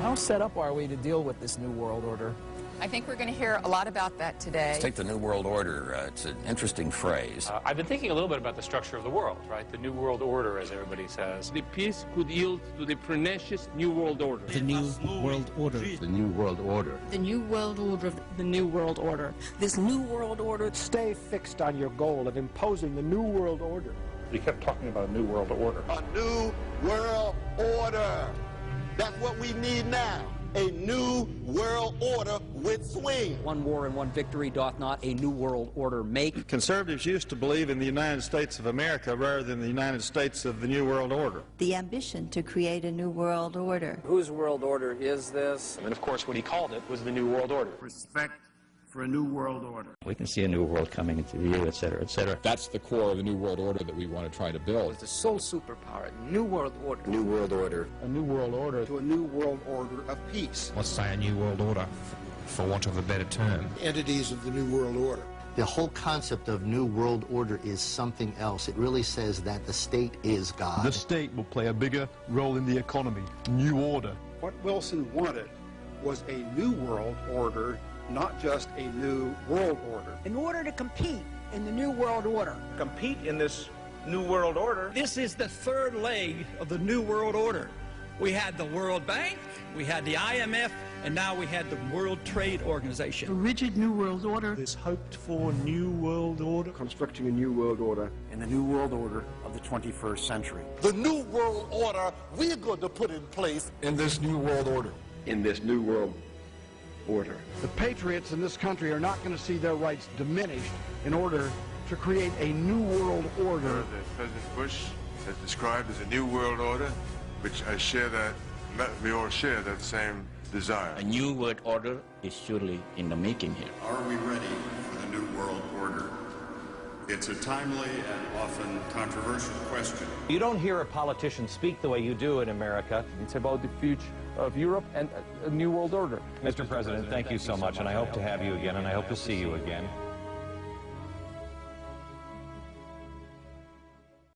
Speaker 11: How set up are we to deal with this New World Order?
Speaker 24: I think we're going to hear a lot about that today.
Speaker 25: Let's take the New World Order. It's an interesting phrase.
Speaker 26: I've been thinking a little bit about the structure of the world, right? The New World Order, as everybody says.
Speaker 27: The peace could yield to the pernicious New World Order.
Speaker 29: The New World Order.
Speaker 30: The New World Order.
Speaker 29: The New World Order. The New World Order. This New World Order.
Speaker 31: Stay fixed on your goal of imposing the New World Order.
Speaker 21: We kept talking about a New World Order.
Speaker 32: A New World Order. That's what we need now. A new world order with swing.
Speaker 33: One war and one victory doth not a new world order make.
Speaker 15: Conservatives used to believe in the United States of America rather than the United States of the New World Order.
Speaker 34: The ambition to create a new world order.
Speaker 26: Whose world order is this? And of course what he called it was the New World Order.
Speaker 32: Respect for a new world order.
Speaker 30: We can see a new world coming into view, et cetera, et cetera.
Speaker 5: That's the core of the New World Order that we want to try to build.
Speaker 11: It's the sole superpower, New World Order.
Speaker 30: New World Order.
Speaker 31: A new world order.
Speaker 32: To a new world order of peace.
Speaker 35: Let's say a new world order, for want of a better term.
Speaker 32: Entities of the new world order.
Speaker 36: The whole concept of New World Order is something else. It really says that the state is God.
Speaker 37: The state will play a bigger role in the economy. New order.
Speaker 32: What Wilson wanted was a new world order, not just a new world order.
Speaker 29: In order to compete in the New World Order.
Speaker 38: Compete in this New World Order.
Speaker 29: This is the third leg of the New World Order. We had the World Bank, we had the IMF, and now we had the World Trade Organization. A rigid New World Order.
Speaker 31: This hoped-for New World Order.
Speaker 32: Constructing a new world order
Speaker 36: in the New World Order of the 21st century.
Speaker 32: The new world order we're going to put in place
Speaker 37: in this New World Order.
Speaker 38: In this New World Order.
Speaker 31: The patriots in this country are not going to see their rights diminished in order to create a new world order.
Speaker 39: That President Bush has described as a new world order, which I share that, we all share that same desire.
Speaker 30: A new world order is surely in the making here.
Speaker 40: Are we ready for the new world order? It's a timely and often controversial question.
Speaker 3: You don't hear a politician speak the way you do in America.
Speaker 29: It's about the future of Europe and a new world order.
Speaker 12: Mr. President, thank you so much, and I hope to have you again, and I hope to see you again.